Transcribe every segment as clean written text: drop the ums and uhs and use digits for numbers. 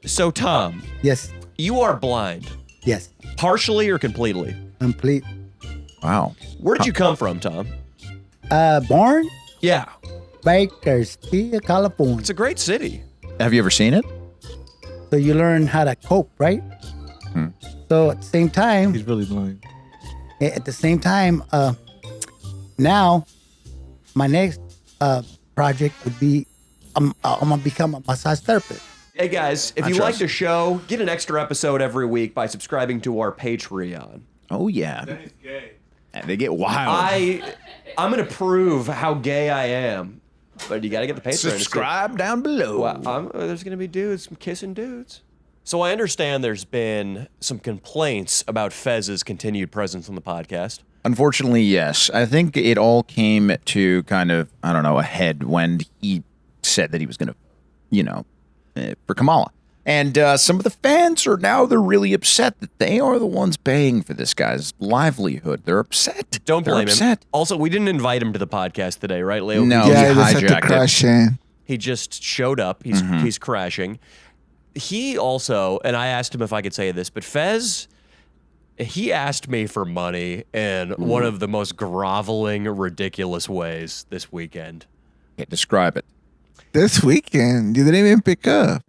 So, Tom, Yes. you are blind, Yes. partially or completely. Complete. Wow. Where did you come from, Tom? Born Yeah, Bakersfield, California. it's a great city. Have you ever seen it? So you learn how to cope, right? So at the same time, He's really blind. now my next project would be I'm gonna become a massage therapist. Hey guys, if you like the show, get an extra episode every week by subscribing to our Patreon. Oh, yeah. And they get wild. I'm gonna prove how gay I am, but you gotta get the Patreon. Subscribe down below. Well, there's gonna be dudes kissing dudes. So I understand there's been some complaints about Fez's continued presence on the podcast. Unfortunately, yes. I think it all came to kind of, I don't know, a head when he said that he was going to, for Kamala. And some of the fans they're really upset that they are the ones paying for this guy's livelihood. They're upset. Don't blame They're upset. him. Also, we didn't invite him to the podcast today, right, Leo? No, Yeah, he he just had to hijacked it. crash in. He just showed up. He's crashing. He also, and I asked him if I could say this, but Fez, he asked me for money in one of the most groveling, ridiculous ways this weekend. Okay, describe it. This weekend, you didn't even pick up.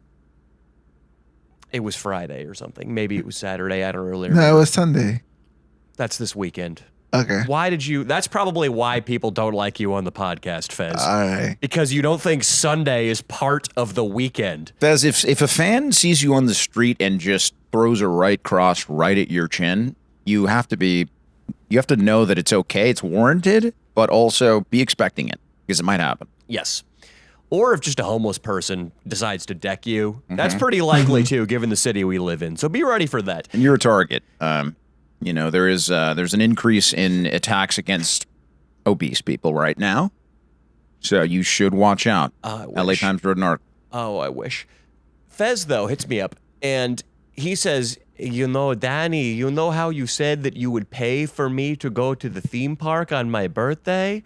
It was Friday or something. Maybe it was Saturday. I don't really No, remember. it was Sunday. That's this weekend. Okay. Why did you? That's probably why people don't like you on the podcast, Fez. All right. Because you don't think Sunday is part of the weekend. Fez, if a fan sees you on the street and just throws a right cross right at your chin, you have to know that it's okay, it's warranted, but also be expecting it because it might happen. Yes. Or if just a homeless person decides to deck you, that's pretty likely too, given the city we live in. So be ready for that. And you're a target. There's an increase in attacks against obese people right now, so you should watch out. LA Times wrote an article. Oh, I wish. Fez, though, hits me up, and he says, Danny, you know how you said that you would pay for me to go to the theme park on my birthday?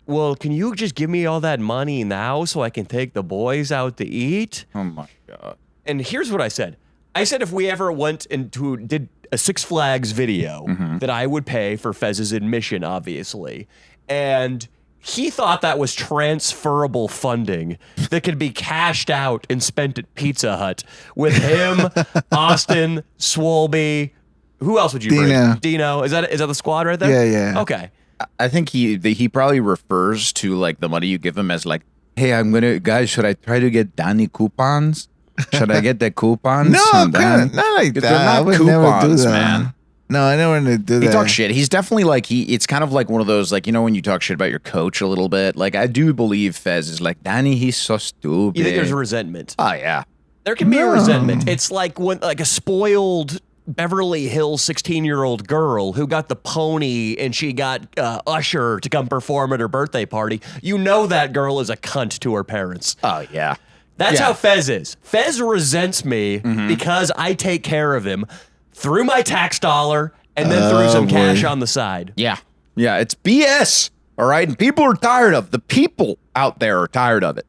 Well, can you just give me all that money now so I can take the boys out to eat? Oh my god! And here's what I said. I said if we ever went into did a Six Flags video, that I would pay for Fez's admission, obviously. And he thought that was transferable funding that could be cashed out and spent at Pizza Hut with him, Austin, Swolby. Who else would you bring? Dino. Is that the squad right there? Yeah. Okay. I think he probably refers to like the money you give him as like, hey, guys, should I try to get Danny coupons? Should I get the coupons? No, not like that. They're not I would never do coupons, that. man. No, I never would do that. He talks shit. He's definitely like it's kind of like one of those like when you talk shit about your coach a little bit. Like I do believe Fez is like Danny. He's so stupid. You think there's resentment? Oh yeah. There can be a resentment. It's like when a spoiled Beverly Hills 16-year-old girl who got the pony and she got Usher to come perform at her birthday party. You know that girl is a cunt to her parents. Oh yeah. That's how Fez is. Fez resents me because I take care of him through my tax dollar and then through some cash on the side. Yeah. Yeah. It's BS. All right. And people are tired of the people out there are tired of it.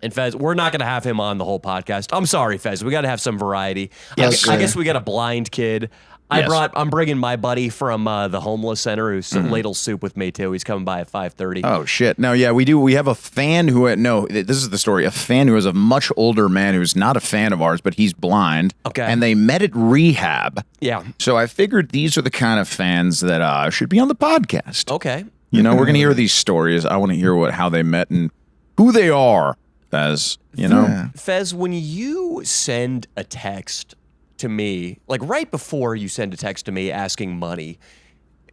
And Fez, we're not going to have him on the whole podcast. I'm sorry, Fez. We got to have some variety. Yes. I guess we got a blind kid. Yes. I'm bringing my buddy from the homeless center who's ladle soup with me too. He's coming by at 5:30. Oh shit. No, yeah, we do. We have a fan this is the story. A fan who is a much older man who's not a fan of ours, but he's blind. Okay. And they met at rehab. Yeah. So I figured these are the kind of fans that should be on the podcast. Okay. We're going to hear these stories. I want to hear how they met and who they are, Fez, Yeah. Fez, when you send a text to me, like right before you send a text to me asking money,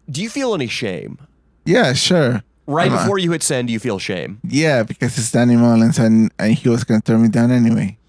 do you feel any shame? Yeah, sure. Right before you hit send, do you feel shame? Yeah, because it's Danny Mullins and he was going to turn me down anyway.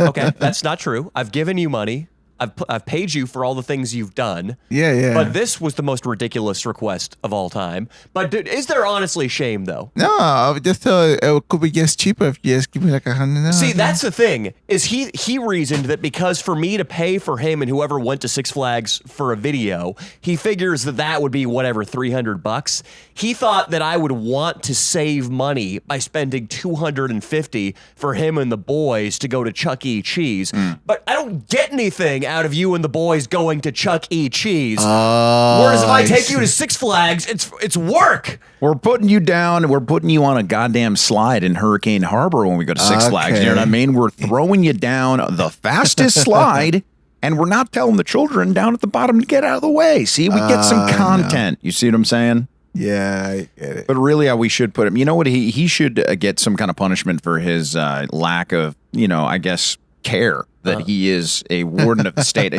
Okay, that's not true. I've given you money. I've paid you for all the things you've done. Yeah. But this was the most ridiculous request of all time. But is there honestly shame though? No, I just thought it could be just cheaper if you just give me like $100. See, that's the thing. Is he reasoned that because for me to pay for him and whoever went to Six Flags for a video, he figures that would be whatever $300. He thought that I would want to save money by spending $250 for him and the boys to go to Chuck E. Cheese. But I don't get anything out of you and the boys going to Chuck E. Cheese. Whereas if I take you to Six Flags, it's work. We're putting you down. We're putting you on a goddamn slide in Hurricane Harbor when we go to Six Flags. You know what I mean? We're throwing you down the fastest slide, and we're not telling the children down at the bottom to get out of the way. See, we get some content. You see what I'm saying? Yeah, I get it. But really, we should put him. You know what? He should get some kind of punishment for his lack of, I guess, care that he is a warden of the state.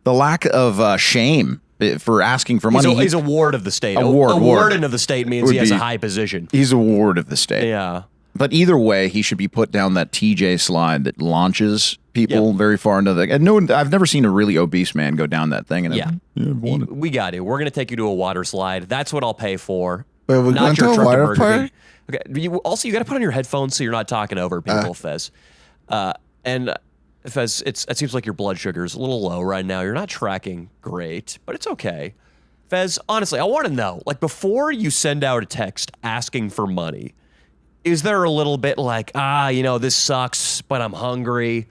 The lack of shame for asking for money. He's a ward of the state. A A ward. warden of the state means Would he has be- a high position. He's a ward of the state. Yeah. But either way, he should be put down that TJ slide that launches people very far into the. And I've never seen a really obese man go down that thing. And Yeah. We got to. We're going to take you to a water slide. That's what I'll pay for. Wait, we're going to a trip water Burger park? King. Okay. You got to put on your headphones so you're not talking over people, Fez. And Fez, it seems like your blood sugar is a little low right now. You're not tracking great, but it's okay. Fez, honestly, I want to know, like, before you send out a text asking for money, is there a little bit like, this sucks, but I'm hungry.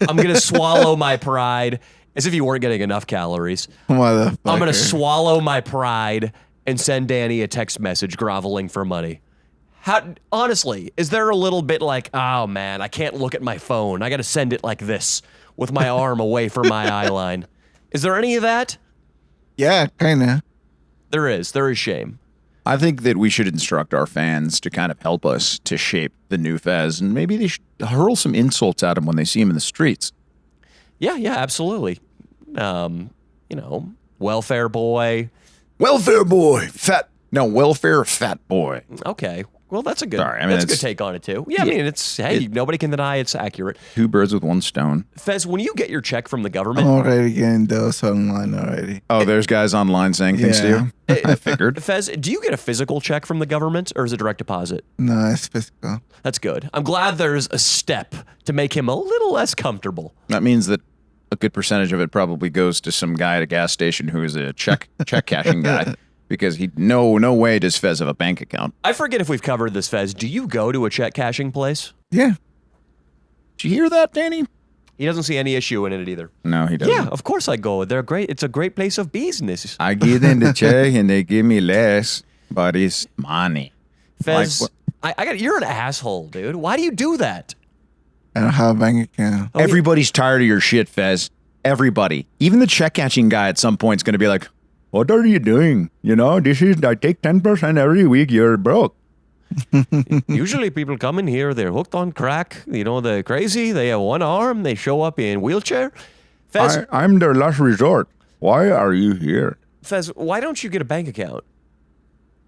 I'm going to swallow my pride, as if you weren't getting enough calories. Motherfucker. I'm going to swallow my pride and send Danny a text message groveling for money. Honestly, is there a little bit like, oh man, I can't look at my phone. I got to send it like this with my arm away from my eye line. Is there any of that? Yeah, kind of. There is shame. I think that we should instruct our fans to kind of help us to shape the new Fez, and maybe they should hurl some insults at him when they see him in the streets. Yeah, absolutely. Welfare boy. Welfare boy, welfare fat boy. Okay. Well, that's a good. Sorry, I mean, that's a good it's- take on it too. Yeah, I mean, it's nobody can deny it's accurate. Two birds with one stone. Fez, when you get your check from the I'm government, already getting those online already. Oh, there's guys online saying things to Yeah. you. I figured. Fez, do you get a physical check from the government or is it direct deposit? No, it's physical. That's good. I'm glad there's a step to make him a little less comfortable. That means that a good percentage of it probably goes to some guy at a gas station who is a check cashing guy, because no way does Fez have a bank account. I forget if we've covered this, Fez. Do you go to a check cashing place? Yeah. Did you hear that, Danny? He doesn't see any issue in it either. No, he doesn't. Yeah, of course I go. They're great. It's a great place of business. I get in the check and they give me less, but it's money. Fez, Like, I got. You're an asshole, dude. Why do you do that? I don't have a bank account. Everybody's tired of your shit, Fez. Everybody. Even the check cashing guy at some point is going to be like, what are you doing? I take 10% every week. You're broke. Usually people come in here, they're hooked on crack. They're crazy. They have one arm. They show up in wheelchair. Fez, I'm their last resort. Why are you here? Fez, why don't you get a bank account?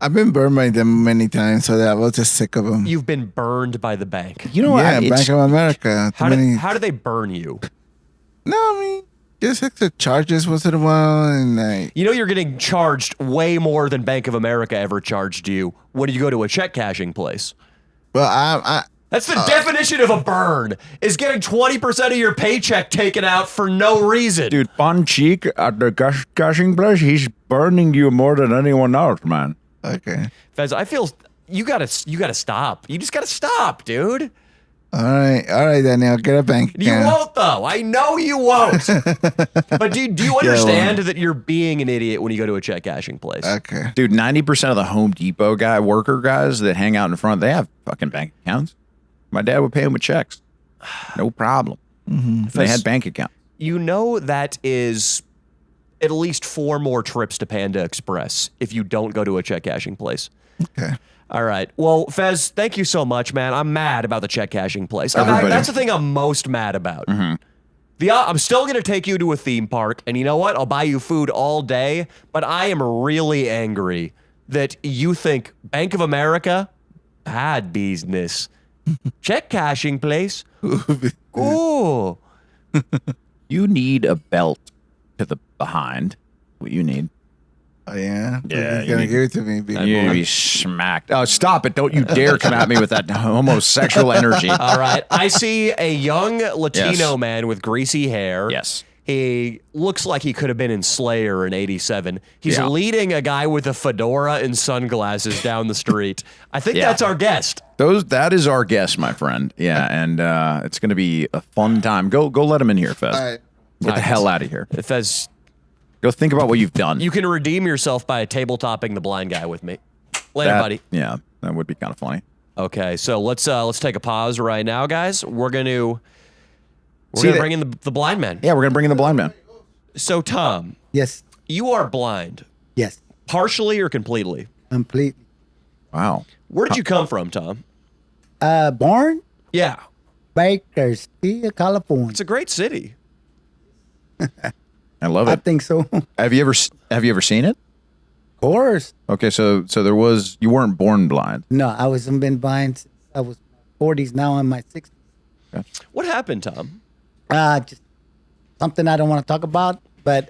I've been burned by them many times, so that I was just sick of them. You've been burned by the bank. You know, Yeah, it's- Bank of America. Too How many. do they burn you? No, I mean, just extra charges once in a while, and like, You're getting charged way more than Bank of America ever charged you when you go to a check cashing place. well, I That's the definition of a burn, is getting 20% of your paycheck taken out for no reason. Dude, Fun Cheek at the cashing place, he's burning you more than anyone else, man. okay. Fez, I feel you gotta stop. You just gotta stop, dude. All right, then I'll get a bank account. You won't though. I know you won't. But do you understand that you're being an idiot when you go to a check cashing place? Okay. Dude, 90% of the Home Depot worker guys that hang out in front, they have fucking bank accounts. My dad would pay them with checks. No problem. They had bank accounts. That is at least 4 more trips to Panda Express if you don't go to a check cashing place. Okay. All right. Well, Fez, thank you so much, man. I'm mad about the check cashing place. Everybody. That's the thing I'm most mad about. I'm still going to take you to a theme park, and you know what? I'll buy you food all day, but I am really angry that you think Bank of America, bad business. Check cashing place, ooh. You need a belt to the behind. What you need. Oh, yeah? Yeah, He's you gonna need- give it to me, big You need to boy. be smacked. Oh, stop it. Don't you dare come at me with that homosexual energy. All right. I see a young Latino Yes. man with greasy hair. Yes. He looks like he could have been in Slayer in 87. He's Yeah. leading a guy with a fedora and sunglasses down the street. I think Yeah. that's our guest. That is our guest, my friend. Yeah, and it's going to be a fun time. Go let him in here, Fez. All right. Get the hell out of here. Fez, Go think about what you've done. you can redeem yourself by tabletopping the blind guy with me. Later, That- buddy. Yeah, that would be kind of funny. Okay, so let's take a pause right now, guys. We're gonna See that- bring in the blind man. Yeah, we're going to bring in the blind man. So Tom, Yes. you are blind, Yes. partially or completely. Completely. Wow. Where did you come from, Tom? Born Yeah, Bakersfield, California. it's a great city. I love I it. think so. Of Have you ever seen it? course. Okay, so there was, you weren't born blind. No, I wasn't been blind since I was 40s. Now I'm in my 60s. What happened, Tom? Just something I don't want to talk about, but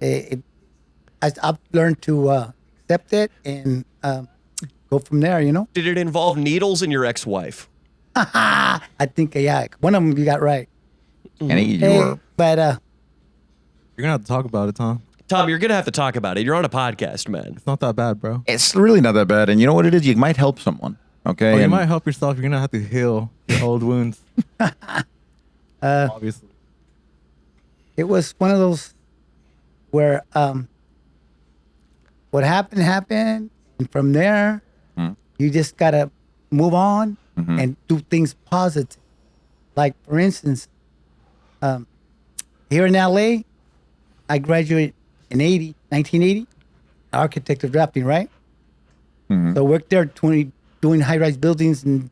I've learned to accept it and go from there. You know. Did it involve needles in your ex-wife? I think yeah, one of them you got right. And you Hey, were, but You're gonna have to talk about it, Tom. Tom, you're gonna have to talk about it. You're on a podcast, man. It's not that bad, bro. it's really not that bad. And you know what it is? You might help someone. Okay. Oh, you And- might help yourself. You're gonna have to heal your old wounds. Obviously. it was one of those where what happened, and from there you just gotta move on and do things positive. Like for instance, here in LA, I graduated in 1980, architect of drafting, right? So I worked there doing high-rise buildings and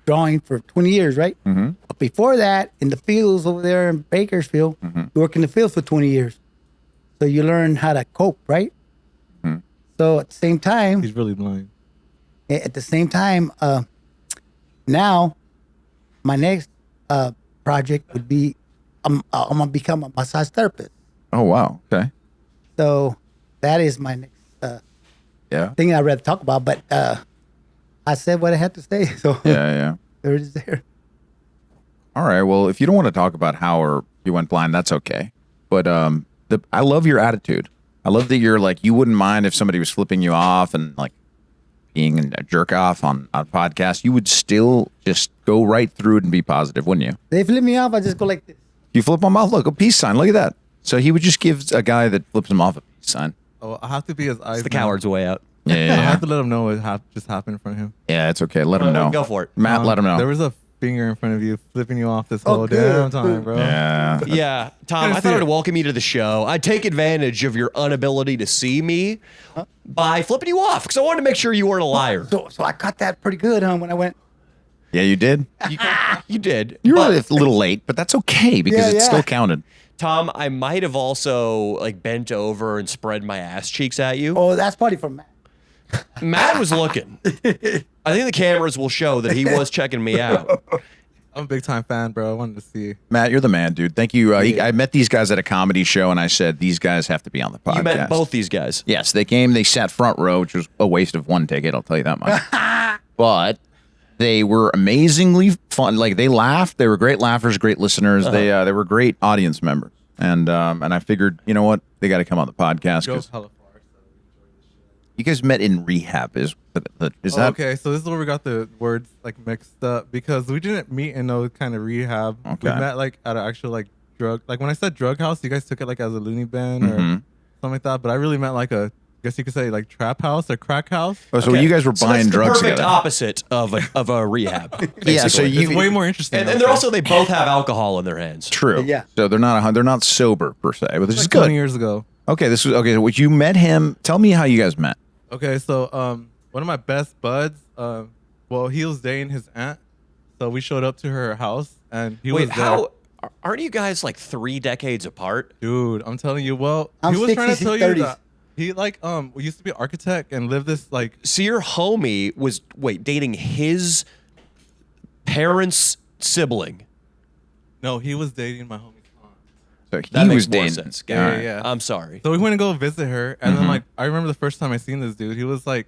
drawing for 20 years, right? But before that, in the fields over there in Bakersfield, you work in the fields for 20 years. So you learn how to cope, right? So at the same time, He's really blind. now my next project would be I'm gonna become a massage therapist. oh, wow. Okay. So that is my next Yeah. thing I'd rather talk about. But I said what I had to say, so Yeah. there it is. There. All right. Well, if you don't want to talk about how or you went blind, that's okay. But I love your attitude. I love that you're like, you wouldn't mind if somebody was flipping you off and like being a jerk off on a podcast. You would still just go right through it and be positive, wouldn't you? They flip me off, I just go like this. You flip them off. Look, a peace sign. Look at that. So he would just give a guy that flips him off a peace sign. Oh, I have to be his eyes. It's the now. coward's way out. I Yeah. have to let him know what just happened in front of him. Yeah, it's okay. Let him know. Go for it. Matt, let him know. There was a finger in front of you flipping you off this Oh, whole good, damn time, good. bro. Yeah. Yeah, Tom, Good I to thought see I'd it. welcome you to the show. I'd take advantage of your inability to see me by flipping you off because I wanted to make sure you weren't a liar. So I caught that pretty good, when I went. Yeah, you did. You did. You were But, a little late, but that's okay because Yeah, it yeah. still counted. Tom, I might have also like bent over and spread my ass cheeks at you. Oh, that's probably from Matt. Matt was looking. I think the cameras will show that he was checking me out. I'm a big time fan, bro. I wanted to see. Matt, you're the man, dude. Thank you. I met these guys at a comedy show, and I said these guys have to be on the podcast. You met both these guys. Yes, they came. They sat front row, which was a waste of one ticket. I'll tell you that much. But they were amazingly fun. Like they laughed. They were great laughers, great listeners. They were great audience members. And I figured, you know what, they got to come on the podcast Drove because hella far. So we enjoyed this shit. you guys met in rehab. Is that Okay, so this is where we got the words like mixed up because we didn't meet in no kind of rehab. We Okay. met like at an actual like drug. Like when I said drug house, you guys took it like as a loony bin or Mhm. something like that. But I really meant like a, I guess you could say like trap house or crack house. Oh, so Okay. you guys were So buying that's drugs the perfect together. opposite of a rehab. Yeah, so basically. you- It's way more interesting. and I'd they're say. also they both have alcohol in their hands. True. Yeah. So they're not sober per se, but this is like good. 20 years ago. Okay, this was okay. So you met him. Tell me how you guys met. Okay, so one of my best buds, well, he was dating his aunt, so we showed up to her house and he Wait, was there. how aren't you guys like 3 decades apart? Dude, I'm telling you, well, I'm he was trying to 60s, tell you 30s. that he like used to be an architect and lived this like So your homie was dating his parents' sibling. no, he was dating my homie's aunt. So That he makes was more dating. sense. All Gary. right. Yeah. I'm sorry. So we went to go visit her, and Mm-hmm. then like I remember the first time I seen this dude. He was like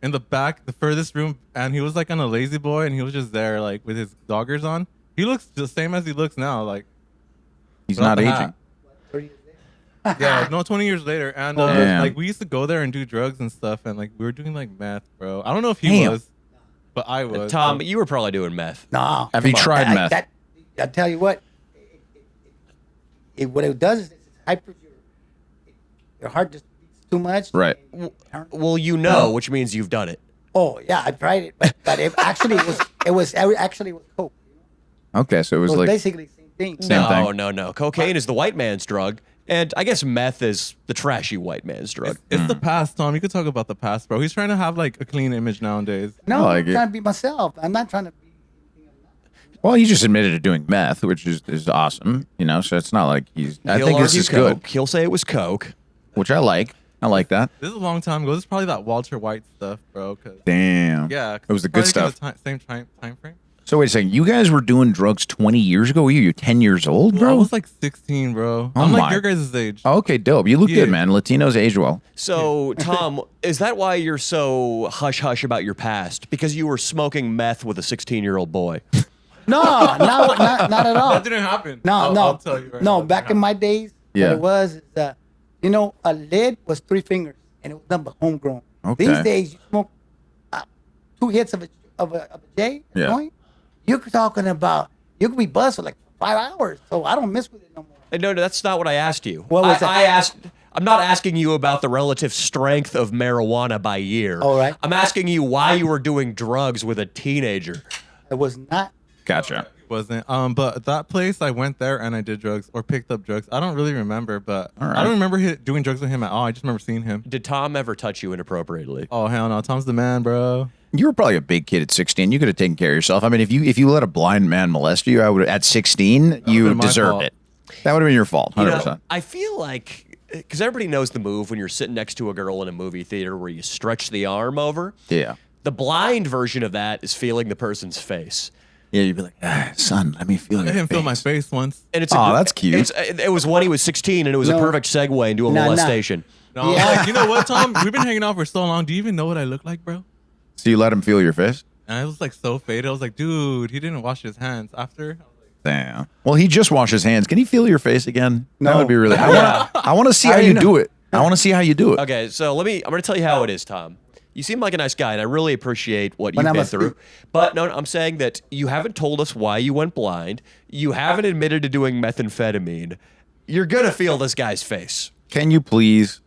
in the back, the furthest room, and he was like on a lazy boy, and he was just there like with his joggers on. He looks the same as he looks now. Like He's without not the aging. hat. 30 years later. Yeah, no, 20 years later, and Damn. like we used to go there and do drugs and stuff, and like we were doing like meth, bro. I don't know if he Damn. was, but I was. Tom, so- you were probably doing meth. No. Have you Come on. tried meth? I tell you what, what it does is it hypers your heart just beats too much. Right. Well, you know, which means you've done it. Oh yeah, I tried it, but it actually was coke. Okay, so it It was was like basically the same thing. Same No, thing. no. Cocaine is the white man's drug, and I guess meth is the trashy white man's drug. It's the past, Tom. You could talk about the past, bro. He's trying to have like a clean image nowadays. No, I like I'm it. trying to be myself. I'm not trying to be anything I'm not. well, he just admitted to doing meth, which is awesome. You know, so it's not like he's. I He'll think this argue is coke. good, He'll say it was coke. which I like. I like that. This is a long time ago. This is probably that Walter White stuff, bro. 'Cause- Damn. yeah, 'cause It was the it's good probably stuff. Same time frame. So wait a second. You guys were doing drugs 20 years ago. Were you 10 years old, I bro? was like 16, bro. Oh I'm my- like your guys' age. Oh, okay, dope. You look Yeah. good, man. Latinos age well. So, Tom, is that why you're so hush hush about your past? Because you were smoking meth with a 16-year-old boy. No, not at all. That didn't happen. No, I'll tell you right no. now. Back in my days, Yeah. what it was, a lid was 3 fingers, and it was nothing but homegrown. Okay. These days, you smoke 2 hits of a J, a Yeah. joint. You're talking about you could be buzzed for like 5 hours. So I don't mess with it no more. No, that's not what I asked you. What was that? I asked. I'm not asking you about the relative strength of marijuana by year. All right. I'm asking you why you were doing drugs with a teenager. It was not. Gotcha. Wasn't. But that place, I went there and I did drugs or picked up drugs. I don't really remember, but All right. I don't remember doing drugs with him at all. I just remember seeing him. Did Tom ever touch you inappropriately? Oh hell no, Tom's the man, bro. You were probably a big kid at 16. You could have taken care of yourself. I mean, if you let a blind man molest you, I would at 16, you been my deserved fault. it. That would have been your fault, 100%. You know, I feel like because everybody knows the move when you're sitting next to a girl in a movie theater where you stretch the arm over. Yeah. The blind version of that is feeling the person's face. Yeah, you'd be like, son, let me feel I your let him feel face. my face once. And it's Aw, gr- that's cute. It was when he was 16, and it was a No. perfect segue into a Nah, nah. molestation. No, Yeah. like, you know what, Tom? We've been hanging out for so long. Do you even know what I look like, bro? So you let him feel your face? And I was like so faded. I was like, dude, he didn't wash his hands after. I was like, Damn. Well, he just washed his hands. Can he feel your face again? That No. would be really. I want to see I how already you know. do it. I want to see how you do it. Okay, so I'm going to tell you how it is, Tom. You seem like a nice guy, and I really appreciate what When you've I'm been a through. But no, I'm saying that you haven't told us why you went blind. You haven't admitted to doing methamphetamine. You're going to feel this guy's face. Can you please?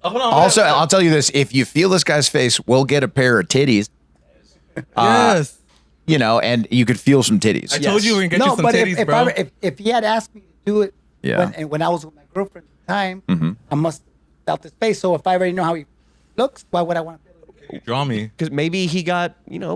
oh, hold on. Also, wait. I'll tell you this: if you feel this guy's face, we'll get a pair of titties. Yes. You know, and you could feel some titties. I told you we can get you No, some but titties, if bro. if he had asked me to do it, Yeah. when I was with my girlfriend at the time, I must have felt his face. So if I already know how he looks, why would I want to feel it? Draw me. Because maybe he got,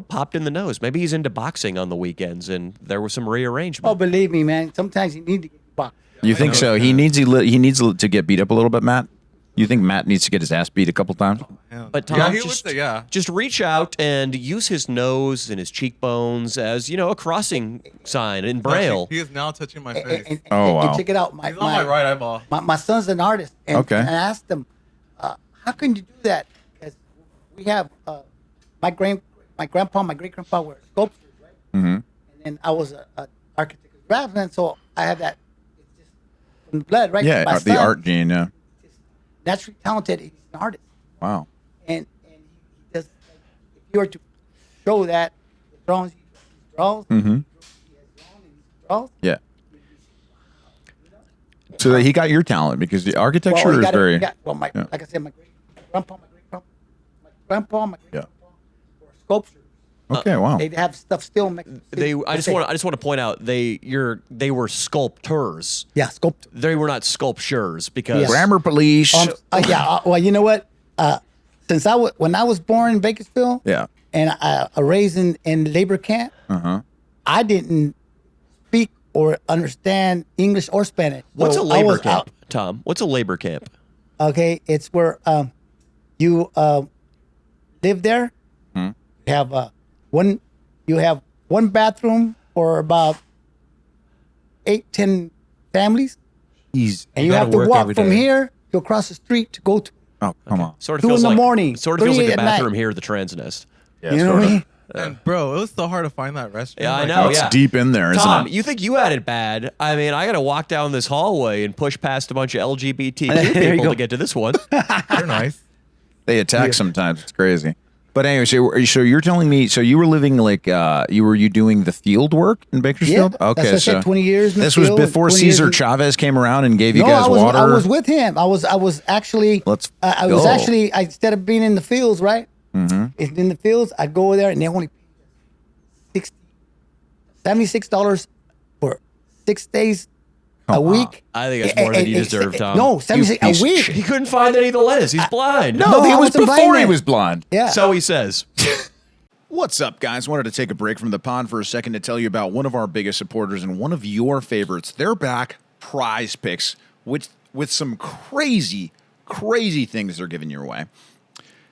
popped in the nose. Maybe he's into boxing on the weekends, and there was some rearrangement. Oh, believe me, man. Sometimes you need to get boxed. You think so? He needs to get beat up a little bit, Matt. You think Matt needs to get his ass beat a couple times? Hell But no. Tom, yeah, he just, would say, yeah. just reach out and use his nose and his cheekbones as, a crossing sign in Braille. He is now touching my face. Oh, wow. And check it out. My, He's on my right eyeball. my son's an artist. And, Okay. and I asked him, how can you do that? Because we have my grandpa, my great grandpa were sculptors, right? Mm-hmm. And then I was an architect and draftsman, so I have that. It's just in the blood, right? Yeah, My the son art gene. Yeah. is naturally talented. He's an artist, Wow. and he does. If you were to show that the drawings he draws, Mhm. he has drawn and he draws. Yeah. So that he got your talent because the architecture he is got it- very. he got- like yeah. I said, my grandpa, my great Yeah. grandpa were sculptors. Okay. Wow. They have stuff still. I just want to point out they were sculptors. Yeah, sculptor. They were not sculptures because Yeah. Grammar police. Well, you know what? Since when I was born in Bakersfield, Yeah. and raised in labor camp, I didn't speak or understand English or Spanish. What's So a I labor was camp, Tom? What's a labor camp? Okay, it's where you live there. Hmm. You have one bathroom for about 8-10 families. He's and you gotta have to work walk every from day. here to across the street to go to. oh come on. Sort of 2 feels in the like morning, Sort of feels 3 like the at night. bathroom here at the Transnest. Yeah, You know what I mean? And bro, it was so hard to find that restaurant. Yeah, I Like, know. It's yeah. deep in there, isn't Tom, it? you think you had it bad? I mean, I got to walk down this hallway and push past a bunch of LGBTQ There you people go. to get to this one. They're nice. They attack sometimes. It's crazy. But anyway, so you're telling me, so you were living like you doing the field work in Bakersfield? Yeah, Okay, that's what I so said, 20 years in the this was field, before 20 years Cesar in- Chavez came around and gave you No, guys I was water. I was with him. I was actually. Let's I was go. actually instead of being in the fields, right? Mm-hmm. In the fields, I'd go over there and they only paid $76 for 6 days a week. I think that's more than you deserve, Tom. No, 76 piece a of week. shit. He couldn't find any of the lettuce. He's blind. No, No, it I was wasn't before blind he then. was blind. Yeah. So he says. What's up, guys? Wanted to take a break from the pond for a second to tell you about one of our biggest supporters and one of your favorites. They're back, Prize Picks, with some crazy things they're giving your way.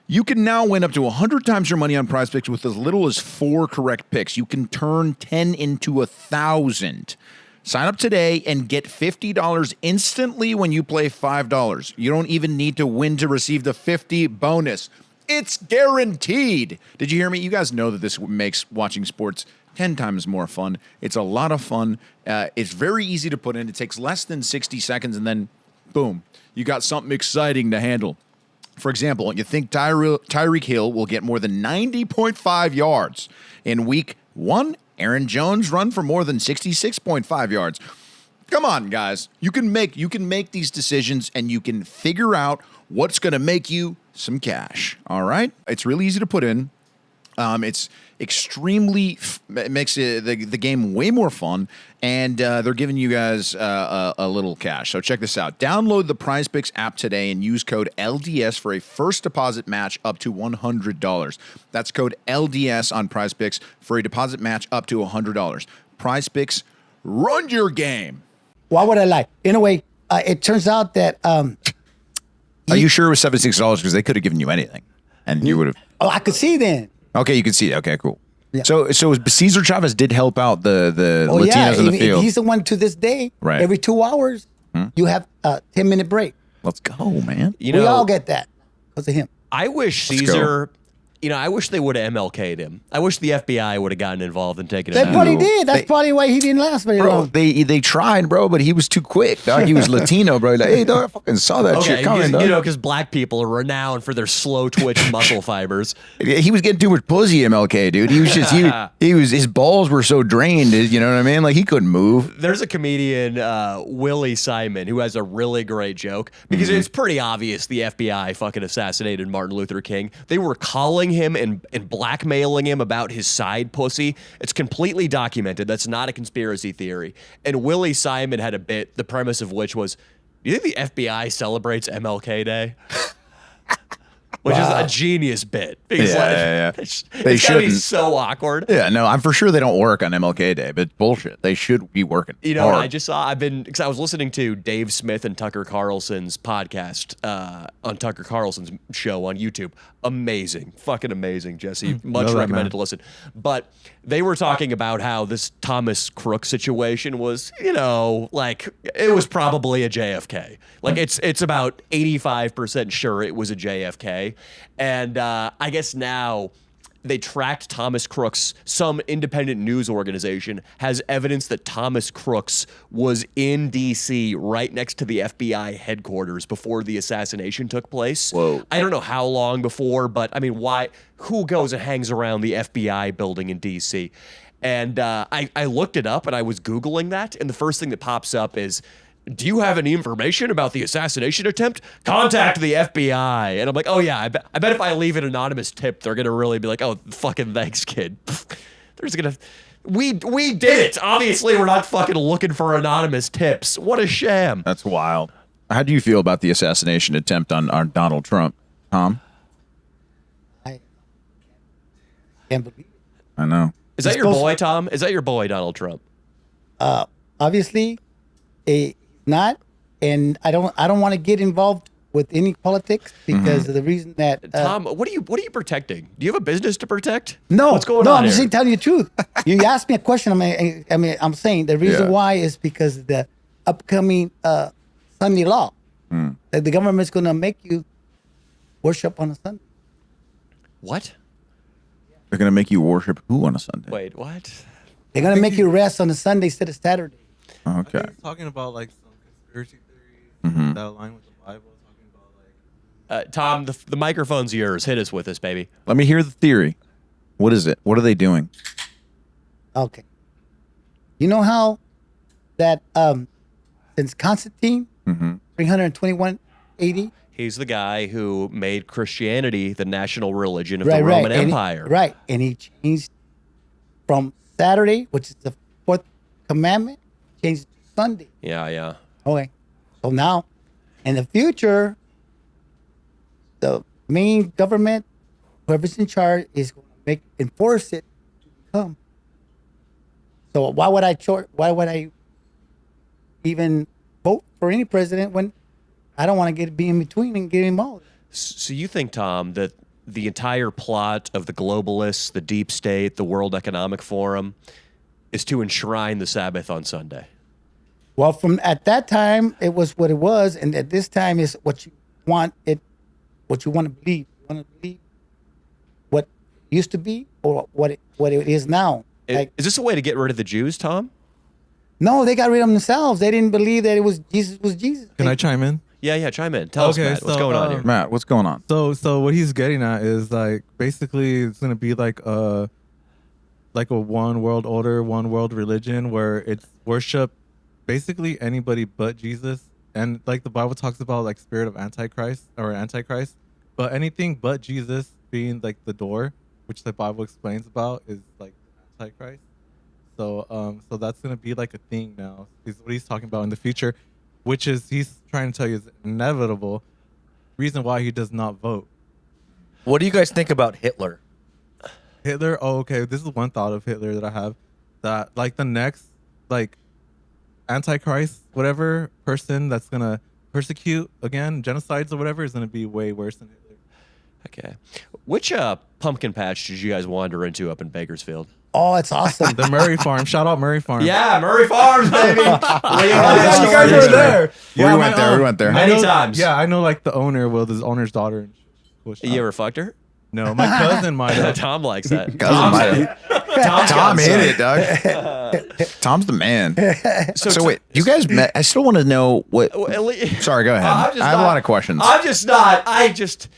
You can now win up to 100 times your money on Prize Picks with as little as 4 correct picks. You can turn 10 into 1,000. Sign up today and get $50 instantly when you play $5. You don't even need to win to receive the 50 bonus. It's guaranteed. Did you hear me? You guys know that this makes watching sports 10 times more fun. It's a lot of fun. It's very easy to put in. It takes less than 60 seconds, and then, boom, you got something exciting to handle. For example, you think Tyreek Hill will get more than 90.5 yards. In week 1, Aaron Jones run for more than 66.5 yards. Come on, guys. You can make these decisions, and you can figure out what's going to make you some cash. All right? It's really easy to put in. It's extremely it makes the game way more fun, and they're giving you guys a little cash. So check this out. Download the Prize Picks app today and use code LDS for a first deposit match up to $100. That's code LDS on Prize Picks for a deposit match up to $100. Prize Picks, run your game. Why would I lie? In a way, it turns out that Are you sure it was $76? Because they could have given you anything, and you would have. I could see then. Okay, you can see it. Okay, cool. Yeah. So Cesar Chavez did help out the Oh Latinos yeah, in the field. he's the one to this day. Right. Every 2 hours, you have a 10-minute break. Let's go, man. You We know, all get that because of him. I wish Let's Caesar. You know, I wish they would have MLK'd him. I wish the FBI would have gotten involved and taken They him out. probably did. That's They- probably why he didn't last very Bro, long. they tried, bro, but he was too quick, dog. He was Latino, bro. Like, hey, dog, I fucking saw that Okay, shit coming, dog. you know, because black people are renowned for their slow twitch muscle fibers. He was getting too much pussy, MLK, dude. He was just he was his balls were so drained, you know what I mean? Like he couldn't move. There's a comedian, Willie Simon, who has a really great joke because it's pretty obvious the FBI fucking assassinated Martin Luther King. They were calling him and blackmailing him about his side pussy. It's completely documented. That's not a conspiracy theory. And Willie Simon had a bit, the premise of which was, do you think the FBI celebrates MLK Day? Which is a genius bit. Because Yeah. It's They it's gotta be shouldn't. so awkward. Yeah, no, I'm for sure they don't work on MLK Day, but bullshit. They should be working. You know, hard. I just saw, because I was listening to Dave Smith and Tucker Carlson's podcast on Tucker Carlson's show on YouTube. Amazing. Fucking amazing, Jesse. Much Love that, recommended man. to listen. But they were talking about how this Thomas Crook situation was, you know, like it was probably a JFK. Like it's about 85% sure it was a JFK. And I guess now they tracked Thomas Crooks. Some independent news organization has evidence that Thomas Crooks was in D.C. right next to the FBI headquarters before the assassination took place. Whoa. I don't know how long before, but I mean, why? Who goes and hangs around the FBI building in D.C.? And I looked it up and I was Googling that, and the first thing that pops up is, do you have any information about the assassination attempt? Contact the FBI. And I'm like, oh yeah, I bet if I leave an anonymous tip, they're gonna really be like, oh, fucking thanks, kid. They're just gonna, we did it. Obviously, we're not fucking looking for anonymous tips. What a sham. That's wild. How do you feel about the assassination attempt on Donald Trump, Tom? I can't believe it. I know. Is that He's your supposed- boy, Tom? Is that your boy, Donald Trump? Obviously, not, and I don't want to get involved with any politics because of the reason that Tom, what are you protecting? Do you have a business to protect? no, What's going no, on I'm here? just telling you the truth. You asked me a question. I'm saying the reason Yeah. why is because of the upcoming Sunday law. That the government's going to make you worship on a Sunday. What? They're gonna make you worship who on a Sunday? Wait, what? They're going to make you rest on a Sunday instead of Saturday. I Okay. think he's talking about like some conspiracy theories that align with the Bible. Talking about like Tom, the microphone's yours. Hit us with this, baby. Let me hear the theory. What is it? What are they doing? Okay. You know how that since Constantine, 321 AD, He's the guy who made Christianity the national religion of the Roman and Empire. right, and he changed from Saturday, which is the fourth commandment, changed it to Sunday. Yeah, yeah. Okay. So now, in the future, the main government, whoever's in charge, is going to enforce it to become. So why would I even vote for any president when I don't want to be in between and get involved? So you think, Tom, that the entire plot of the globalists, the deep state, the World Economic Forum is to enshrine the Sabbath on Sunday? Well, from at that time, it was what it was, and at this time is what you want what you want to believe. You want to believe what it used to be or what it is now. Like, Is this a way to get rid of the Jews, Tom? no, they got rid of themselves. They didn't believe that it was Jesus. can I chime in? Yeah, chime in. Tell us, Okay, Matt, what's so, going on here? Matt, what's going on? So what he's getting at is like basically it's gonna be like a one world order, one world religion where it's worship basically anybody but Jesus. And like the Bible talks about like spirit of Antichrist, but anything but Jesus being like the door, which the Bible explains about, is like Antichrist. So so that's gonna be like a thing now. Is what he's talking about in the future, which is he's trying to tell you is inevitable reason why he does not vote. What do you guys think about Hitler? Hitler, oh, okay. This is one thought of Hitler that I have, that like the next like Antichrist, whatever person that's gonna persecute again, genocides or whatever, is gonna be way worse than Hitler. Okay. Which pumpkin patch did you guys wander into up in Bakersfield? Oh, it's awesome. The Murray Farm. Shout out Murray Farm. Yeah, Murray Farms, baby. You guys were there. We went there. Many I know- times. Yeah, I know like the owner, well, the owner's daughter. You ever fucked her? No, my cousin might have. Tom likes that. Cousin might Tom's Tom got hit some. it, Doug. Tom's the man. So, So wait, you guys met? I still want to know what. Sorry, go ahead. I have a lot of questions.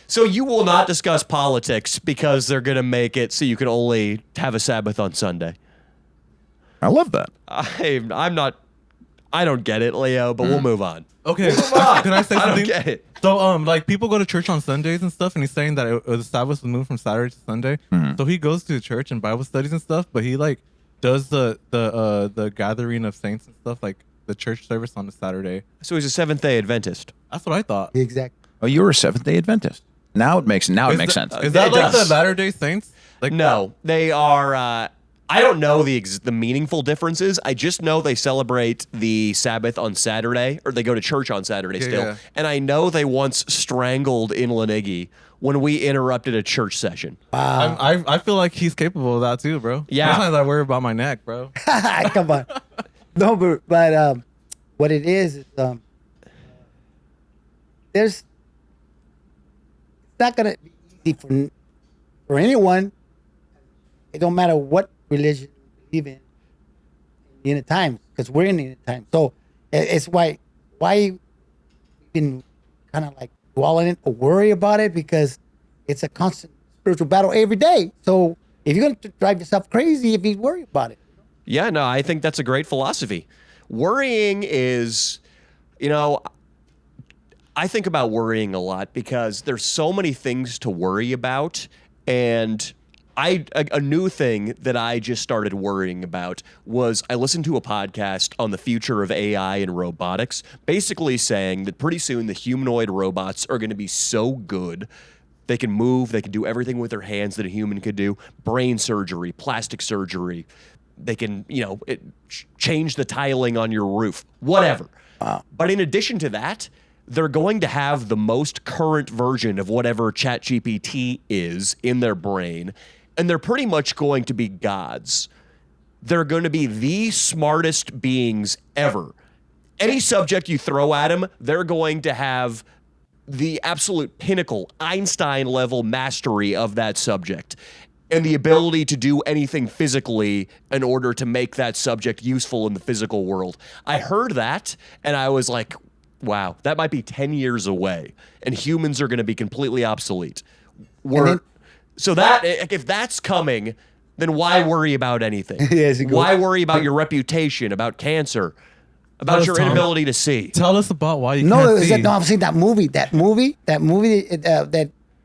So you will not discuss politics because they're going to make it so you can only have a Sabbath on Sunday. I love that. I'm not, I don't get it, Leo, but we'll move on. Okay, on. can I say I don't something? get it. So, like people go to church on Sundays and stuff, and he's saying that the Sabbath was moved from Saturday to Sunday. So he goes to church and Bible studies and stuff, but he like does the gathering of saints and stuff, like the church service on the Saturday. So he's a Seventh-day Adventist. That's what I thought. Exactly. Oh, you were a Seventh-day Adventist. Now it makes Is sense. Is that It like does. the Latter-day Saints? Like No, they are. I don't know the meaningful differences. I just know they celebrate the Sabbath on Saturday, or they go to church on Saturday still. yeah. And I know they once strangled Inland Iggy when we interrupted a church session. I feel like he's capable of that too, bro. Yeah. Sometimes I worry about my neck, bro. Come on. No, but what it is there's it's not gonna be easy for anyone. It don't matter what religion you believe in the times, because we're in the time. So it's why we've been kind of like dwelling it or worry about it, because it's a constant spiritual battle every day. So if you're gonna drive yourself crazy if you worry about it. Yeah, no, I think that's a great philosophy. Worrying is, I think about worrying a lot because there's so many things to worry about. And a new thing that I just started worrying about was I listened to a podcast on the future of AI and robotics, basically saying that pretty soon the humanoid robots are going to be so good. They can move, they can do everything with their hands that a human could do, brain surgery, plastic surgery. They can, change the tiling on your roof, whatever. But in addition to that, they're going to have the most current version of whatever ChatGPT is in their brain, and they're pretty much going to be gods. They're going to be the smartest beings ever. any subject you throw at them, they're going to have the absolute pinnacle, Einstein level mastery of that subject and the ability to do anything physically in order to make that subject useful in the physical world. I heard that and I was like, wow, that might be 10 years away and humans are going to be completely obsolete. So that if that's coming, then why worry about anything? Yes, why worry about your reputation, about cancer, about your inability to see? Tell us about why you No, can't is see. that, no, I'm saying that movie that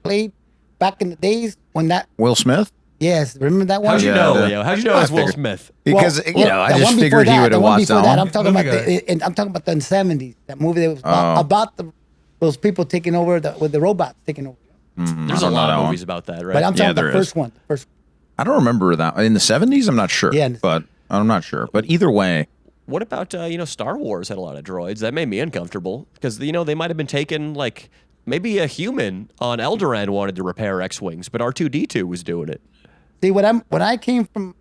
played back in the days when that. Will Smith? Yes, remember that one? How'd you Yeah, know, the- Leo? How'd you know it was Will figured- Smith? Because Well, you know, I the just one before figured he that, would the have one watched before that that. one. I'm talking Let about me and I'm talking about the '70s. That movie that was about those people taking over with the robots taking over. There's I a don't know lot that of one. movies about that, right? But I'm Yeah, talking about there the is. first one. The first. I don't remember that in the 70s. I'm not sure. Yeah. But I'm not sure. But either way, What about Star Wars had a lot of droids? That made me uncomfortable because they might have been taken like maybe a human on Eldoran wanted to repair X-wings, but R2D2 was doing it. See, when I came from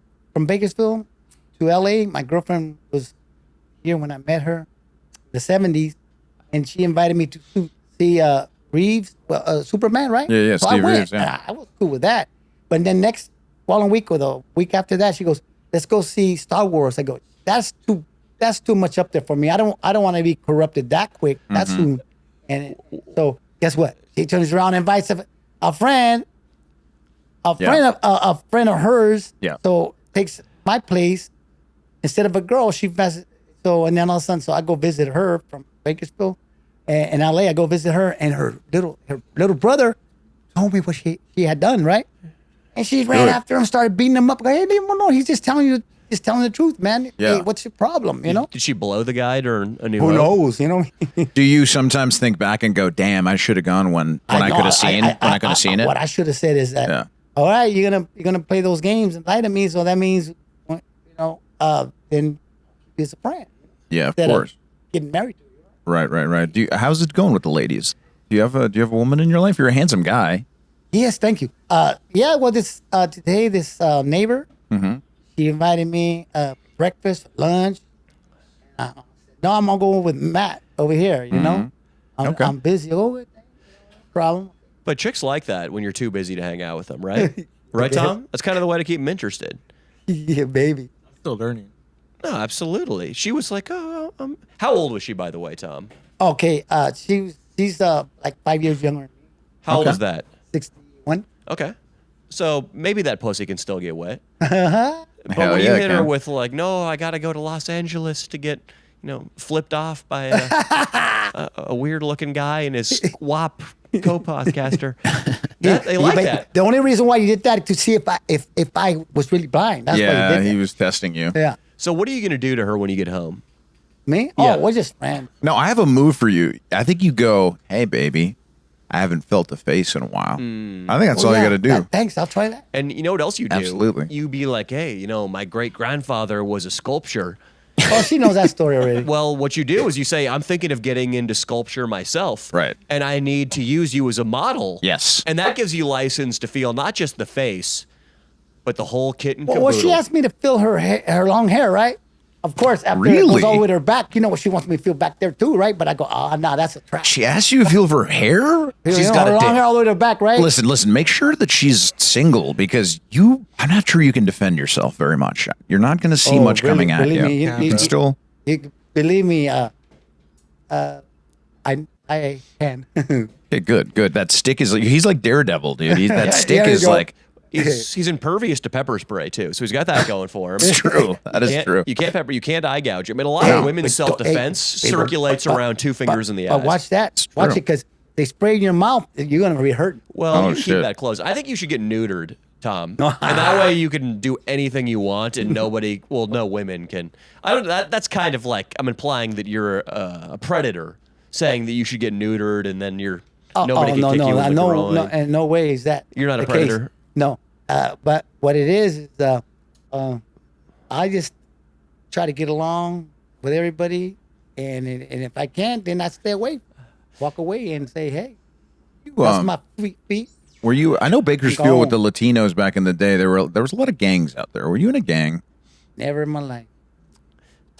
Bakersfield to LA, my girlfriend was here when I met her, the '70s, and she invited me to see Reeves, Superman, right? Yeah, So Steve I went, Reeves, yeah. and I was cool with that. But then next following week or the week after that, she goes, "Let's go see Star Wars." I go, "That's too much up there for me. I don't want to be corrupted that quick, that Mm-hmm. soon." And so guess what? She turns around and invites a friend. A friend of hers, Yeah. so takes my place instead of a girl. She visits, and then all of a sudden, so I go visit her from Bakersfield, and in LA. I go visit her, and her little brother told me what she had done, right? And she ran Really? after him, started beating him up. Hey, leave him alone. He's just telling the truth, man. Yeah. Hey, what's your problem? You know? Did she blow the guy during A New Who Hope? knows? You know? do you sometimes think back and go, "Damn, I should have gone when I know, could have seen it"? What I should have said is that, Yeah. all right, you're gonna play those games and lie to me, so that means, then he's a friend Yeah, of instead course. of getting married to you. Right. How's it going with the ladies? Do you have a woman in your life? You're a handsome guy. Yes, thank you. Yeah, well, today this neighbor, Mm-hmm. she invited me breakfast, lunch. No, I'm gonna go with Matt over here. You know, Okay. I'm busy. No problem. But chicks like that when you're too busy to hang out with them, right? Right, Tom? That's kind of the way to keep them interested. Yeah, baby. Still learning. No, absolutely. She was like, "Oh, how old was she, by the way, Tom? Okay, she's like 5 years younger than me. How old Okay. is that? 61. Okay. So maybe that pussy can still get wet. But Hell when you yeah, hit her Cam. with like, no, I got to go to Los Angeles to get, flipped off by a weird looking guy and his WAP co-podcaster. They like But that. The only reason why you did that to see if I was really blind. That's why Yeah, you did he that. was testing you. Yeah. So what are you going to do to her when you get home? Me? Yeah. Oh, we're just friends. No, I have a move for you. I think you go, "Hey, baby, I haven't felt a face in a while." I think that's all you got to do. Thanks, I'll try that. And you know what else you do? Absolutely. You be like, hey, my great-grandfather was a sculptor. Oh, she knows that story already. Well, what you do is you say, I'm thinking of getting into sculpture myself. Right. And I need to use you as a model. Yes. And that gives you license to feel not just the face, but the whole kit and Well, caboodle. she asked me to fill her long hair, right? Of course, after it Really? goes all with her back, you know what she wants me to feel back there too, right? But I go, no, that's a trap. She asked you to feel her hair. She's got her long hair all the way to her back, right? Listen. Make sure that she's single because I'm not sure you can defend yourself very much. You're not going to see Oh, much really? coming at Believe you. me, You can still. Believe me, I can. Okay, good. That stick is. He's like Daredevil, dude. That stick there you is go. like. He's impervious to pepper spray too, so he's got that going for him. It's true. That is true. You can't eye gouge. I mean, a lot of women's self-defense circulates around 2 fingers in the eyes. But watch that. Watch true. it, because they spray in your mouth, you're gonna be hurt. Well, Oh, you keep shit. that close. I think you should get neutered, Tom, and that way you can do anything you want, and no women can. I don't. That's kind of like I'm implying that you're a predator, saying that you should get neutered, and then nobody can kick you in the groin. no, and no way is that. You're not a the case. predator? No, but what it is I just try to get along with everybody, and if I can't, then I stay away, walk away, and say, hey, that's my feet. Were you? I know Bakersfield Go. with the Latinos back in the day. There was a lot of gangs out there. Were you in a gang? Never in my life.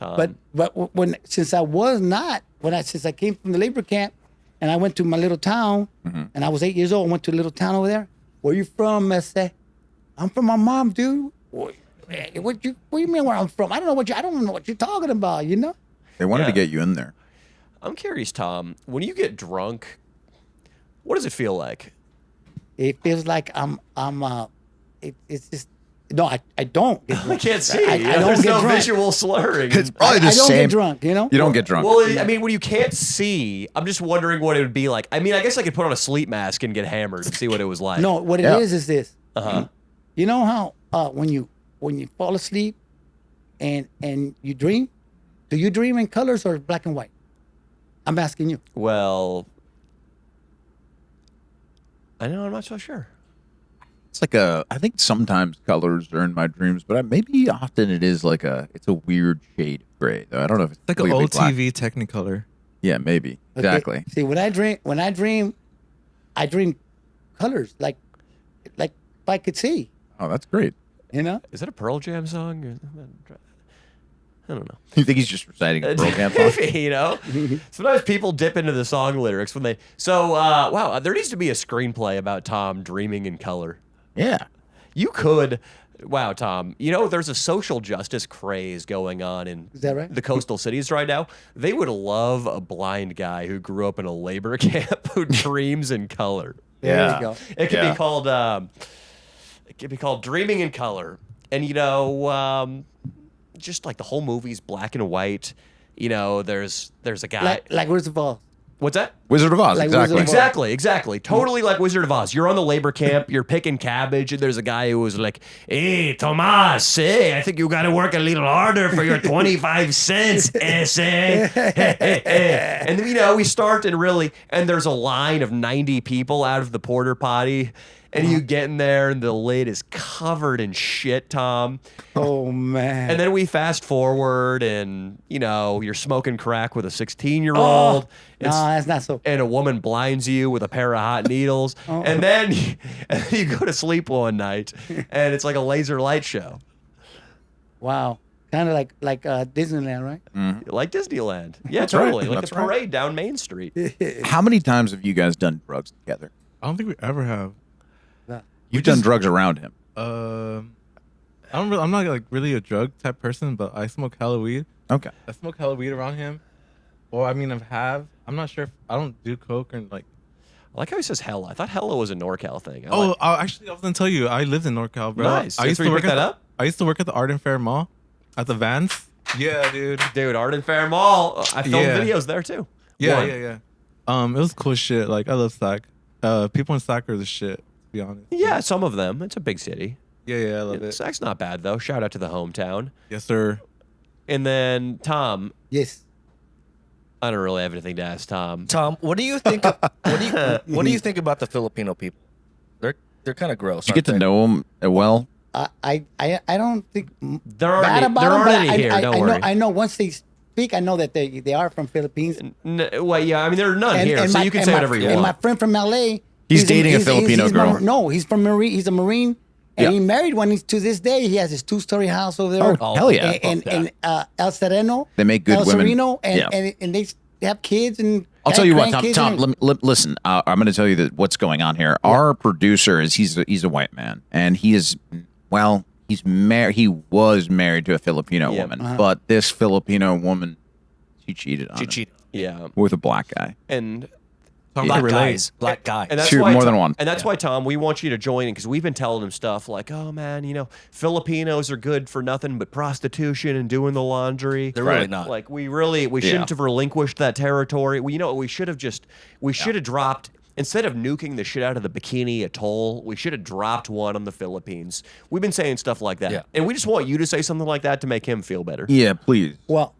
But when since I was not since I came from the labor camp, and I went to my little town, and I was 8 years old. I went to a little town over there. Where you from, Messe? I'm from my mom, dude. What you mean where I'm from? I don't know what you're talking about. You know? They wanted to Yeah. get you in there. I'm curious, Tom. When you get drunk, what does it feel like? It feels like it's just no. I don't. Get I drunk. can't see. I You know, don't there's get no drunk. visual slurring. It's probably the I don't same. get drunk. You know? You don't get drunk. Well, I mean, when you can't see, I'm just wondering what it would be like. I mean, I guess I could put on a sleep mask and get hammered and see what it was like. No, what it Yeah. is this. Uh-huh. You know how when you fall asleep and you dream, do you dream in colors or black and white? I'm asking you. Well, I know. I'm not so sure. It's like I think sometimes colors are in my dreams, but maybe often it's a weird shade of gray. Though I don't know if it's Like an completely old black. TV Technicolor. Yeah, maybe. Okay? Exactly. See, when I dream colors like if I could see. Oh, that's great. You know? Is that a Pearl Jam song? I don't know. You think he's just reciting a Pearl Jam song? You know, sometimes people dip into the song lyrics when they. So, wow, there needs to be a screenplay about Tom dreaming in color. Yeah. You could. Wow, Tom. You know, there's a social justice craze going on in Is that right? the coastal cities right now. They would love a blind guy who grew up in a labor camp who dreams in color. There Yeah. you go. It could Yeah. be called. It could be called Dreaming in Color, and you know, just like the whole movie's black and white. You know, there's a guy. Like Wizard of Oz. What's that? Wizard of Oz, Like exactly. Wizard of Oz. Exactly. Totally like Wizard of Oz. You're on the labor camp, you're picking cabbage, and there's a guy who was like, hey, Tomas, hey, I think you got to work a little harder for your 25 cents, essay. And, you know, we start and there's a line of 90 people out of the porter potty, and you get in there, and the lid is covered in shit, Tom. Oh man. And then we fast forward, and, you know, you're smoking crack with a 16-year-old. no, It's- that's not so. and a woman blinds you with a pair of hot needles, and then you go to sleep one night, and it's like a laser light show, Wow. Kind of like Disneyland, right? like Disneyland. Yeah, right. totally, like That's the right. parade down Main Street. How many times have you guys done drugs together? I don't think we ever have. You've done drugs around him. I'm not like really a drug type person, but I smoke hella weed. Okay. I smoke hella weed around him. Or I mean, I'm not sure if I don't do coke or like. I like how he says hella. I thought hella was a NorCal thing. I Oh, like- actually, I was gonna tell you, I lived in NorCal, bro. Nice. I That's used where to you work picked at that the, up? I used to work at the Arden Fair Mall, at the Vans. Yeah, dude. dude, Arden Fair Mall. I filmed Yeah. videos there too. Yeah, One. yeah. It was cool shit. Like I love Sac. People in Sac are the shit. To be honest. Yeah, some of them. It's a big city. Yeah, I love it. Sac's not bad though. Shout out to the hometown. Yes, sir. And then Tom, Yes. I don't really have anything to ask Tom. Tom, what do you think? What do you think about the Filipino people? They're kind of gross. Did you get to aren't they? know him well? I don't think There aren't bad any, about there them, aren't but any here. I Don't know, worry. I know once they speak, I know that they are from Philippines. Well, yeah, I mean, there are none here, so you can say whatever you and my want. friend from LA. He's dating a Filipino girl. No, he's from Marine. He's a Marine, and Yeah. he married one. To this day, he has his 2-story house over there. Oh, hell yeah. And El Sereno. They make good El women. Sereno, and, Yeah. and they have kids and. I'll tell you what, grandkids Tom. and- Listen. I'm going to tell you that what's going on here. Our producer he's a white man, and he's married. He was married to a Filipino Yeah. woman, but this Filipino woman, she cheated on She him cheated. Yeah, with a black guy. and Tom Black can relate. guys. Black guys. and that's Two- why more Tom, than one. And that's why Tom, we want you to join in because we've been telling him stuff like, oh man, you know, Filipinos are good for nothing but prostitution and doing the laundry. They're really not. Like we shouldn't have relinquished that territory. We, you know, we should have dropped. Instead of nuking the shit out of the Bikini Atoll, we should have dropped one on the Philippines. We've been saying stuff like that. Yeah. And we just want you to say something like that to make him feel better. Yeah, please. Well,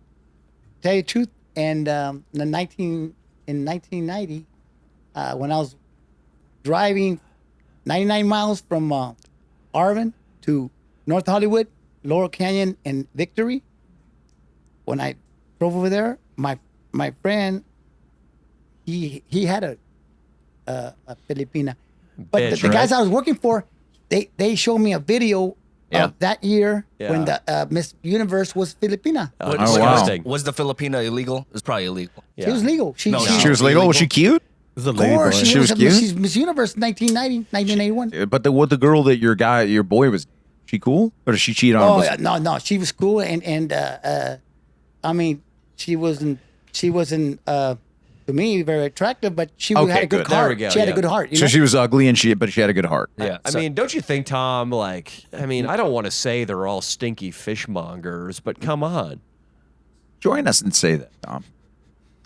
tell you the truth, and in 1990, when I was driving 99 miles from Arvin to North Hollywood, Laurel Canyon, and Victory, when I drove over there, my friend, he had a Filipina, but the Bitch, guys right? I was working for, they showed me a video Yeah. of that year Yeah. when the Miss Universe was Filipina. What- Oh, what- wow. Was the Filipina illegal? It's probably illegal. Yeah. She was legal. No, She was legal. Was she cute? It's a Of lady boy. course, She was a- cute? She's Miss Universe 1990, 1981. But the girl that your boy was, she cool? Or did she cheat on him? Oh Was- yeah, no, she was cool, and I mean, she wasn't to me very attractive, but she Okay, had a good good. There heart. we go, She had a yeah. good heart. You So know? she was ugly but she had a good heart. Yeah. I mean, don't you think, Tom? Like, I mean, I don't want to say they're all stinky fishmongers, but come on. Join us and say that, Tom.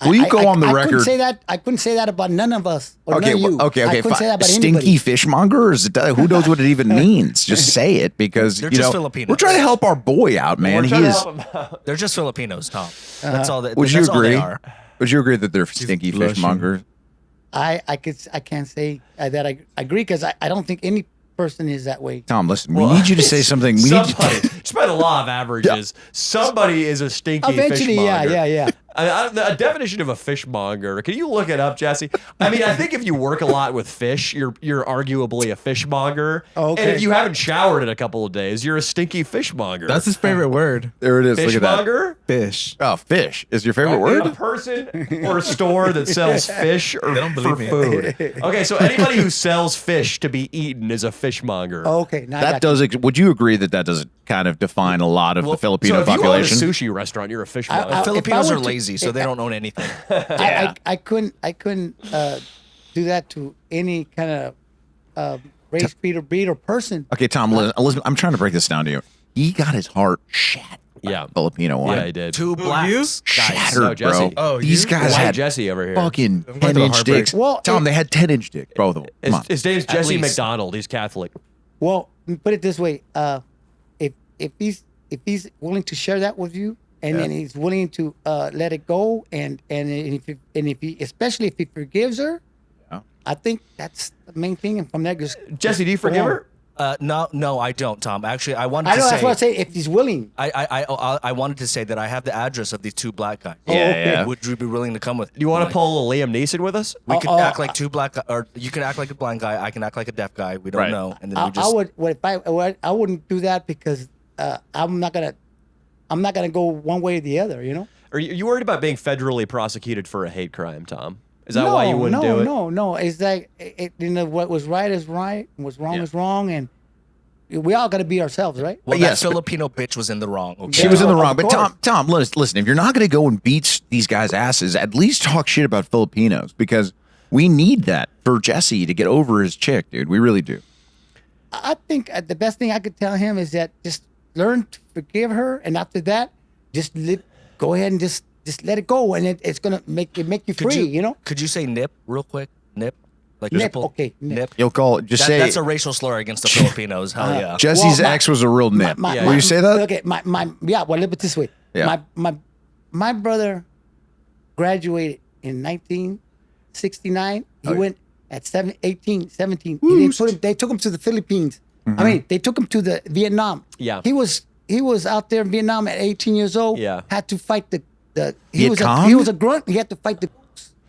Will you go on the I record? couldn't say that. I couldn't say that about none of us. Or Okay, none of you. okay. I couldn't say that about Stinky anybody. fishmonger, or is it, who knows what it even means? Just say it because They're you just know Filipinos. we're trying to help our boy out, man. We're He trying to is. help 'em out. They're just Filipinos, Tom. That's all. That, Would you that's all they agree? are. Would you agree that they're stinky blushing. fishmongers? I can't say that I agree because I don't think any person is that way. Tom, listen, we need you to say something. We need Somebody, you just by the law of averages, somebody is a stinky Eventually, fishmonger. yeah. A definition of a fishmonger. Can you look it up, Jesse? I mean, I think if you work a lot with fish, you're arguably a fishmonger. Oh, okay. And if you haven't showered in a couple of days, you're a stinky fishmonger. That's his favorite word. There it is. Look at that. fishmonger. Fish. Oh, fish is your favorite A word? person or a store that sells fish or don't for believe me. food. Okay, so anybody who sells fish to be eaten is a fishmonger. Okay, now I That got you. does. Would you agree that that doesn't kind of define a lot of the Filipino so if population? you own a sushi restaurant, you're a fishmonger. I- if Filipinos were are to- lazy, so they don't own anything. I couldn't do that to any kind of race, breed, or person. Okay, Tom, listen, I'm trying to break this down to you. He got his heart shattered. by Yeah. a Filipino one. yeah, I did. Two blacks. Shattered, No, Jesse. bro. Oh, These you? guys White had Jesse over here. fucking going through a 10-inch heartbreak. dicks. Well, Tom, they had 10-inch dicks, both of them. Come on. His name's Jesse least. McDonald. He's Catholic. Well, put it this way: if he's willing to share that with you, and then he's willing to let it go, and if he especially if he forgives her, Yeah. I think that's the main thing. And from there, just Jesse, do you forgive on. her? No, I don't, Tom. Actually, I wanted I to know say. that's what I say. If he's willing, I wanted to say that I have the address of these two black guys. Yeah, yeah. Would you be willing to come with? Do you want to pull a Liam Neeson with us? We could Oh, act like two black, or you can act like a blind guy. I can act like a deaf guy. We don't Right. know, and then we I just. would. What if I wouldn't do that because I'm not gonna go one way or the other. You know. Are you worried about being federally prosecuted for a hate crime, Tom? Is that why you wouldn't do it? No. It's like what was right is right, and what's wrong Yeah. is wrong, and we all got to be ourselves, right? Well, Yes, that but- Filipino bitch was in the wrong. Okay? She was in the Of wrong. But course. Tom, listen. If you're not going to go and beat these guys' asses, at least talk shit about Filipinos because we need that for Jesse to get over his chick, dude. We really do. I think the best thing I could tell him is that just learn to forgive her, and after that, just go ahead and just let it go, and it's gonna make you Could free. You know. Could you say nip real quick? Nip. Like Nip, nipple? okay, nip. You'll call it. Just say That's a racial slur against the Filipinos. Hell yeah. Jesse's Well, ex was a real nip. Yeah. Will you say that? Okay, my well, let me put it this way. Yeah. My brother graduated in 1969. He went at 17. They took him to the Philippines. I mean, they took him to the Vietnam. Yeah. He was out there in Vietnam at 18 years old. Yeah. Had to fight the he Viet was Cong? he was a grunt. He had to fight the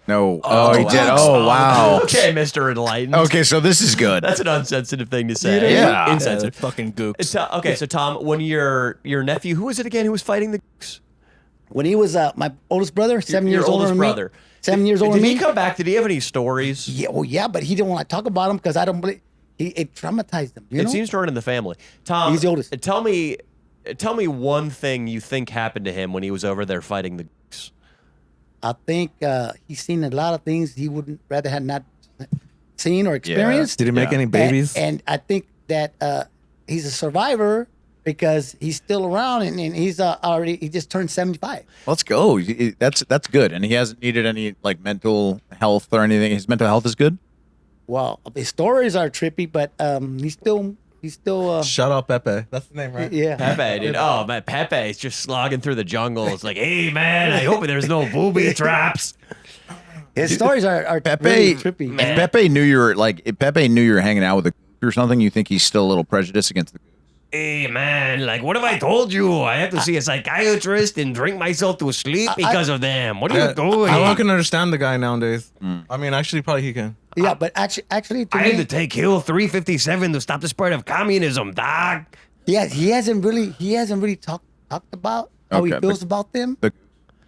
No. Oh, he did. Oh, wow. Okay, Mr. Enlightened. Okay, so this is good. That's an unsensitive thing to say. know? Yeah. Insensitive. Fucking gooks. Okay, so Tom, when your nephew, who was it again who was fighting the gooks? when he was my oldest brother, 7 Your years older oldest than brother. me. 7 years older Did than he me. come back? Did he have any stories? Yeah, well, yeah, but he didn't want to talk about him because I don't believe it traumatized him. You It know? seems to run in the family. Tom, He's the oldest. Tell me one thing you think happened to him when he was over there fighting the gooks. I think he's seen a lot of things he wouldn't rather had not seen or experienced. Did he make Yeah. any babies? And I think that he's a survivor because he's still around and he's he just turned 75. Let's go. That's good. And he hasn't needed any like mental health or anything. His mental health is good. Well, his stories are trippy, but he's still Shout out Pepe. That's the name, right? yeah. Pepe, dude. Oh, man, Pepe is just slogging through the jungle. It's like, hey, man, I hope there's no booby traps. His stories are Pepe, really trippy. if Pepe knew you were hanging out with a or something, you think he's still a little prejudiced against the Hey, man, like, what have I told you? I have to see a psychiatrist and drink myself to sleep because of them. What are you doing? I can understand the guy nowadays. I mean, actually, probably he can. Yeah, but actually, to I had me, to take Hill 357 to stop the spread of communism, dog. he hasn't really talked about how he Okay, feels but- about them. The-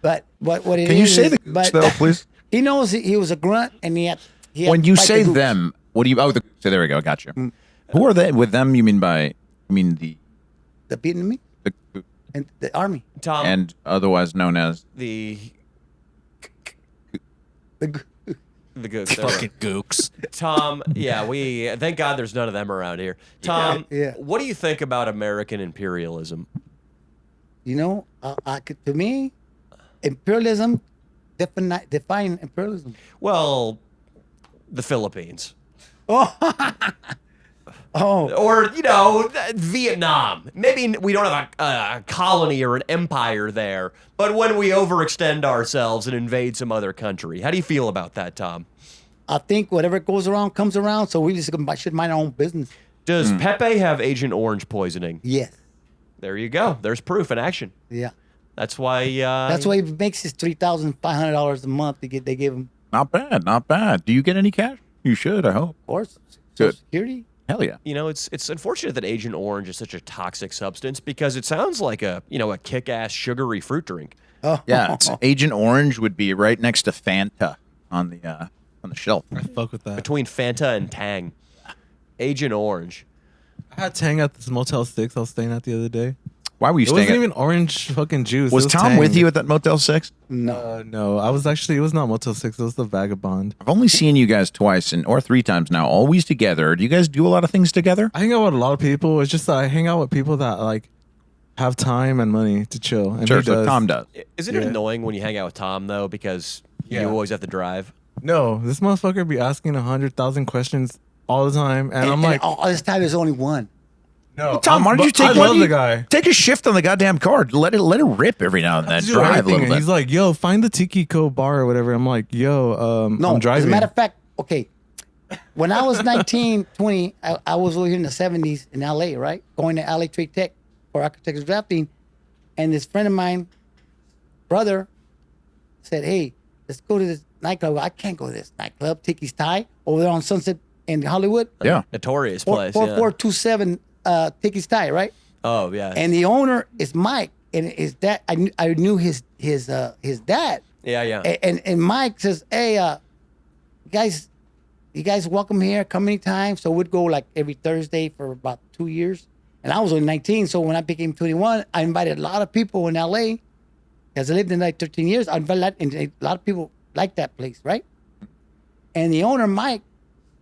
But what it Can you is say is- the gooks, but though, please? He knows he was a grunt, and he had When to you fight say the gooks. them, what do you? Oh, so there we go. Gotcha. Who are they? With them, you mean the the Vietnamese and the army, Tom, and otherwise known as the the goo- gooks. there we go. Fucking gooks. Tom, yeah, we thank God there's none of them around here. Tom, Yeah. what do you think about American imperialism? you know, to me, imperialism define imperialism. Well, the Philippines. Oh, Or, Vietnam. Maybe we don't have a colony or an empire there, but when we overextend ourselves and invade some other country. How do you feel about that, Tom? I think whatever goes around comes around, so we just should mind our own business. Does Pepe have Agent Orange poisoning? Yes, There you go. There's proof in action. yeah. That's why. That's why he makes his $3,500 a month. They give him, not bad, not bad. Do you get any cash? You should. I hope. of course, Good. Social Security. Hell yeah. It's unfortunate that Agent Orange is such a toxic substance because it sounds like a kick-ass sugary fruit drink. Oh, Yeah, it's Agent Orange would be right next to Fanta on the shelf. I fuck with that. Between Fanta and Tang. Agent Orange. I had Tang at this Motel 6 I was staying at the other day. Why were you It staying? wasn't At, even orange fucking juice. was it was Tom Tang. with you at that Motel 6? no. No, it was not Motel 6. It was the Vagabond. I've only seen you guys twice or 3 times now, always together. Do you guys do a lot of things together? I hang out with a lot of people. It's just that I hang out with people that like have time and money to chill. And Sure, he so does. Tom does. Isn't it Yeah. annoying when you hang out with Tom, though, because Yeah. you always have to drive? No, this motherfucker be asking 100,000 questions all the time, and I'm like, all this time there's only one. no, Tom, why don't you take I love the guy. Take a shift on the goddamn car. Let it rip every now and then. Do Drive a everything, little and bit. he's like, "Yo, find the Tiki Co bar or whatever." I'm like, "Yo, No, I'm as driving." a matter of fact, okay. When I was 19, 20, I was over here in the 70s in LA, right? Going to LA Trade Tech for architecture drafting. And this friend of mine, brother, said, hey, let's go to this nightclub. I can't go to this nightclub, Tiki's Thai, over there on Sunset in Hollywood. Yeah. Notorious place. Yeah. 4427 Tiki's Thai, right? Oh, yeah. And the owner is Mike. And his dad, I knew his dad. yeah. And Mike says, hey, you guys welcome here, come anytime. So we'd go like every Thursday for about 2 years. And I was only 19, so when I became 21, I invited a lot of people in LA. Because I lived in like 13 years, I invited a lot of people like that place, right? And the owner, Mike,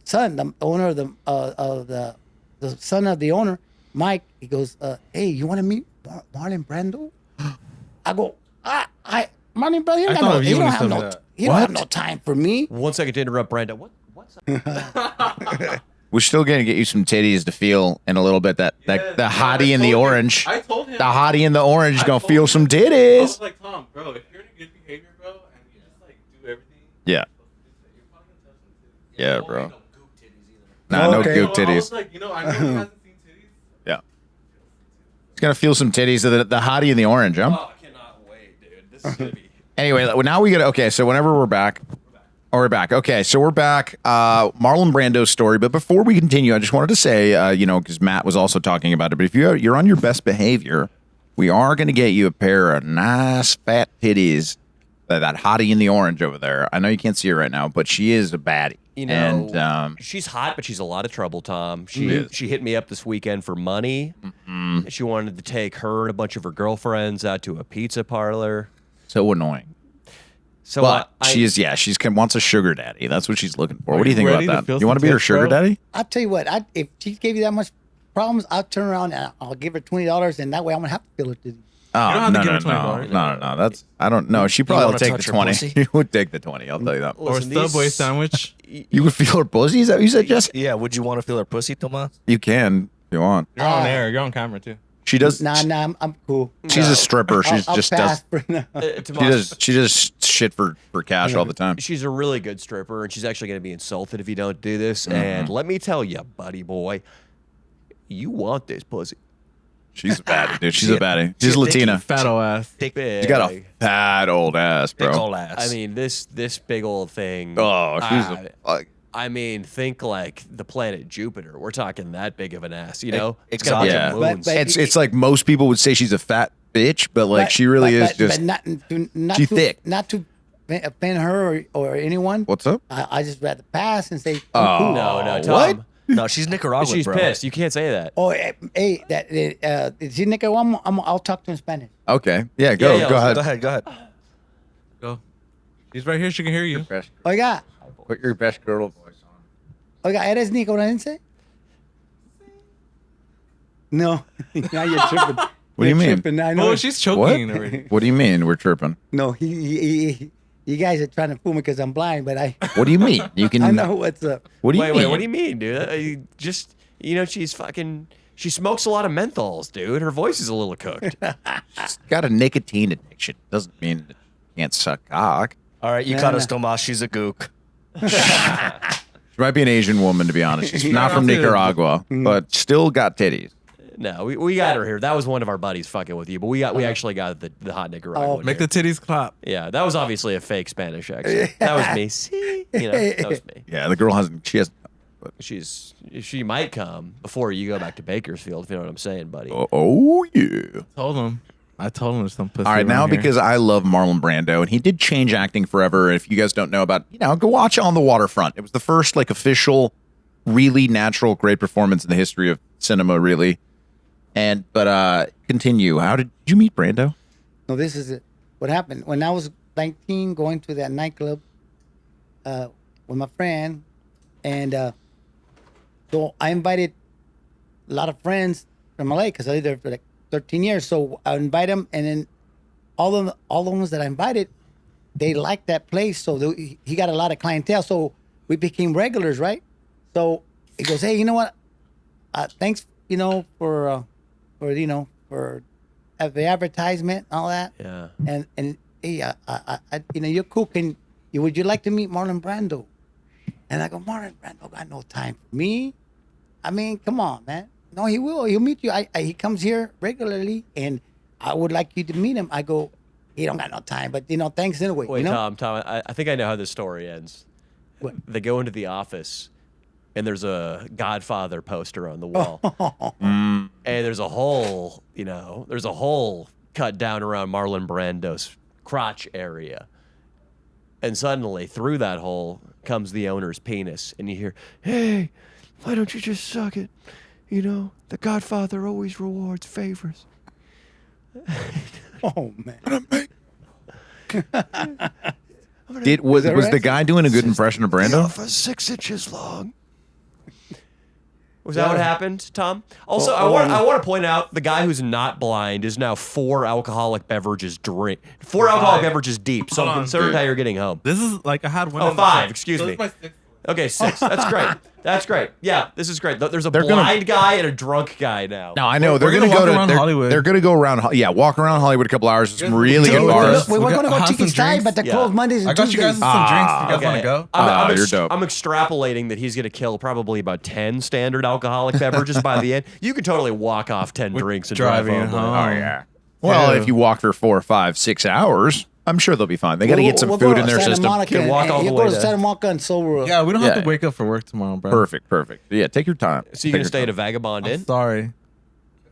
son, the owner of the son of the owner, Mike, he goes, hey, you want to meet Marlon Brando? I go, Marlon Brando, I thought of you when he told me that. he don't have no time for me. 1 second to interrupt, Brandon. What's We're still gonna get you some titties to feel in a little bit. The hottie in the orange. I told him. The hottie in the orange is gonna told feel him. some I titties. was like, Tom, bro, if you're in a good behavior, bro, and you just like do everything, Yeah. you're probably gonna touch some titties. Yeah, bro. Nah, no Okay. gook So I titties. was like, I know he hasn't seen titties. Yeah. It's gonna feel some titties. The hottie in the orange, huh? Oh, I cannot wait, dude. This is going to be... Anyway, now we get okay. So whenever we're back, we're back. Okay, so we're back. Marlon Brando's story. But before we continue, I just wanted to say, because Matt was also talking about it. But if you're on your best behavior, we are going to get you a pair of nice fat titties. That hottie in the orange over there. I know you can't see her right now, but she is a baddie. And she's hot, but she's a lot of trouble, Tom. She is. She hit me up this weekend for money. She wanted to take her and a bunch of her girlfriends out to a pizza parlor. so annoying. So But I, she is, wants a sugar daddy. That's what she's looking for. What do you think ready about to that? feel You want to some be her tits, sugar bro? daddy? I'll tell you what, if she gave you that much problems, I'll turn around and I'll give her $20, and that way I'm gonna have to fill it to you. Oh, don't have to no, give no, her $20. no. That's I don't know. She probably will wanna take the touch her 20. pussy? She would take the 20. I'll tell you that. Or Listen, Subway these- sandwich. You would feel her pussy? Is that what you said, Jesse? Yeah, would you want to feel her pussy, Tomas? You can if you want. You're on air. You're on camera too. She does. Nah, I'm cool. She's a stripper. She's I'll just pass does. for now. She does shit for cash all the time. She's a really good stripper, and she's actually going to be insulted if you don't do this. And let me tell you, buddy boy, you want this pussy. She's a baddie, dude. She's a baddie. She's Latina. Fat old ass. Big. She's got a fat old ass, Big bro. old ass. I mean, this big old thing. Oh, she's I- a. I mean, think like the planet Jupiter. We're talking that big of an ass, you know? Ex- It's got a bunch exotic. of But- moons. but- It's like most people would say she's a fat bitch, but like she really is just. not she's to, thick. Not to offend her or anyone. What's up? I just rather pass and say, Oh, cool. no, Tom. what? No, she's Nicaraguan, She's bro. pissed. You can't say that. Oh, hey, is he Nicaraguan? I'll talk to him in Spanish. Okay, yeah, go Yeah, go ahead. Go ahead, go ahead. Go. She's right here. She can hear you. Oiga, Put your best girl voice on. oiga, ¿eres nicaragüense? No, now you're tripping. What do you mean? Tripping. I know. Oh, she's choking What? already. What do you mean we're tripping? No, you guys are trying to fool me because I'm blind, but What do you mean? You can. I know what's up. What do you Wait, mean? wait, what do you mean, dude? She smokes a lot of menthols, dude. Her voice is a little cooked. She's got a nicotine addiction. Doesn't mean that you can't suck cock. All right, you No, caught no. us, Tomas. She's a gook. She might be an Asian woman, to be honest. She's not from Yeah. Nicaragua, but still got titties. No, we got her here. That was one of our buddies fucking with you, but we actually got the hot Nicaraguan. Make here. the titties clap. Yeah, that was obviously a fake Spanish accent. That was me. See, that was me. Yeah, the girl hasn't. She has. She might come before you go back to Bakersfield, if you know what I'm saying, buddy. Oh yeah. I told him there's some pussy. All right, now around here. because I love Marlon Brando, and he did change acting forever. If you guys don't know about, go watch On the Waterfront. It was the first like official, really natural, great performance in the history of cinema, really. But continue. How did you meet Brando? No, this is it. What happened when I was 19, going to that nightclub with my friend, and so I invited a lot of friends from LA because I lived there for like 13 years. So I invite them, and then all the ones that I invited, they liked that place. So he got a lot of clientele. So we became regulars, right? So he goes, hey, you know what? Thanks, for the advertisement and all that. Yeah. And hey, you're cool. Would you like to meet Marlon Brando? And I go, Marlon Brando got no time for me. I mean, come on, man. No, he will. He'll meet you. He comes here regularly, and I would like you to meet him. I go, he don't got no time, but thanks anyway. Wait, Tom, I think I know how this story ends. What? They go into the office, and there's a Godfather poster on the wall. And there's a hole, cut down around Marlon Brando's crotch area. And suddenly, through that hole comes the owner's penis, and you hear, hey, why don't you just suck it? The Godfather always rewards favors. Oh man. Was that the right? guy doing a good impression of Brando? For 6 inches long. Was that what happened, Tom? Also, I want to point out the guy who's not blind is now 4 alcoholic beverages deep. So Hold I'm on. concerned how you're getting home. This is like I had one. Oh, in the 5, tank. excuse So me. this is my 6th. Okay, 6. That's great. That's great. Yeah, this is great. There's a They're gonna- blind guy and a drunk guy now. No, I know We're they're gonna going to go walk to around Hollywood. They're going to go around. Walk around Hollywood a couple hours. Some really good Dude, bars. We were going to go Have some Tiki Style, drinks? but they're Yeah. closed Mondays and I got you guys Tuesdays. some drinks. You guys Okay. want to go? You're dope. I'm extrapolating that he's going to kill probably about 10 standard alcoholic beverages by the end. You could totally walk off 10 drinks and drive driving home. home. Well, Yeah. if you walk for 4, 5, 6 hours, I'm sure they'll be fine. They got to get some We'll go food to in their Santa system. Monica Can walk all you the go way to to- Santa Monica and Silver. Yeah, we don't have Yeah. to wake up for work tomorrow, bro. Perfect. Yeah, take your time. So you're going to stay at a Vagabond I'm Inn? sorry.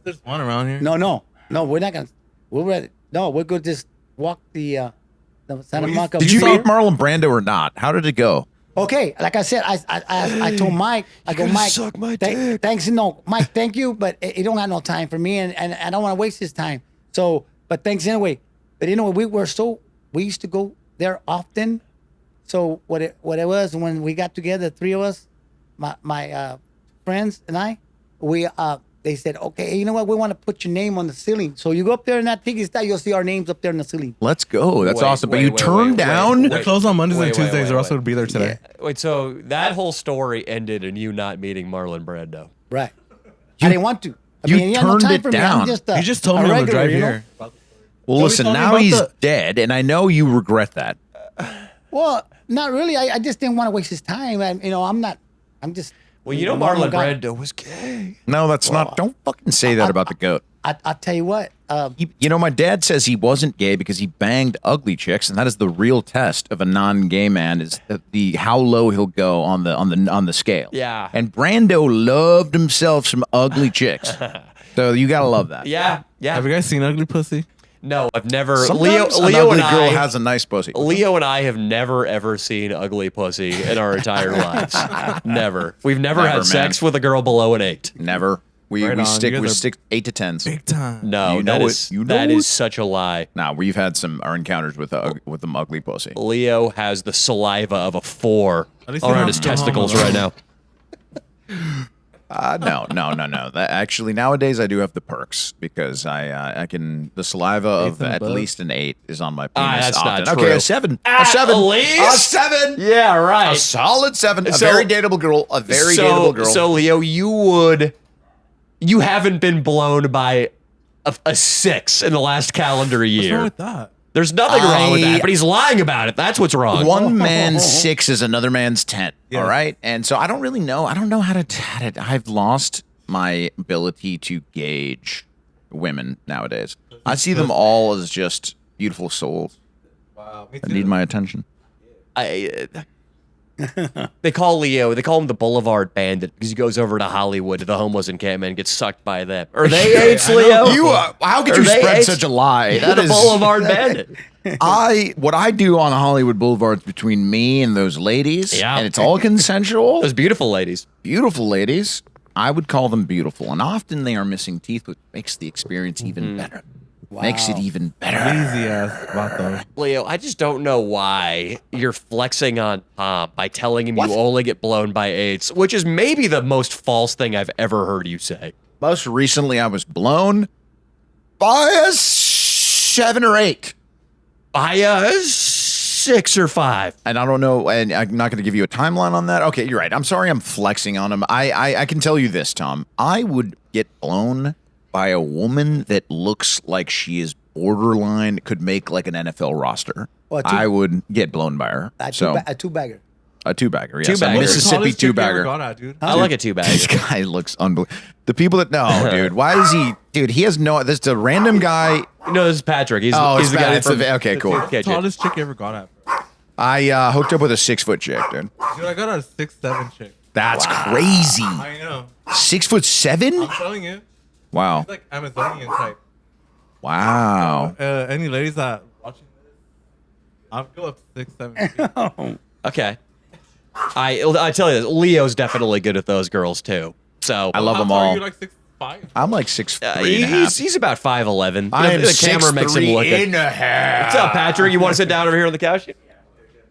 There's one around here. No, we're not gonna. We're ready. No, we're gonna just walk the Santa Monica. Did you Pier. meet Marlon Brando or not? How did it go? Okay, like I said, I told Mike, I go, gotta Mike, suck my dick." thanks, no, Mike, thank you, but he don't have no time for me, and I don't want to waste his time. So, but thanks anyway. But we used to go there often. So what it was when we got together, 3 of us, my friends and I, they said, okay, you know what? We want to put your name on the ceiling. So you go up there in that Tiki Style, you'll see our names up there in the ceiling. Let's go. That's Wait, awesome. But wait, you wait, turned wait, down. wait. They're closed on Mondays and Wait, Tuesdays, or else wait. I would be there today. Wait, so that whole story ended in you not meeting Marlon Brando. Right. I didn't want to. I you mean, he had no turned time it for me. down. I'm just You just told a me to regular, drive you know? here. Well, we listen, told me now about he's the- dead, and I know you regret that. Well, not really. I just didn't want to waste his time. I'm not. I'm just. Well, you know a normal Marlon guy. Brando was gay. No, that's not. Don't fucking say that about the goat. I'll tell you what. You know, my dad says he wasn't gay because he banged ugly chicks, and that is the real test of a non-gay man is the how low he'll go on the scale. Yeah. And Brando loved himself some ugly chicks, so you gotta love that. Yeah, yeah. Have you guys seen Ugly Pussy? No, I've never. Sometimes an Leo ugly and girl I has a nice pussy. Leo and I have never ever seen ugly pussy in our entire lives. Never. We've never Never, had man. sex with a girl below an 8. Never. We Right on. stick You we guys are stick 8 to 10s. Big time. No, You know that it. is You know that it. is such a lie. Nah, we've had our encounters with them ugly pussy. Leo has the saliva of a 4 At least you around don't his have to homo, testicles though. right now. No. That, actually, nowadays I do have the perks because I can the saliva of and at above? least an 8 is on my penis. That's not often. true. Okay, a 7. At A 7. least? A 7. Yeah, right. A solid 7. A So- very dateable girl. A very dateable girl. So Leo, you haven't been blown by a 6 in the last calendar What's wrong year. with that? There's nothing wrong with I- that, but he's lying about it. That's what's wrong. one man's 6 is another man's 10. Yeah. All right, and so I don't really know. I don't know how to. I've lost my ability to gauge women nowadays. I see them all as just beautiful souls Wow. Me that need my attention. They call him the Boulevard Bandit because he goes over to Hollywood to the homeless encampment and gets sucked by them. Are they AIDS, Leo? How could Are you they spread AIDS? such a lie? That the is Boulevard Bandit. what I do on Hollywood Boulevard is between me and those ladies, Yeah. and it's all consensual. Those beautiful ladies. Beautiful ladies. I would call them beautiful, and often they are missing teeth, which makes the experience even better. Makes it even better. Easy ass vato. Leo, I just don't know why you're flexing on Tom by telling him you only get blown by 8s, which is maybe the most false thing I've ever heard you say. Most recently, I was blown by a 7 or 8. By a 6 or 5. And I don't know, and I'm not going to give you a timeline on that. Okay, you're right. I'm sorry I'm flexing on him. I can tell you this, Tom. I would get blown by a woman that looks like she is borderline, could make like an NFL roster. Well, I would get blown by her. A So two-bagger. a 2-bagger, yes. Two-bagger. A What's the Mississippi Tallest chick you ever 2-bagger. got at, dude. I like a 2-bag. This guy looks unbelievable. The people that know, dude. Why is he, dude? He has no. This is a random guy. No, this is Patrick. He's Oh, he's it's the guy from. okay, cool. Okay, Tallest chick you ever got at, bro. I hooked up with a 6-foot chick, dude. Dude, I got a 6'7" chick. That's crazy. I know. 6'7"? I'm telling you. Wow. She's like Amazonian type. Wow. Any ladies that watching this, I'll go up 6'7" feet. Okay. I tell you this, Leo's definitely good at those girls too. So I love How them tall are all. you, like 6'5"? I'm like 6'3" and a half. he's about 5'11". I am The camera makes him look 6'3" good. and a half. What's up, Patrick? You want to sit down over here on the couch?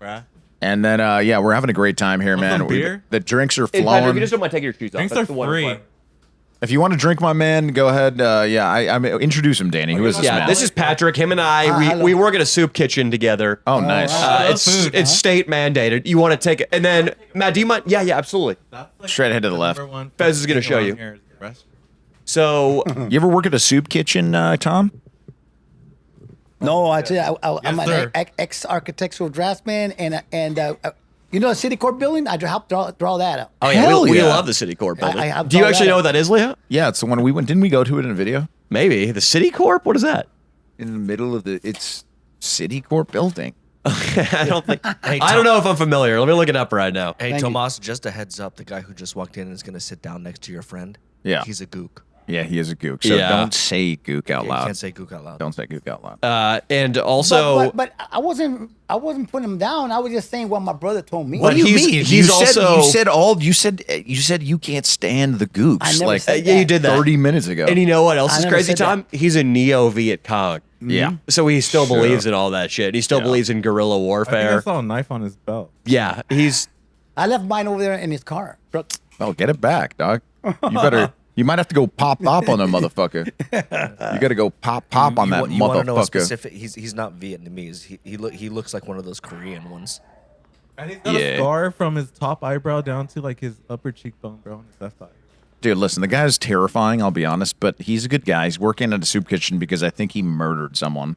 Bruh. And then, yeah, we're having a great time here, man. some beer? The drinks are Hey, Patrick, flowing. you just don't want to take your shoes off. Drinks That's are the one free. part. If you want to drink, my man, go ahead. Yeah, I'm introduce him, Danny. Who is this Yeah, man? this is Patrick. Him and I, hello. we work at a soup kitchen together. Oh, nice. wow. It's state mandated. You want to take it, and then Matt, do you mind? Yeah, absolutely. That's like Straight ahead to the left. number one Fez is gonna thing show around you. here is the restroom. So You ever work at a soup kitchen, Tom? No, I'm Yes, sir. an ex-architectural draftsman, and you know the City Court building? I helped draw that up. oh yeah, Hell we yeah. love the City Corp building. I Do you thought actually that- know what that is, Leo? Yeah, it's the one we went. Didn't we go to it in a video? Maybe the City Corp. What is that? In the middle of it's City Corp building. I don't think. Hey, I don't know if I'm familiar. Let me look it up right now. Hey, Thank you. Tomas, just a heads up. The guy who just walked in is going to sit down next to your friend. Yeah. He's a gook. Yeah, he is a gook. So Yeah. don't say gook out You loud. can't say gook out loud. Don't say gook out loud. And also, but I wasn't putting him down. I was just saying what my brother told me. What What do you he's- mean? he's you said, also- you said you can't stand the gooks. I never like said yeah, you that. did that. 30 minutes ago. And you know what else I is never crazy, said that. Tom? He's a neo Viet Cong. yeah. So he still Sure. believes in all that shit. He still Yeah. believes in guerrilla I think I warfare. saw a knife on his belt. Yeah, he's I left mine over there in his car. Oh, get it back, dog. You better. You might have to go pop on a motherfucker. You got to go pop on that You want to know a motherfucker. specific? He's not Vietnamese. He looks like one of those Korean ones. And he's got Yeah. a scar from his top eyebrow down to like his upper cheekbone, bro, on his left eye. Dude, listen, the guy's terrifying, I'll be honest, but he's a good guy. He's working at a soup kitchen because I think he murdered someone.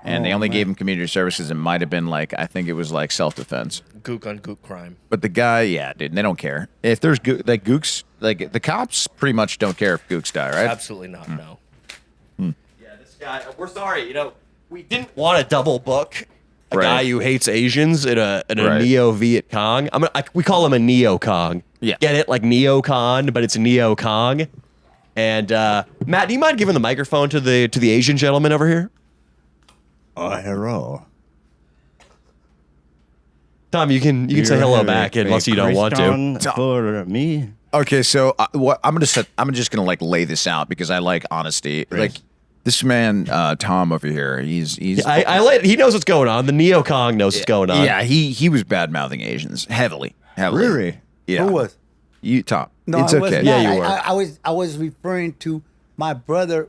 And they only gave him community service because it might have been like, I think it was like self-defense. Gook on gook crime. But the guy, yeah, dude, they don't care. If there's like gooks, like the cops pretty much don't care if gooks die, right? Absolutely not. No. Yeah, we're sorry. You know, we didn't want to double book a Right. guy who hates Asians in a Right. neo Viet Cong. We call him a neo Kong. Yeah. Get it? Like neocon, but it's neo Kong. And Matt, do you mind giving the microphone to the Asian gentleman over here? Hello. Tom, you can say hello back unless you don't want to. For me, Okay, so what I'm just gonna like lay this out because I like honesty. Like this man, Tom over here, he's He knows what's going on. The neo Kong knows what's going on. yeah, he was bad mouthing Asians heavily. really? Yeah. Who was? You, Tom? No, it's I was okay. not. Yeah, you were. I was referring to my brother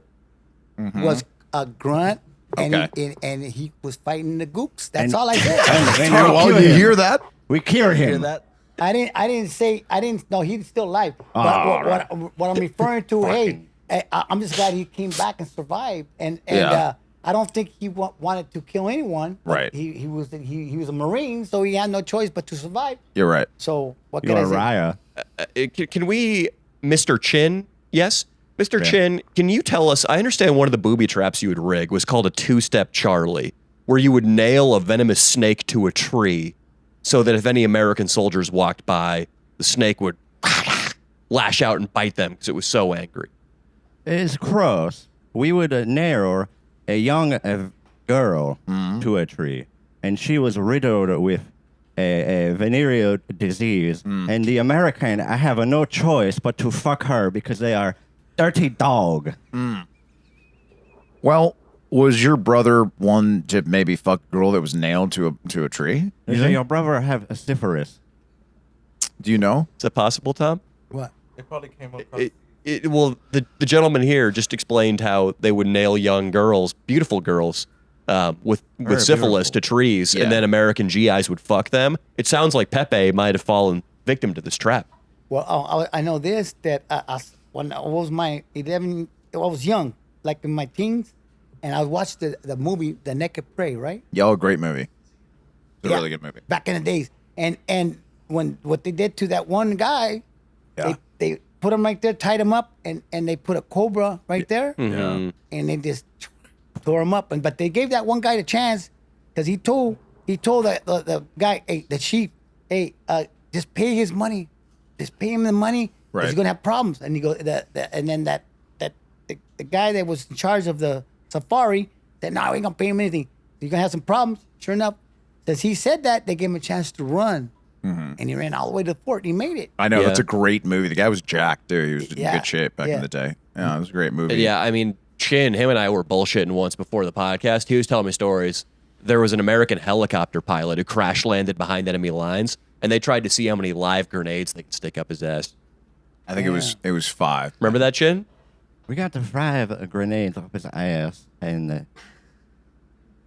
was a grunt, and Okay. and he was fighting the gooks. That's And- all I said. And Oh, we you kill him. hear that? We kill him. that? I didn't say I didn't. No, he's still alive. But all what I'm referring to, I'm just glad he came back and survived. And Yeah. I don't think he wanted to kill anyone. but Right. He was a Marine, so he had no choice but to survive. You're right. So what You're can a I say? Raya. Can we, Mr. Chin? Yes, Mr. Chin. Can you tell us? I understand one of the booby traps you would rig was called a two-step Charlie, where you would nail a venomous snake to a tree, so that if any American soldiers walked by, the snake would lash out and bite them because it was so angry. It's cross. We would nail a young girl to a tree, and she was riddled with a venereal disease. And the American, I have no choice but to fuck her because they are dirty dog. Well, was your brother one to maybe fuck a girl that was nailed to a tree? You say your brother have a syphilis. Do you know? Is that possible, Tom? What? It probably came up. Well, the gentleman here just explained how they would nail young girls, beautiful girls, with syphilis to trees, Yeah. and then American GIs would fuck them. It sounds like Pepe might have fallen victim to this trap. Well, I know this that when I was I was young, like in my teens, and I watched the movie The Naked Prey, right? Yo, great movie. It's a Yeah. really good movie. Back in the days, and when what they did to that one guy, Yeah. they put him right there, tied him up, and they put a cobra right there, Yeah. and they just tore him up. But they gave that one guy the chance because he told the guy, hey, the chief, hey, just pay his money, just pay him the money. 'Cause Right. he's gonna have problems. And he go and then the guy that was in charge of the safari said, no, we ain't gonna pay him anything. You're gonna have some problems. Sure enough, as he said that, they gave him a chance to run. And he ran all the way to the fort. And he made it. I know Yeah. that's a great movie. The guy was jacked too. He was in Yeah. good shape back Yeah. in the day. Yeah, it was a great movie. Yeah, I mean, Chin, him and I were bullshitting once before the podcast. He was telling me stories. There was an American helicopter pilot who crash landed behind enemy lines, and they tried to see how many live grenades they could stick up his ass. I think it was 5. Remember that, Chin? We got the 5 grenades up his ass, and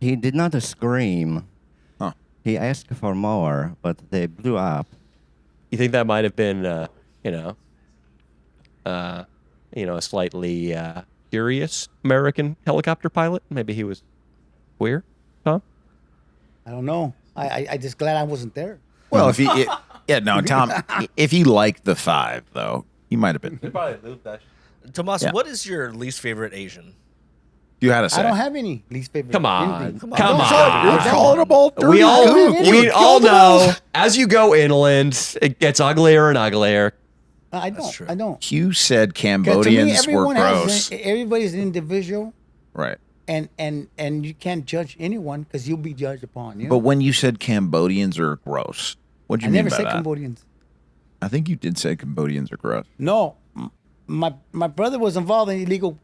he did not scream. Huh. He asked for more, but they blew up. You think that might have been, a slightly curious American helicopter pilot? Maybe he was queer, Tom? I don't know. I just glad I wasn't there. Well, if he Tom, if he liked the 5 though, he might have been. They probably lose that. Tomas, Yeah. what is your least favorite Asian? You had to say. I don't have any least favorite. Come on. anything. Come I don't. on. You're calling them all dirty We all gook. You we all killed them all. know as you go inland, it gets uglier and uglier. I don't. true. I don't. You said 'Cause to me, Cambodians were everyone gross. everybody's an individual, Right. and you can't judge anyone because you'll be judged upon. You know? But when you said Cambodians are gross, what do I you mean never by said that? Cambodians. I think you did say Cambodians are gross. No, my brother was involved in illegal.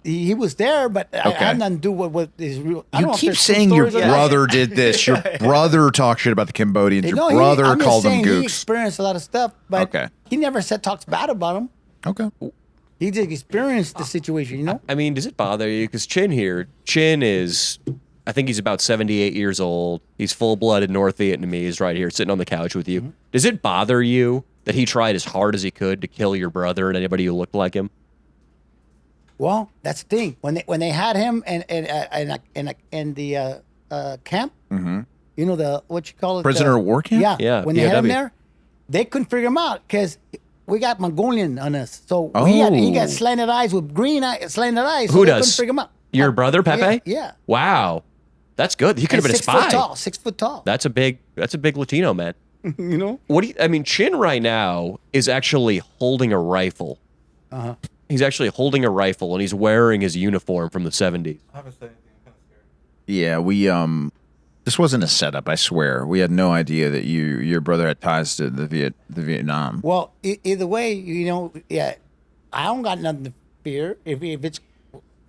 He was there, but I Okay. had nothing to do with his real. I don't You know if keep there's true saying your stories or not. brother did this. Your brother talked shit about the Cambodians. Your No, brother I'm just called them saying He gooks. experienced a lot of stuff, but Okay. he never talks bad about them. Okay. He just experienced the situation, you know. I mean, does it bother you? Because Chin is, I think he's about 78 years old. He's full-blooded North Vietnamese right here, sitting on the couch with you. Mm-hmm. Does it bother you that he tried as hard as he could to kill your brother and anybody who looked like him? Well, that's the thing. When they had him in the camp, you know what you call it, Prisoner of war camp? Yeah, Yeah, When they had him POW. there, they couldn't figure him out because got Mongolian on us, so Oh. he got slanted eyes with slanted eyes. So Who they does? couldn't figure him out. Your brother Pepe? Yeah. Wow, that's good. He could have And been a 6 foot spy. tall. 6 foot tall. That's a big Latino man. You know. What do you? I mean, Chin right now is actually holding a rifle. He's actually holding a rifle and he's wearing his uniform from the 70s. I haven't said anything. I'm kind of scared. Yeah, we this wasn't a setup, I swear. We had no idea that your brother had ties to the Vietnam. Well, either way, you know, yeah, I don't got nothing to fear if it's.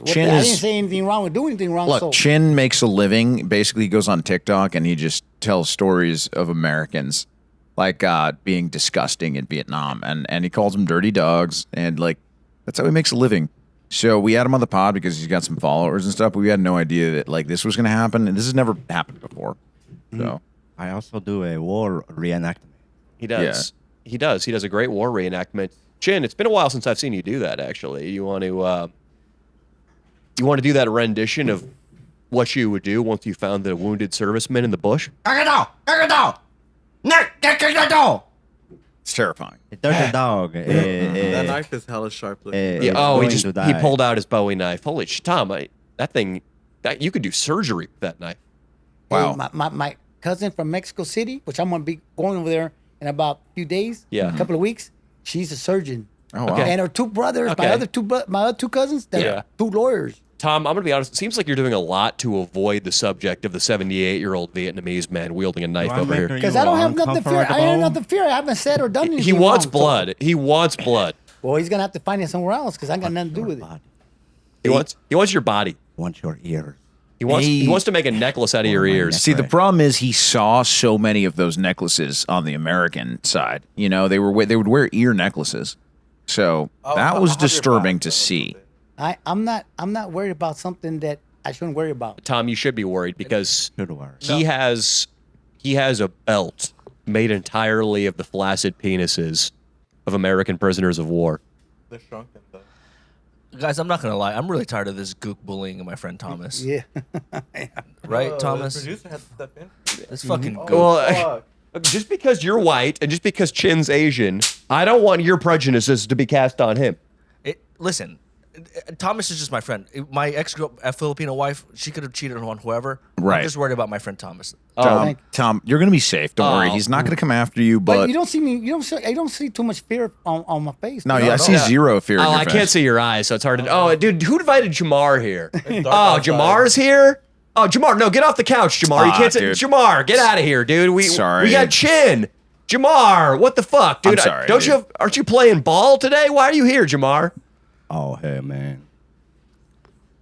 Chin I is- didn't say anything wrong or do anything wrong. Look, so Chin makes a living. Basically, he goes on TikTok and he just tells stories of Americans like being disgusting in Vietnam, and he calls them dirty dogs, and like that's how he makes a living. So we had him on the pod because he's got some followers and stuff. But we had no idea that like this was going to happen, and this has never happened before. So I also do a war reenactment. He does. He does. He does a great war reenactment. Chin, it's been a while since I've seen you do that. Actually, you want to do that rendition of what you would do once you found the wounded serviceman in the bush? it's terrifying. A dirty dog. That knife is hella sharp. looking. Yeah. Oh, he going to he die. pulled out his Bowie knife. Holy shit, Tom! That thing, that you could do surgery with that knife. Wow. Hey, my cousin from Mexico City, which I'm gonna be going over there in about a few days, Yeah. a couple of weeks. She's a surgeon. Oh wow. Okay. And her two brothers, Okay. my other two cousins, they're Yeah. two lawyers. Tom, I'm gonna be honest. It seems like you're doing a lot to avoid the subject of the 78-year-old Vietnamese man wielding a knife I'm over here. making Because you I don't have nothing to fear. I ain't uncomfortable. nothing to fear. I haven't said or done anything. He wants wrong, so- blood. He wants blood. well, he's gonna have to find it somewhere else because I got nothing to do with it. Body. He wants your body. Want your ears. He wants Hey. to make a necklace out of your my ears. neck. See, the Right. problem is he saw so many of those necklaces on the American side. You know, they would wear ear necklaces. So that was disturbing to see. I'm not worried about something that I shouldn't worry about. Tom, you should be worried because Good work. he has a belt made entirely of the flaccid penises of American prisoners of war. They're shrunken though. Guys, I'm not gonna lie. I'm really tired of this gook bullying of my friend Thomas. Yeah. Right, The Thomas? producer had to step in. This fucking gook. Well, just because you're white and just because Chin's Asian, I don't want your prejudices to be cast on him. Listen, Thomas is just my friend. My Filipino wife, she could have cheated on whoever. Right. I'm just worried about my friend Thomas. Tom, you're gonna be safe. Don't worry. He's not gonna come after you. But But you don't see me. I don't see too much fear on my face. no, dude. I see zero fear. in Oh, your I face. can't see your eyes, so it's hard to. Oh, dude, who invited Jamar here? Oh, outside. Jamar's here. Oh, Jamar, no, get off the couch, Jamar. You Ah, can't say dude. Jamar. Get out of here, dude. We Sorry. got Chin. Jamar, what the fuck, dude? I'm sorry, Don't dude. you have, aren't you playing ball today? Why are you here, Jamar? Oh, hey, man.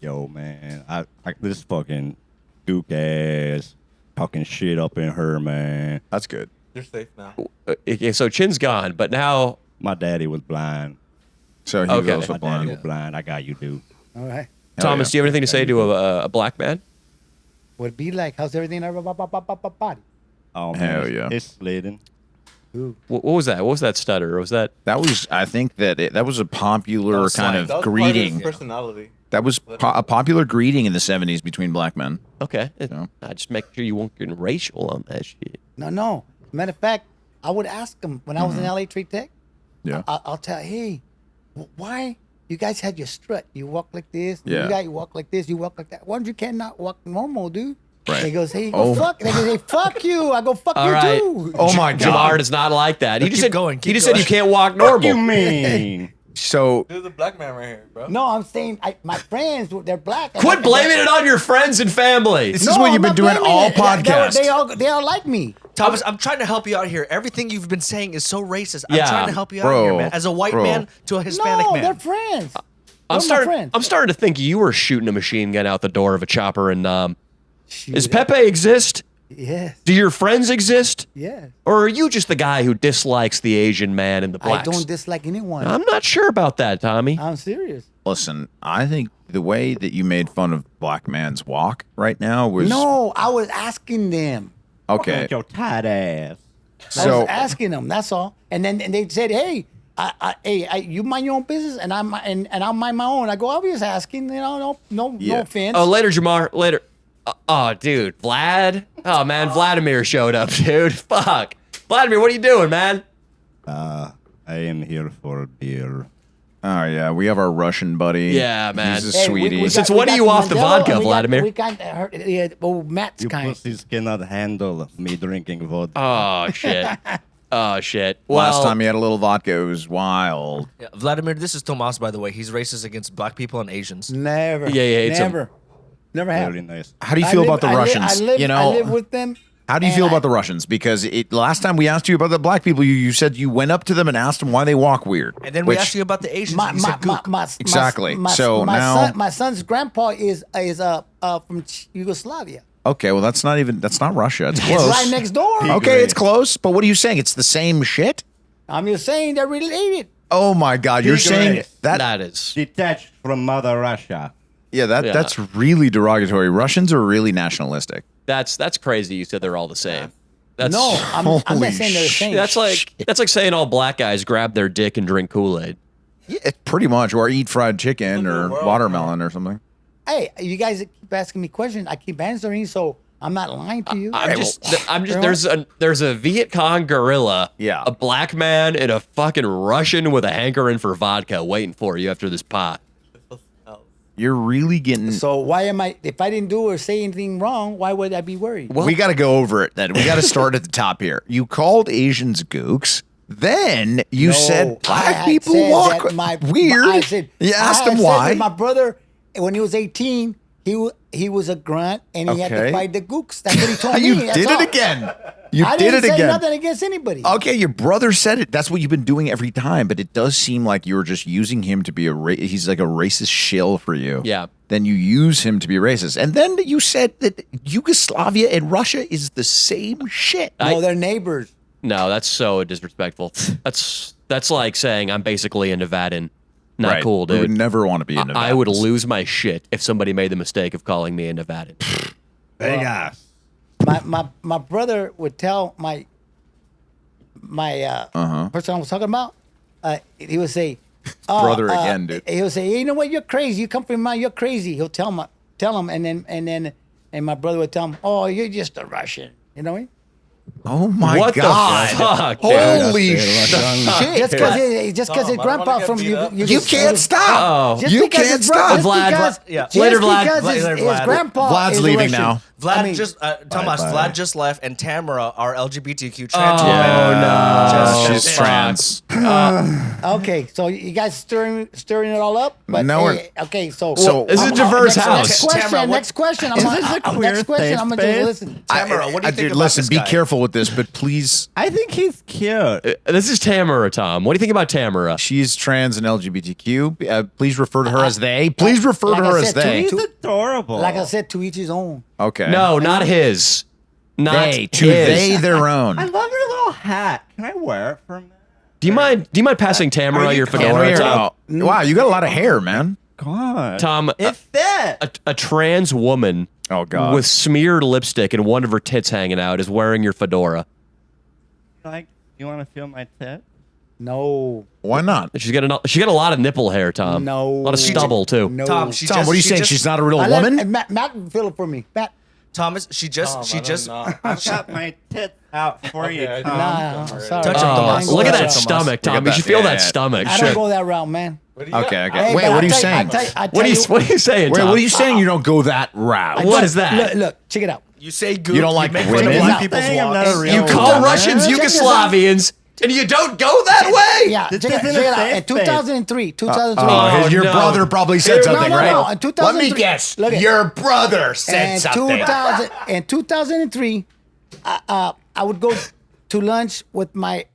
Yo, man. I this fucking Duke ass talking shit up in her, man. That's good. You're safe now. Okay, so Chin's gone, but now My daddy was blind. So he Okay. was also My daddy blind. was blind. I got you, dude. All right. Thomas, yeah. do you have anything to say to a black man? What it be like? How's everything in our body? Oh, man. Hell it's- yeah. It's sliding. What was that? What was that stutter? Was that? That was, I think that was a popular was kind slang. of That was part of his greeting. personality. That was a popular greeting in the 70s between black men. Okay. No. I just make sure you won't get racial on that shit. No. Matter of fact, I would ask him when I was in LA Trade Tech. Yeah. I'll tell, hey, why you guys had your strut? You walk like this. Yeah. You guys walk like this. You walk like that. Why don't you cannot walk normal, dude? Right. They goes, hey, you Oh. go fuck. They go, hey, fuck you. I go, fuck All you right. too. Oh my Jamar God. does not like that. He just keep said going, he keep just said going. you can't walk normal. You mean? So There's a black man right here, bro. No, I'm saying my friends, they're black. Quit blaming it on your friends and family. this is what you've been doing all podcast. They all like me. Thomas, I'm trying to help you out here. Everything you've been saying is so racist. Yeah. I'm trying to help you out Bro, here, man. As a white bro. man to a Hispanic No, man. they're friends. I'm They're my friends. starting to think you were shooting a machine gun out the door of a chopper. And Shoot. does Pepe exist? Yes, Do your friends exist? yes. Or are you just the guy who dislikes the Asian man and the I blacks? don't dislike anyone. I'm not sure about that, Tommy. I'm serious. listen, I think the way that you made fun of black man's walk right now was No, I was asking them. okay. With your tight ass. I So was asking them. That's all. And then they said, "Hey, you mind your own business, and I'll mind my own." I go, "I was just asking. You know, no Yeah. offense." Oh, later, Jamar. Later. Oh, dude. Vlad? Oh, man. Vladimir showed up, dude. Fuck. Vladimir, what are you doing, man? I am here for beer. Oh yeah, we have our Russian buddy. Yeah, man. He's a Hey, sweetie. Since when are you off the vodka, Vladimir? We got Matt's You kind. pussies cannot handle me drinking vodka. Oh shit. Oh shit. Well, Last time he had a little vodka, it was wild. Yeah, Vladimir, this is Tomas, by the way. He's racist against black people and Asians. Never. Yeah, yeah, it's a- never. Never have. Very nice. How do you feel about the Russians? I live with them. How do you and feel I- about the Russians? Because last time we asked you about the black people, you said you went up to them and asked them why they walk weird. And then we asked you about the Asians. and you said gook. Exactly. So now- my son's grandpa is from Yugoslavia. Okay, well that's not Russia. It's It's close. right next door. Okay, it's close. But what are you saying? It's the same shit? I'm just saying they're related. Oh my God! You're saying race. that? that is. Detached from Mother Russia. Yeah, Yeah. that's really derogatory. Russians are really nationalistic. That's crazy. You said they're all the same. That's No, I'm not Holy saying they're the same. That's like saying all black guys grab their dick and drink Kool-Aid. Yeah, it's pretty much, or eat fried chicken or watermelon or something. Hey, you guys keep asking me questions. I keep answering, so I'm not lying to you. I'm just there's a Viet Cong gorilla, Yeah. a black man and a fucking Russian with a hankering for vodka waiting for you after this pot. You're really getting. So why am I? If I didn't do or say anything wrong, why would I be worried? We got to go over it then. We got to start at the top here. You called Asians gooks. Then you No, said I black had people said walk that weird. I said, you asked I had him said why. that my brother, when he was 18, he was a grunt and he had Okay. to fight the gooks. That's what he told me. You That's did all. it again. You I did didn't it say again. nothing against anybody. Okay, your brother said it. That's what you've been doing every time. But it does seem like you were just using him to be he's like a racist shill for you. Yeah. Then you use him to be racist. And then you said that Yugoslavia and Russia is the same shit. No, they're neighbors. No, that's so disrespectful. That's like saying I'm basically a Nevadan. Not Right. cool, We would dude. never want to be in I would lose my shit if somebody made the mistake of calling me a Nevadan. Vegas. My brother would tell my person I was talking about. He would say, Brother again, dude. He would say, hey, you know what? You're crazy. You come from mine. You're crazy. He'll tell him, and my brother would tell him, oh, you're just a Russian. You know what I mean? Oh my What the God. fuck, dude? Holy shit. Just because his grandpa from You can't stop. Oh. You can't stop. Vlad, yeah. Later, Vlad. Because his Vlad. grandpa Vlad's is a leaving Russian. now. Vlad I mean, Thomas, bye. Vlad just left, and Tamara, our LGBTQ trans Oh, woman. no. Just- She's trans. Okay, so you guys stirring it all up? But No, we're- hey, okay, so This is a diverse house. Next question. Tamara, what- Next question. Is this a queer next question. safe I'm gonna just space? listen. Tamara, what do you think dude, about listen, this be guy? careful with this, but please. I think he's cute. This is Tamara, Tom. What do you think about Tamara? She's trans and LGBTQ. Please refer to her as they. Please refer like to I her as said, to they. each- He's adorable. Like I said, to each his own. Okay. No, not his. Not They. To his. they their own. I love your little hat. Can I wear it for a minute? Do you mind passing Tamara your Can fedora, we- Tom? Wow, you got a lot of hair, man. God. Tom, It fit. a trans woman Oh God. with smeared lipstick and one of her tits hanging out is wearing your fedora. Like, you want to feel my tit? No. Why not? She got a lot of nipple hair, Tom. No. a lot of stubble too. No. Tom, Tom, what are you saying? She's not a real woman? Matt, fill it for me. Matt. Thomas, she just I've got my tit out for you, Tom. Nah, I'm sorry. Touch him, Oh, Tomas. look at Touch him, that Tomas. stomach, Tom. Look You at should that. feel Yeah, that yeah. stomach. I don't go that route, man. Okay. Hey, Wait, but what I'll are you tell saying? What are you saying, Wait, Tom? what are you saying? You don't go that route. What is that? Look, check it out. You say goop. You don't like make women? fun of black Check people's Saying I'm walks. not a real You call woman. Russians Check this Yugoslavians and you don't go that way? Yeah, This check it isn't a out. safe In 2003, 2003. Oh, your no. brother probably said something, no, right? no. In Let 2003 me guess. Look at- Your brother said And something. 2003, I would go to lunch with my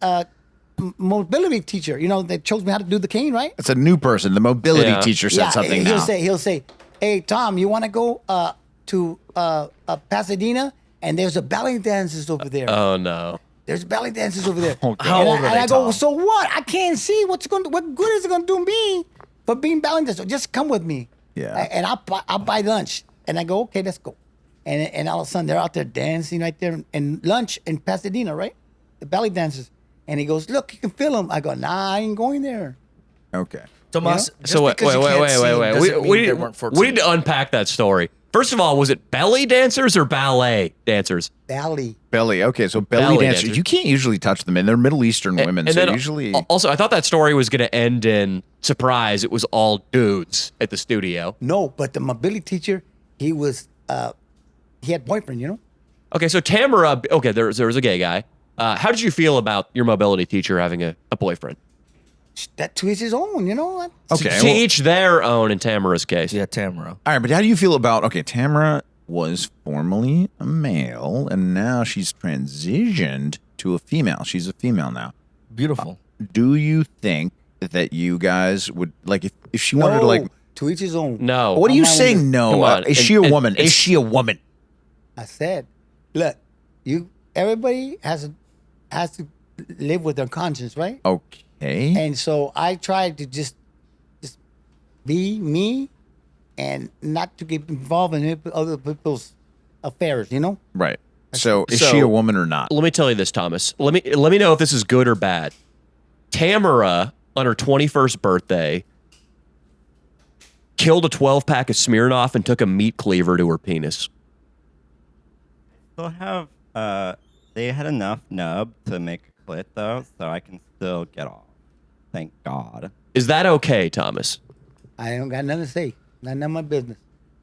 mobility teacher. You know, that shows me how to do the cane, right? It's a new person. The mobility Yeah. teacher said something he'll now. He'll say, hey, Tom, you want to go to Pasadena? And there's a ballet dances over there. Oh no. There's belly dancers over there. Okay. How old are and they, I go, Tom? so what? I can't see what good is it going to do me for being belly dancer? Just come with me. Yeah. And I'll buy lunch. And I go, okay, let's go. And all of a sudden they're out there dancing right there and lunch in Pasadena, right? The belly dancers. And he goes, look, you can feel them. I go, nah, I ain't going there. Okay. Tomas, just So wait. because you can't see doesn't mean We they weren't 14. need to unpack that story. First of all, was it belly dancers or ballet dancers? Valley. Belly. Okay, so belly, Belly dancers. dancers. You can't usually touch them, and they're Middle Eastern women. And So then usually, also, I thought that story was going to end in surprise. It was all dudes at the studio. No, but the mobility teacher, he was, he had boyfriend, you know? Okay, so Tamara. Okay, there was a gay guy. How did you feel about your mobility teacher having a boyfriend? That to his own, you know? okay. To well, each their own in Tamara's case. Yeah, Tamara. all right, but how do you feel about? Okay, Tamara was formerly a male, and now she's transitioned to a female. She's a female now. Beautiful. Do you think that you guys would like if she wanted to like? to each his own. No. What are you I'm not saying? with- No. Come on. Is she a And- woman? and- Is she a woman? I said, look, everybody has to live with their conscience, right? Okay. And so I tried to just be me and not to get involved in other people's affairs, you know? Right. So is she a woman or not? Let me tell you this, Thomas. Let me know if this is good or bad. Tamara, on her 21st birthday, killed a 12-pack of Smirnoff and took a meat cleaver to her penis. Still have they had enough nub to make a clit though, so I can still get off. Thank God. Is that okay, Thomas? I don't got nothing to say. None of my business.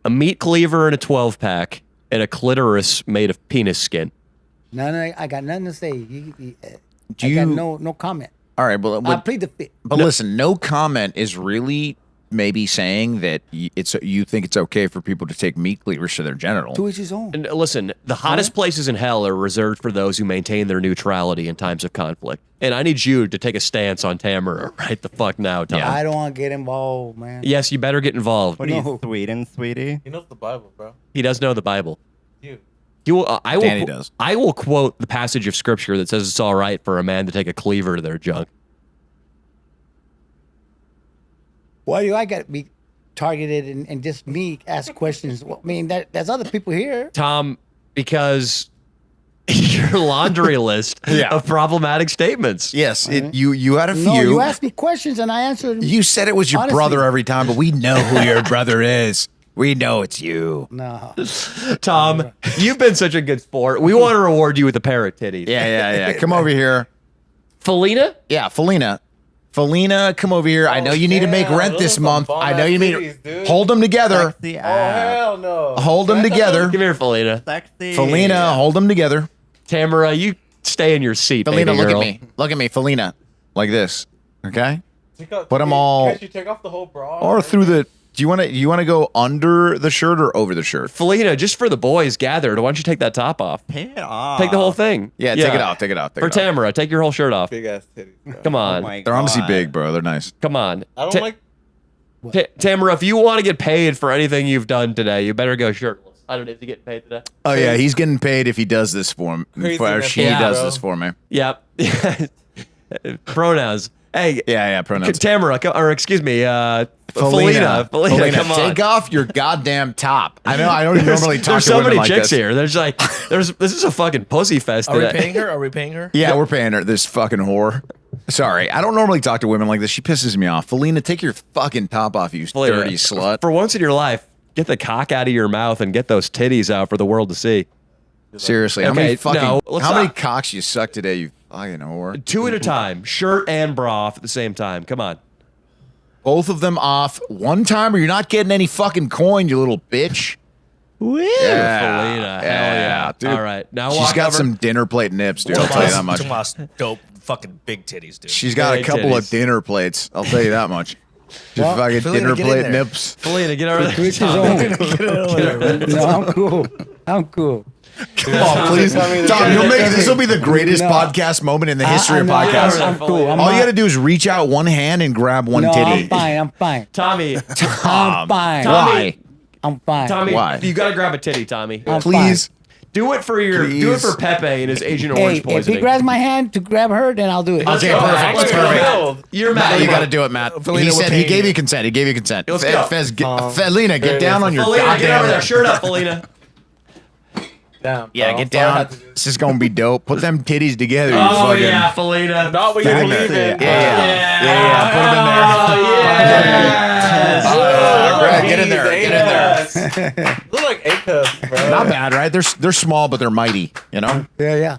A meat cleaver and a 12-pack and a clitoris made of penis skin. I got nothing to say. Do I got you- no comment. All right, but I plead the fifth. but listen, no comment is really maybe saying that you think it's okay for people to take meat cleavers to their genital. To each his own. And listen, the hottest places in hell are reserved for those who maintain their neutrality in times of conflict. And I need you to take a stance on Tamara right the fuck now, Tom. I don't want to get involved, man. Yes, you better get involved. What are No. you, Sweden, sweetie? He knows the Bible, bro. He does know the Bible. You. He will, I will. Danny does. I will quote the passage of scripture that says it's all right for a man to take a cleaver to their junk. Why do I got to be targeted and just me ask questions? Well, I mean, there's other people here. Tom, because your laundry list Yeah. of problematic statements. Yes, you had a few. No, you asked me questions and I answered. You said it was your Honestly. brother every time, but we know who your brother is. We know it's you. No. Tom, you've been such a good sport. We want to reward you with a pair of titties. Yeah. Come over here. Felina? Yeah, Felina. Felina, come over here. I know you need to make damn, rent those this are month. some I know you need bomb-ass titties, dude. hold them together. Sexy Oh ass. hell no! Hold them together. Come here, Felina. Sexy. Felina, hold them together. Tamara, you stay in your seat, Felina, baby look girl. at me. Look at me, Felina. Like this. Okay? Put Put 'em all- Can't you take off the whole bra? Or through the do you want to go under the shirt or over the shirt? Felina, just for the boys gathered, why don't you take that top off? Take it off. Take the whole thing. Yeah, take it off. Take it off. Take For it off. Tamara, take your whole shirt off. big ass titties. Bro. Come Oh on. my They're honestly God. big, bro. They're nice. Come on. I don't like. Tamara, if you want to get paid for anything you've done today, you better go shirtless. I don't know if you get paid today. Oh yeah, he's getting paid if he does this for me. Or she Yeah, does bro. this for me. Yep. Pronouns. Hey, Yeah, pronouns. Tamara, or excuse me, Felina, Felina, come on. take off your goddamn top. I know I don't normally talk There's to so women many like chicks this. here. There's like, this is a fucking pussy fest Are we today. paying her? Are we paying her? Yeah, we're paying her, this fucking whore. Sorry, I don't normally talk to women like this. She pisses me off. Felina, take your fucking top off, you Felina, dirty slut. For once in your life, get the cock out of your mouth and get those titties out for the world to see. Seriously, how Okay, many fucking no, let's how many not- cocks you suck today, you fucking whore? 2 at a time, shirt and bra off at the same time. Come on. Both of them off one time, or you're not getting any fucking coin, you little bitch. Woo! Yeah, Felina, hell yeah. dude. All right, now She's walk got over. some dinner plate nips, dude. I'll tell you that much. Tomas, dope, fucking big titties, dude. She's got a Big couple of titties. dinner plates. I'll tell you that much. Just Well, fucking Felina, dinner get in plate there. nips. Felina, get over To there. each his own. No, I'm cool. I'm cool. Come on, please. Tom, you'll make this will be the greatest No. podcast moment in the history of I'm podcasts. I'm cool. I'm All you not- got to do is reach out one hand and grab one No, titty. I'm fine. I'm fine. Tommy, I'm fine. Why? I'm fine. Tommy, Why? you got to grab a titty, Tommy. I'm Please. Do it for do it Please. for Pepe and his Agent Hey, Orange if poisoning. he grabs my hand to grab her, then I'll do it. Okay, go. perfect. Let's Perfect. go. You're mad. You got to do it, Matt. Felina, He we're said he paying gave you. you consent. He gave you consent. Let's go. Felina, get down on your Felina, get over there. goddamn. Shirt up, Felina. Damn. Yeah, bro. get Sorry I down. had to do This is gonna be dope. Put them titties together. You Oh fucking, yeah, Felina. Not what you Get in believe there. in. Yeah. Put them in there. Brad, get in there. Get in there. Look like A cups, bro. Not bad, right? They're small, but they're mighty. You know. Yeah.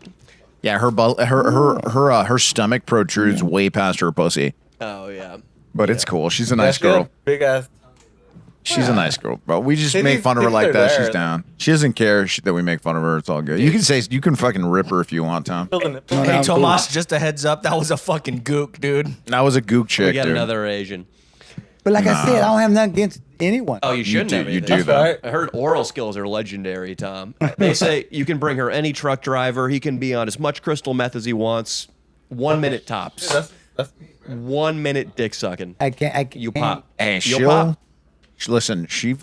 Yeah, her stomach protrudes way past her pussy, Oh yeah. but it's cool. She's a nice girl. Big ass. She's a nice girl, bro. We just Titties- make fun of her titties like are that. there. She's down. She doesn't care that we make fun of her. It's all good. You can fucking rip her if you want, Tom. Hey, Tomas, just a heads up. That was a fucking gook, dude. That was a gook We chick, got dude. another Asian. But like I said, I don't have nothing against anyone. Oh, you shouldn't do- have. you either. do, That's though. right. I heard oral skills are legendary, Tom. They say you can bring her any truck driver. He can be on as much crystal meth as he wants. 1 minute tops. That's 1 minute dick sucking. I can't. You pop. Hey, You'll pop. listen. She'll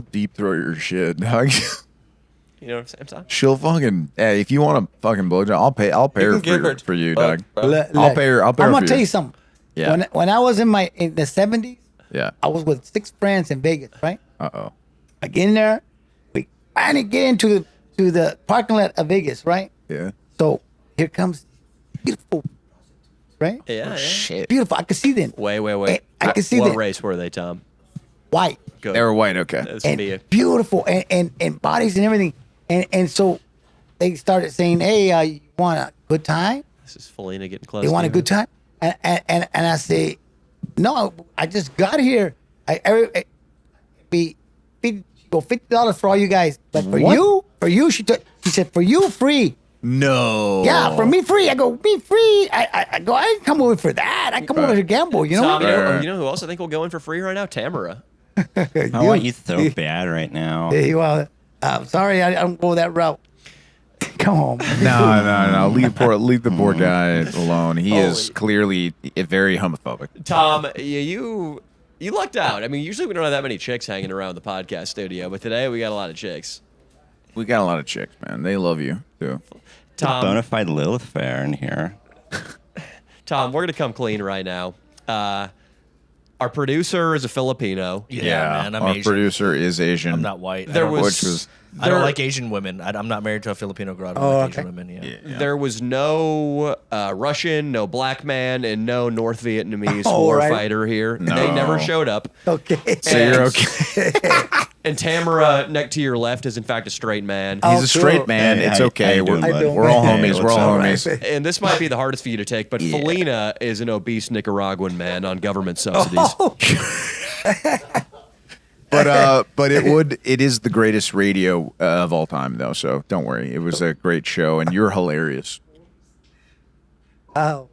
deep throat your shit, dog. You know what I'm saying? She'll fucking. Hey, if you want a fucking blowjob, I'll pay her can give her for you, bucks, dog. bro. I'll pay her. I'll pay her I'm for gonna tell you. you something. Yeah. When I was in the 70s, Yeah. I was with 6 friends in Vegas, right? Oh. I get in there, we finally get into the parking lot of Vegas, right? Yeah. So here comes beautiful, right? Yeah, yeah. Shit. Beautiful. I could see them. Wait. I can see What that. race were they, Tom? White Good. They were white. Okay. This and would be beautiful and bodies and everything. And so they started saying, hey, you want a good time? this is Felina getting close. You want to a good time? And I say, no, I just got here. I be $50 for all you guys, but for you, she said, for you, free. No. Yeah, for me, free. I go, me free. I go, I didn't come over for that. I come over to gamble. You know. Tom, Right. you know who else I think will go in for free right now? Tamara. I want you so bad right now. Hey, well, I'm sorry, I don't go that route. Come on. No. Leave the poor guy alone. He is clearly very homophobic. Tom, you lucked out. I mean, usually we don't have that many chicks hanging around the podcast studio, but today we got a lot of chicks. We got a lot of chicks, man. They love you too. Tom, Bona fide Lilith fair in here. Tom, we're gonna come clean right now. Our producer is a Filipino. Yeah, man. I'm Our Asian. producer is Asian. I'm not white. There was, Which was- I don't there- like Asian women. I'm not married to a Filipino girl. I don't Oh, like okay. Asian women. Yeah. There was no Russian, no black man, and no North Vietnamese Oh, war right. fighter here. No. They never showed up. Okay. So you're okay. And Tamara, next to your left, is in fact a straight man. Oh, He's a straight cool. man. Hey, it's how okay. you We're, doing, bud? we're all Hey, homies. We're what's all up? homies. And this might be the hardest for you to take, but Felina is an obese Nicaraguan man on government subsidies. Oh, But it is the greatest radio of all time though. So don't worry. It was a great show, and you're hilarious. oh.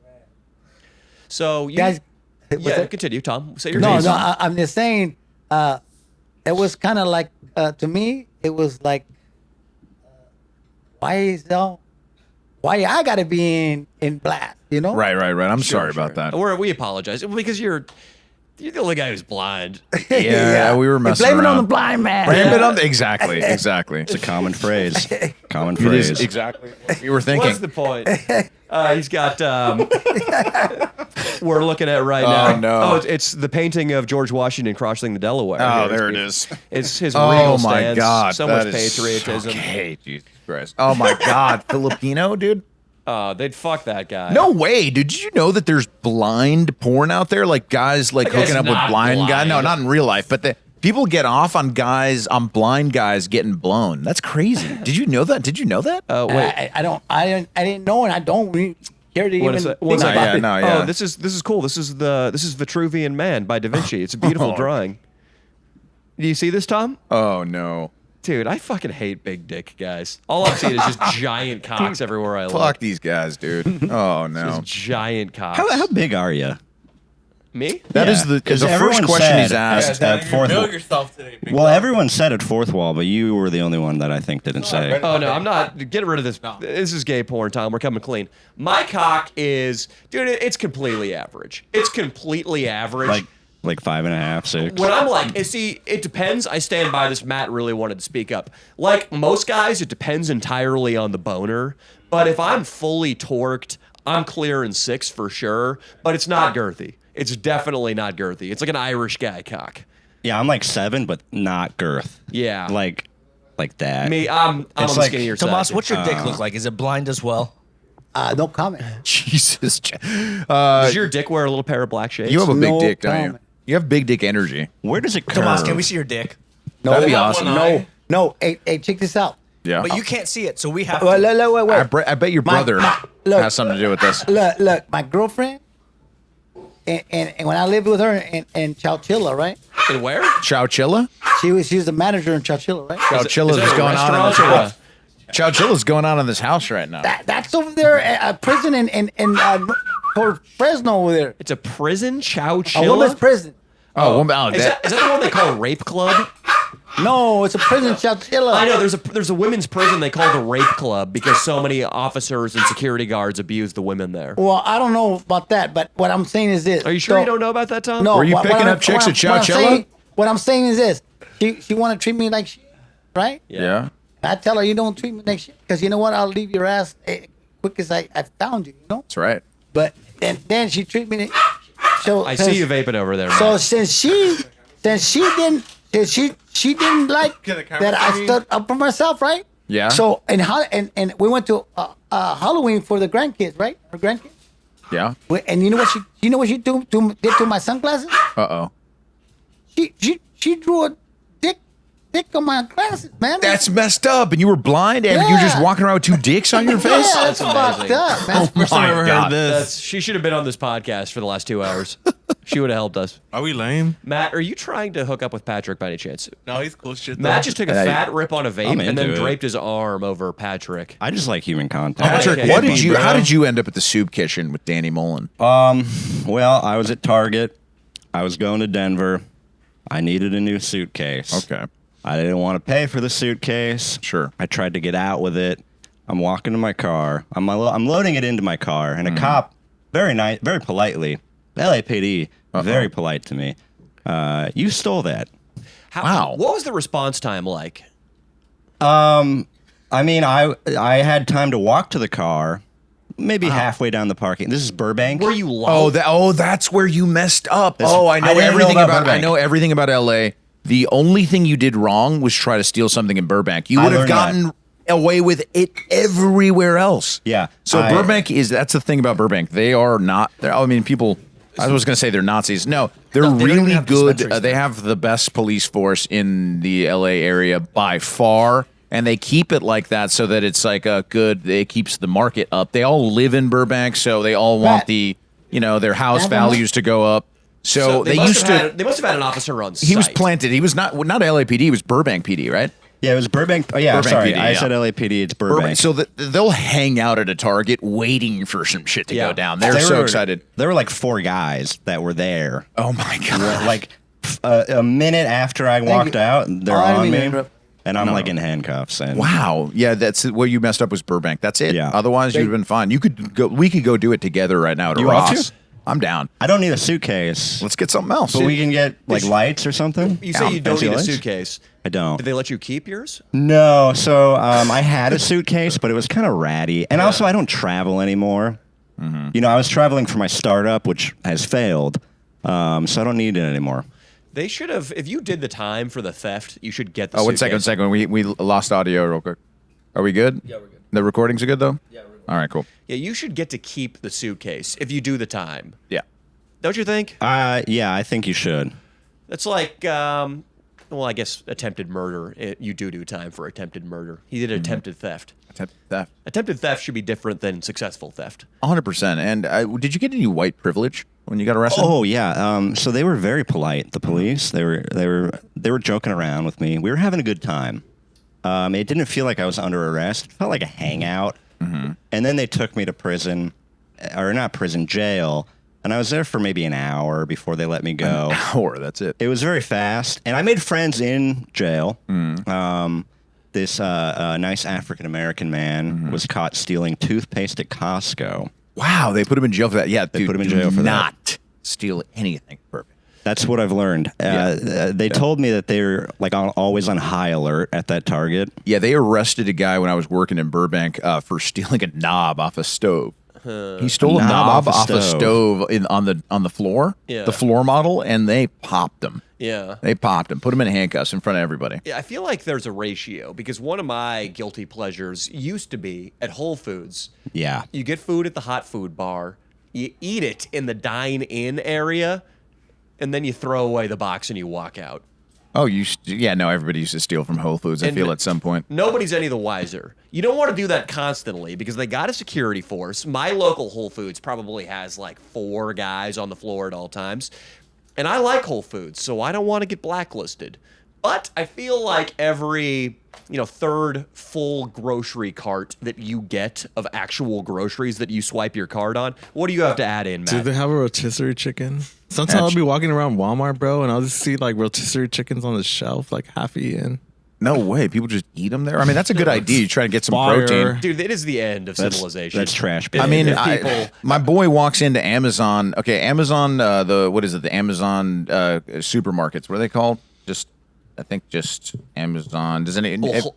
So you Guys, what's yeah, that? continue, Tom. Say your No, piece. no, I'm just saying, it was kind of like, to me, it was like, why I gotta be in blast, you know? Right. I'm sorry Sure. about that. We apologize because you're the only guy who's blind. Yeah, we were They messing blame it on the around. blind man. Blame it on exactly. It's a common phrase. Common It is phrase. exactly what we were thinking. What's the point? He's got. We're looking at right now. no. Oh, it's the painting of George Washington crossing the Delaware. Oh, Here. there it is. It's his Oh regal my stance. God, So that much is patriotism. Okay, Jesus Christ. Oh my God, Filipino dude. They'd fuck that guy. No way, dude. Did you know that there's blind porn out there? Like guys like That guy's hooking up with not blind guys. No, blind. not in real life, but the people get off on blind guys getting blown. That's crazy. Did you know that? Did you know that? Wait. I didn't know, and I don't really care to What even is it? think What's about that? it. No, yeah. Oh, this is cool. This is Vitruvian Man by Da Vinci. It's a beautiful Oh. drawing. Do you see this, Tom? Oh no. Dude, I fucking hate big dick guys. All I'm seeing is just giant cocks everywhere I Fuck look. these guys, dude. Oh no. Just giant cocks. How big are you? Me? That is Yeah, the 'cause first everyone question he's said asked. at fourth wall. yourself today. Big Well, dog. everyone said at fourth wall, but you were the only one that I think didn't say. Oh no, I'm not. Get rid of this. This is gay porn, Tom. We're coming clean. My cock is, dude. It's completely average. It's completely average. Like 5.5, 6. When I'm like, see, it depends. I stand by this. Matt really wanted to speak up. Like most guys, it depends entirely on the boner. But if I'm fully torqued, I'm clearing 6 for sure. But it's not girthy. It's definitely not girthy. It's like an Irish guy cock. Yeah, I'm like 7, but not girth. Yeah. Like like that. Me, I'm on It's the like, skinnier Tomas, side. what's your dick look like? Is it blind as well? No comment. Jesus. Does your dick wear a little pair of black shades? You have a big No dick, don't you? comment. You have big dick energy. Where does it curve? Tomas, can we see your dick? No, That'd be awesome. No. Hey, check this out. Yeah. But you can't see it, so we have Wait, to. wait. I bet your My- brother look. has something to do with this. Look, my girlfriend, and when I lived with her in Chowchilla, right? And where? Chowchilla? She was the manager in Chowchilla, right? Chowchilla's Is that a going on in restaurant this or house. Chowchilla's going on in this house right now. That's over there at a prison in for Fresno over there. It's a prison, A Chowchilla. woman's prison. Oh, Is that the one they call Rape Club? No, it's a prison Chowchilla. I know there's a women's prison they call the Rape Club because so many officers and security guards abuse the women there. Well, I don't know about that, but what I'm saying is this. Are you sure you don't know about that, Tom? No. Were you what picking I'm- up chicks what at I'm- what I'm Chowchilla? saying- What I'm saying is this. She want to treat me like shit, right? Yeah. I tell her you don't treat me like shit because you know what? I'll leave your ass quick as I found you. You know. That's right. But then she treat me. So I see you vaping over there. So Matt. since she didn't like Get a camera that I for me? stood up for myself, right? Yeah. So and we went to Halloween for the grandkids, right? Her grandkids. Yeah. And you know what she did to my sunglasses? Uh-oh. She drew a dick on my glasses, man. That's messed up. And you were blind and you were just Yeah. walking around with two dicks on your yeah, face? that's That's fucked amazing. up, man. First time I ever God. heard this. She should have been on this podcast for the last 2 hours. She would have helped us. Are we lame? Matt, are you trying to hook up with Patrick by any chance? No, he's cool shit. Matt just took a Hey. fat rip on a vape I'm and then into it. draped his arm over Patrick. I just like human contact. Patrick, Okay. what did you? Bro. How did you end up at the soup kitchen with Danny Mullen? Well, I was at Target. I was going to Denver. I needed a new suitcase. Okay. I didn't want to pay for the suitcase. Sure. I tried to get out with it. I'm walking to my car. I'm loading it into my car, and a cop, very nice, very politely, LAPD, very polite to me. You stole that. Wow. What was the response time like? I mean, I had time to walk to the car, maybe halfway down the parking. This is Burbank. Were you loud? That's where you messed up. That's- Oh, I didn't know everything about about. I Burbank. know everything about LA. The only thing you did wrong was try to steal something in Burbank. You I would have learned that. gotten away with it everywhere else. Yeah, So I- Burbank that's the thing about Burbank. They are not. I mean, people. I was going to say they're Nazis. No, they're they don't even really have good. dispensaries They there. have the best police force in the LA area by far. And they keep it like that so that it's like a good. It keeps the market up. They all live in Burbank, so they all want Right. their house Have values to go up. So they must used have to. had, they must have had an officer on site. He was planted. He was not LAPD. He was Burbank PD, right? Yeah, it was Burbank. Oh, yeah, Burbank sorry. PD, I yeah. said LAPD. It's Burbank. So they'll hang out at a Target waiting for some shit to Yeah. go down. They're They so were- excited. There were like 4 guys that were there. Oh my god! Like a minute after I walked you. out, they're Oh, I didn't on mean to me, interrupt. and I'm like in handcuffs. And Wow. Yeah, that's where you messed up was Burbank. That's it. Yeah. Otherwise, you'd have been fine. You could go. We could go do it together right now at You want Ross. to? I'm down. I don't need a suitcase, Let's get something else. but we can get like lights or something. You say you don't Fancy need a lights? suitcase. I don't. Did they let you keep yours? No, so I had a suitcase, but it was kind of ratty, and also I don't travel anymore. You know, I was traveling for my startup, which has failed, so I don't need it anymore. They should have. If you did the time for the theft, you should get the. Oh, one suitcase. second. We lost audio real quick. Are we good? Yeah, we're good. The recordings are good though. Yeah, we're good. All right, cool. Yeah, you should get to keep the suitcase if you do the time. Yeah. Don't you think? Yeah, I think you should. That's like, well, I guess attempted murder. You do time for attempted murder. He did attempted theft. Theft. Attempted theft should be different than successful theft. 100%. And did you get any white privilege when you got arrested? Oh yeah. So they were very polite. The police. They were joking around with me. We were having a good time. It didn't feel like I was under arrest. It felt like a hangout. And then they took me to prison, or not prison, jail. And I was there for maybe an hour before they let me go. An hour. That's it. It was very fast, and I made friends in jail. This nice African American man was caught stealing toothpaste at Costco. Wow, they put him in jail for that. Yeah, They put him in jail for that. Not steal anything. Perfect. That's what I've learned. They told me that they're like always on high alert at that Target. Yeah, they arrested a guy when I was working in Burbank for stealing a knob off a stove. He stole a knob off a stove on the floor, Yeah. the floor model, and they popped him. Yeah. They popped him, put him in handcuffs in front of everybody. Yeah, I feel like there's a ratio because one of my guilty pleasures used to be at Whole Foods. Yeah. You get food at the hot food bar, you eat it in the dine-in area, and then you throw away the box and you walk out. Oh, everybody used to steal from Whole Foods, I And feel, at some point. Nobody's any the wiser. You don't want to do that constantly because they got a security force. My local Whole Foods probably has like 4 guys on the floor at all times. And I like Whole Foods, so I don't want to get blacklisted. But I feel like every, third full grocery cart that you get of actual groceries that you swipe your card on, what do you have to add in, Do Matt? they have a rotisserie chicken? Sometimes I'll be walking around Walmart, bro, and I'll just see like rotisserie chickens on the shelf, like half eaten. No way. People just eat them there? I mean, that's a good idea. You try to get some Fire. protein. Dude, it is the end of civilization. That's trash. I mean, If people- my boy walks into Amazon. Okay, Amazon, the Amazon supermarkets. What are they called? I think just Amazon. Does any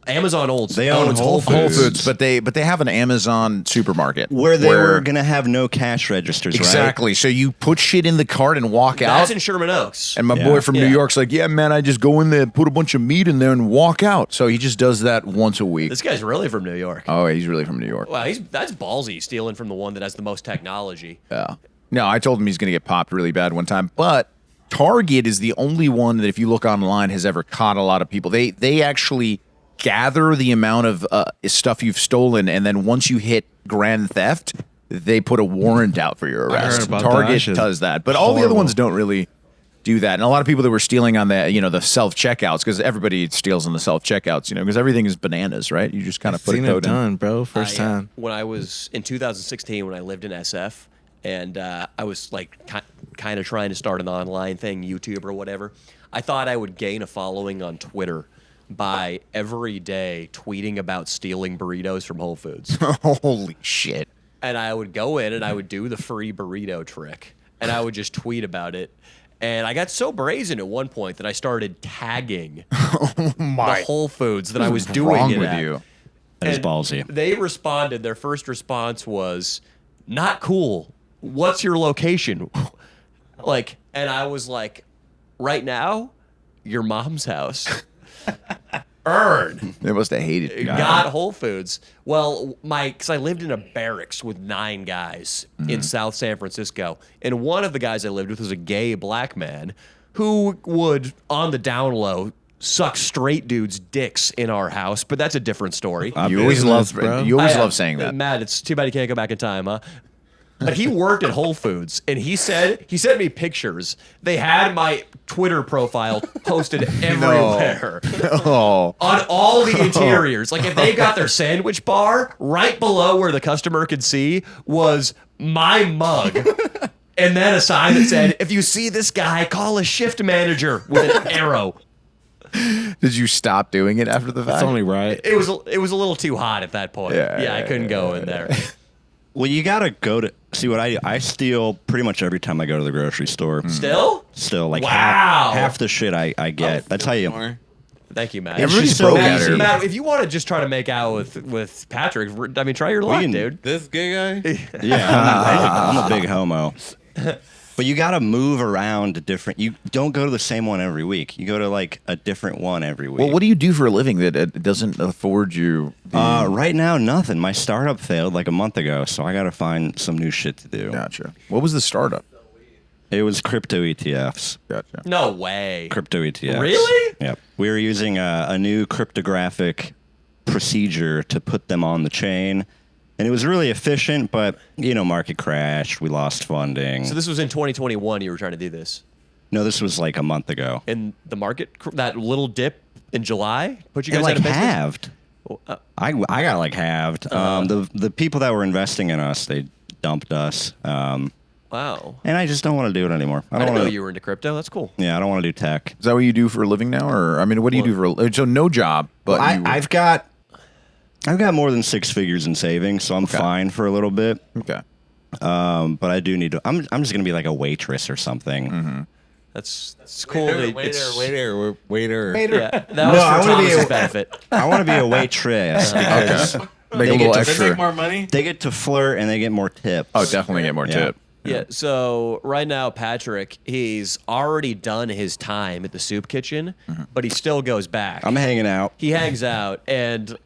Amazon owns They own Whole Whole Foods. Foods, but they have an Amazon supermarket Where they were going to have no cash registers, right? exactly. So you put shit in the cart and walk That's out. in Sherman Oaks. And my Yeah. boy from New Yeah. York's like, yeah, man, I just go in there, put a bunch of meat in there, and walk out. So he just does that once a week. This guy's really from New York. Oh, he's really from New York. Wow, that's ballsy, stealing from the one that has the most technology. Yeah. No, I told him he's going to get popped really bad one time, but Target is the only one that, if you look online, has ever caught a lot of people. They actually gather the amount of stuff you've stolen, and then once you hit grand theft, they put a warrant out for your I heard arrest. about that. Target Shit's does that, but all the other horrible. ones don't really do that. And a lot of people that were stealing on the self checkouts, because everybody steals on the self checkouts, because everything is bananas, right? You just kind of put a Seen it code in. done, bro. First time. When I was in 2016, when I lived in SF, and I was like kind of trying to start an online thing, YouTube or whatever, I thought I would gain a following on Twitter by every day tweeting about stealing burritos from Whole Foods. Holy shit. And I would go in and I would do the free burrito trick, and I would just tweet about it. And I got so brazen at one point that I started tagging the Whole Foods that I was doing wrong it with at. you? That is And ballsy. They responded. Their first response was, "Not cool. What's your location?" And I was like, "Right now, your mom's house." Earn. They must have hated you. Got Whole Foods. Well, because I lived in a barracks with 9 guys in South San Francisco, and one of the guys I lived with was a gay black man who would, on the down low, suck straight dudes' dicks in our house. But that's a different story. You always business, love bro. you always I- love saying that. Matt, it's too bad you can't go back in time, huh? But he worked at Whole Foods, and he sent me pictures. They had my Twitter profile posted everywhere Oh. on all the interiors. Like if they got their sandwich bar, right below where the customer could see was my mug. And then a sign that said, "If you see this guy, call a shift manager," with an arrow. Did you stop doing it after the fact? It's only right. It was a little too hot at that point. Yeah, I couldn't go in there. Well, you got to go to see what I steal pretty much every time I go to the grocery store. Still? Still, like Wow. half the shit I get. That's how you. Thank you, Matt. Everybody's It's just broke so out easy. here. Matt, if you want to just try to make out with Patrick, I mean, try your luck, can- dude. This gay guy? Yeah, I'm a big homo. But you got to move around to different. You don't go to the same one every week. You go to like a different one every week. Well, what do you do for a living that doesn't afford you? Right now, nothing. My startup failed like a month ago, so I got to find some new shit to do. Gotcha. What was the startup? It was crypto ETFs. Gotcha. No way. Crypto ETFs. Really? Yep. We were using a new cryptographic procedure to put them on the chain. And it was really efficient, but, market crashed. We lost funding. So this was in 2021 you were trying to do this. No, this was like a month ago. And the market, that little dip in July, put you It guys like out of business? halved. I got like halved. The people that were investing in us, they dumped us. Wow. And I just don't want to do it anymore. I don't didn't want know to. you were into crypto. That's cool. Yeah, I don't want to do tech. Is that what you do for a living now, or I mean, what do you do for? So no job, but I've got more than 6 figures in savings, so I'm fine for a little bit. okay. But I do need to. I'm just gonna be like a waitress or something. That's cool. It's- Waiter. Yeah, that No, was I for wanna be Thomas's a- benefit. I want to be a waitress because Make a They little get to extra. more money. They get to flirt and they get more tips. Oh, definitely get more Yeah. tip. Yeah, so right now, Patrick, he's already done his time at the soup kitchen, but he still goes back. I'm hanging out. He hangs out, and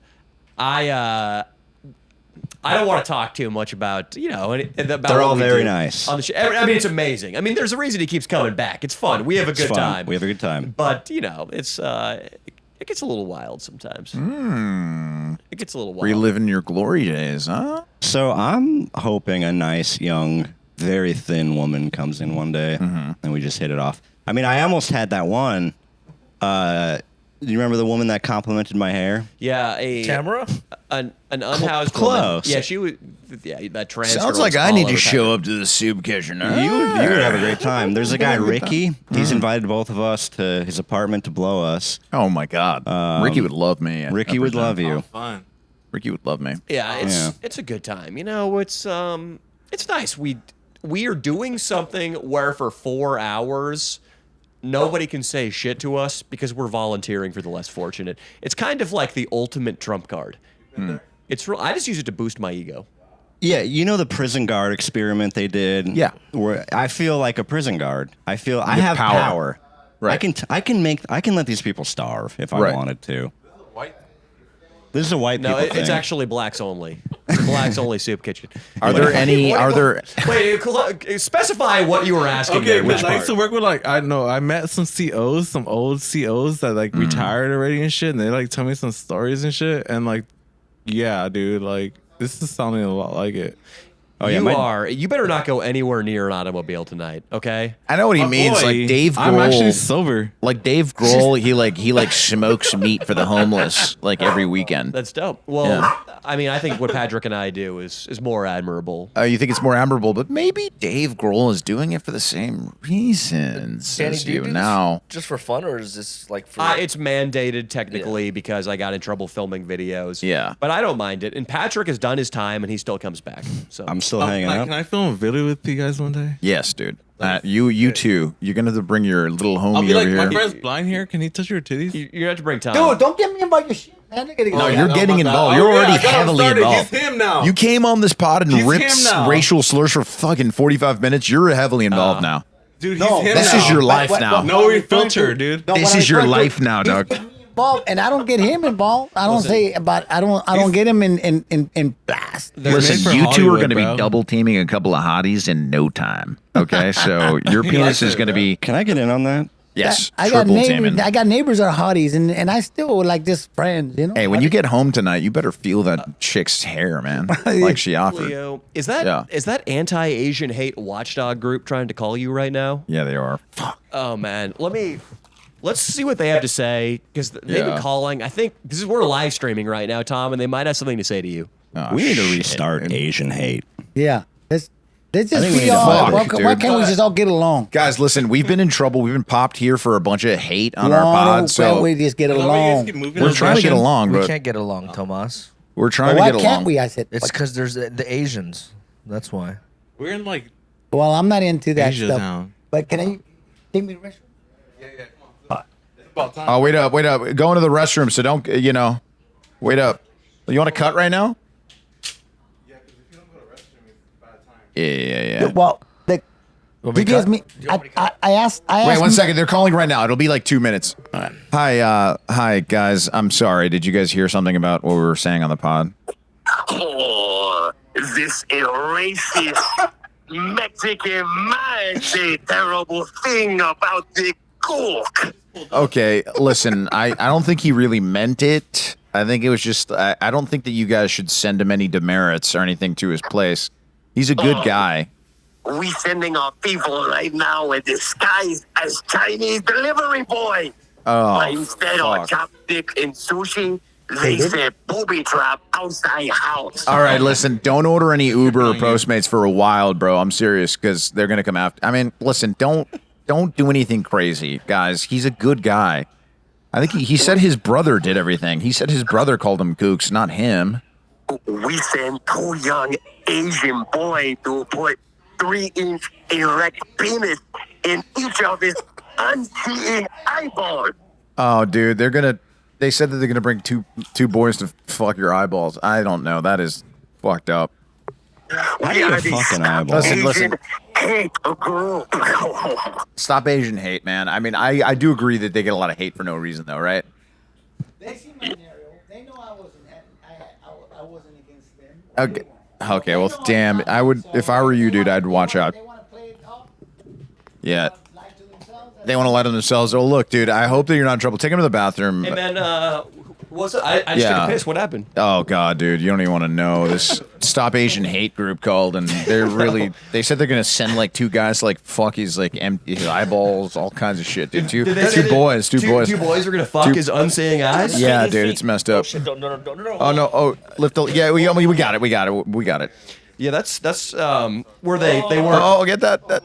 I don't want to talk too much about, about They're what all we very do nice. on the show. I mean, it's amazing. I mean, there's a reason he keeps coming back. It's fun. We have a It's good fun. time. We have a good time. But, it's it gets a little wild sometimes. It gets a little wild. Reliving your glory days, huh? So I'm hoping a nice, young, very thin woman comes in one day and we just hit it off. I mean, I almost had that one. Do you remember the woman that complimented my hair? Yeah, Tamara? an unhoused woman. Close. Yeah, she was. Yeah, that trans. Sounds girl like was I all need over to show Patrick. up to the soup kitchen. You would have a great time. There's a guy, Ricky. He's invited both of us to his apartment to blow us. Oh my God, Ricky would love me. at Ricky would love you. Fun. Ricky would love me. Yeah, Yeah. it's a good time. It's nice. We are doing something where for 4 hours nobody can say shit to us because we're volunteering for the less fortunate. It's kind of like the ultimate trump card. It's real. I just use it to boost my ego. Yeah, you know the prison guard experiment they did? Yeah. Where I feel like a prison guard. I feel I With have power. power. Right. I can let these people starve if I Right. wanted to. This is a white No, people it's thing. actually blacks only. Blacks only soup kitchen. Are there any? Are there? Wait, specify what you were asking. Okay, there, which because I used to part. work with I met some COs, some old COs that retired already and shit, and they tell me some stories and shit, and yeah, dude, this is sounding a lot like it. Oh, yeah, You better not go anywhere near an automobile tonight, okay? I know what he means. Boy, Like Dave Grohl. I'm actually sober. Like Dave Grohl, he smokes meat for the homeless every weekend. That's dope. Well, Yeah. I mean, I think what Patrick and I do is more admirable. You think it's more admirable, but maybe Dave Grohl is doing it for the same reasons Danny, as do you you do this now. just for fun, or is this like for? It's mandated technically because I got in trouble filming videos. Yeah. But I don't mind it. And Patrick has done his time and he still comes back. So I'm still hanging out. Can I film a video with you guys one day? Yes, dude. You too. You're gonna have to bring your little homie I'll be like, over my here. friend's blind here. Can he touch your titties? you're gonna have to bring time. Dude, don't get me about your shit, man. No, you're getting involved. You're already heavily involved. He's him now. You came on this pod and He's ripped him now. racial slurs for fucking 45 minutes. You're heavily involved now. Dude, No, he's him This now. is your life now. No filter, dude. This is your life now, dog. Involved, and I don't get him involved. I don't say about. I don't get him in blast. They're made Listen, for you two are Hollywood, going to be bro. double teaming a couple of hotties in no time. Okay, so your penis is going to be Can I get in on that? yes, I got triple neighbors. teaming. I got neighbors that are hotties, and I still like just friends. You know. Hey, when you get home tonight, you better feel that chick's hair, man. Like she offered. Leo, is that Yeah. anti-Asian hate watchdog group trying to call you right now? Yeah, they are. Fuck. Oh man, let's see what they have to say because they've Yeah. been calling. I think because we're live streaming right now, Tom, and they might have something to say to you. Oh, We need to shit, restart dude. Asian hate. Yeah. Let's just think we be need to all. fuck, Why dude. can't we just all get along? Guys, listen, we've been in trouble. We've been popped here for a bunch of hate on our Why pod. don't So we just get along? we're trying to get along, we but can't get along, Tomas. we're trying Why to get can't along. we? I said. It's because there's the Asians. That's why. We're in Well, I'm not into that Asia stuff. town. But can I take me to the restroom? Oh, wait up. Go into the restroom, so don't, wait up. You want to cut right now? Yeah. Well, Want me he to gives cut? me. Do you want me to cut? I asked. Wait 1 second. They're calling right now. It'll be like 2 minutes. Hi, guys. I'm sorry. Did you guys hear something about what we were saying on the pod? Oh, this racist Mexican man say terrible thing about the cook. Okay, listen. I don't think he really meant it. I think it was just. I don't think that you guys should send him any demerits or anything to his place. He's a good guy. We sending our people right now in disguise as Chinese delivery boy. Oh, But instead of fuck. chopstick and sushi, they said booby trap outside house. All right, listen, don't order any Uber or Postmates for a while, bro. I'm serious, because they're gonna come after. I mean, listen, don't do anything crazy, guys. He's a good guy. I think he said his brother did everything. He said his brother called him gooks, not him. We send 2 young Asian boys to put 3-inch erect penis in each of his unseeing eyeballs. Oh, dude, they're gonna they said that they're gonna bring two boys to fuck your eyeballs. I don't know. That is fucked up. How do you fucking eyeball? Listen. Hate group. Stop Asian hate, man. I mean, I do agree that they get a lot of hate for no reason, though, right? They see my scenario. They know I wasn't against them. Okay. Okay. Well, damn. I would if I were you, dude. I'd watch out. They want to play it off. Yeah. Lie to themselves. They want to lie to themselves. Oh, look, dude. I hope that you're not in trouble. Take him to the bathroom. And then, I just Yeah. took a piss. What happened? Oh God, dude, you don't even want to know. This Stop Asian Hate group called, and they're really. They said they're gonna send like two guys to, like fuck his like empty his eyeballs, all kinds of shit, dude. Two Did they say that boys. Two boys were gonna fuck Two- his unseeing eyes. Yeah, dude, it's messed up. Shit, no. Oh no! Oh, lift the. Yeah, we got it. We got it. Yeah, that's where they weren't Oh, get that.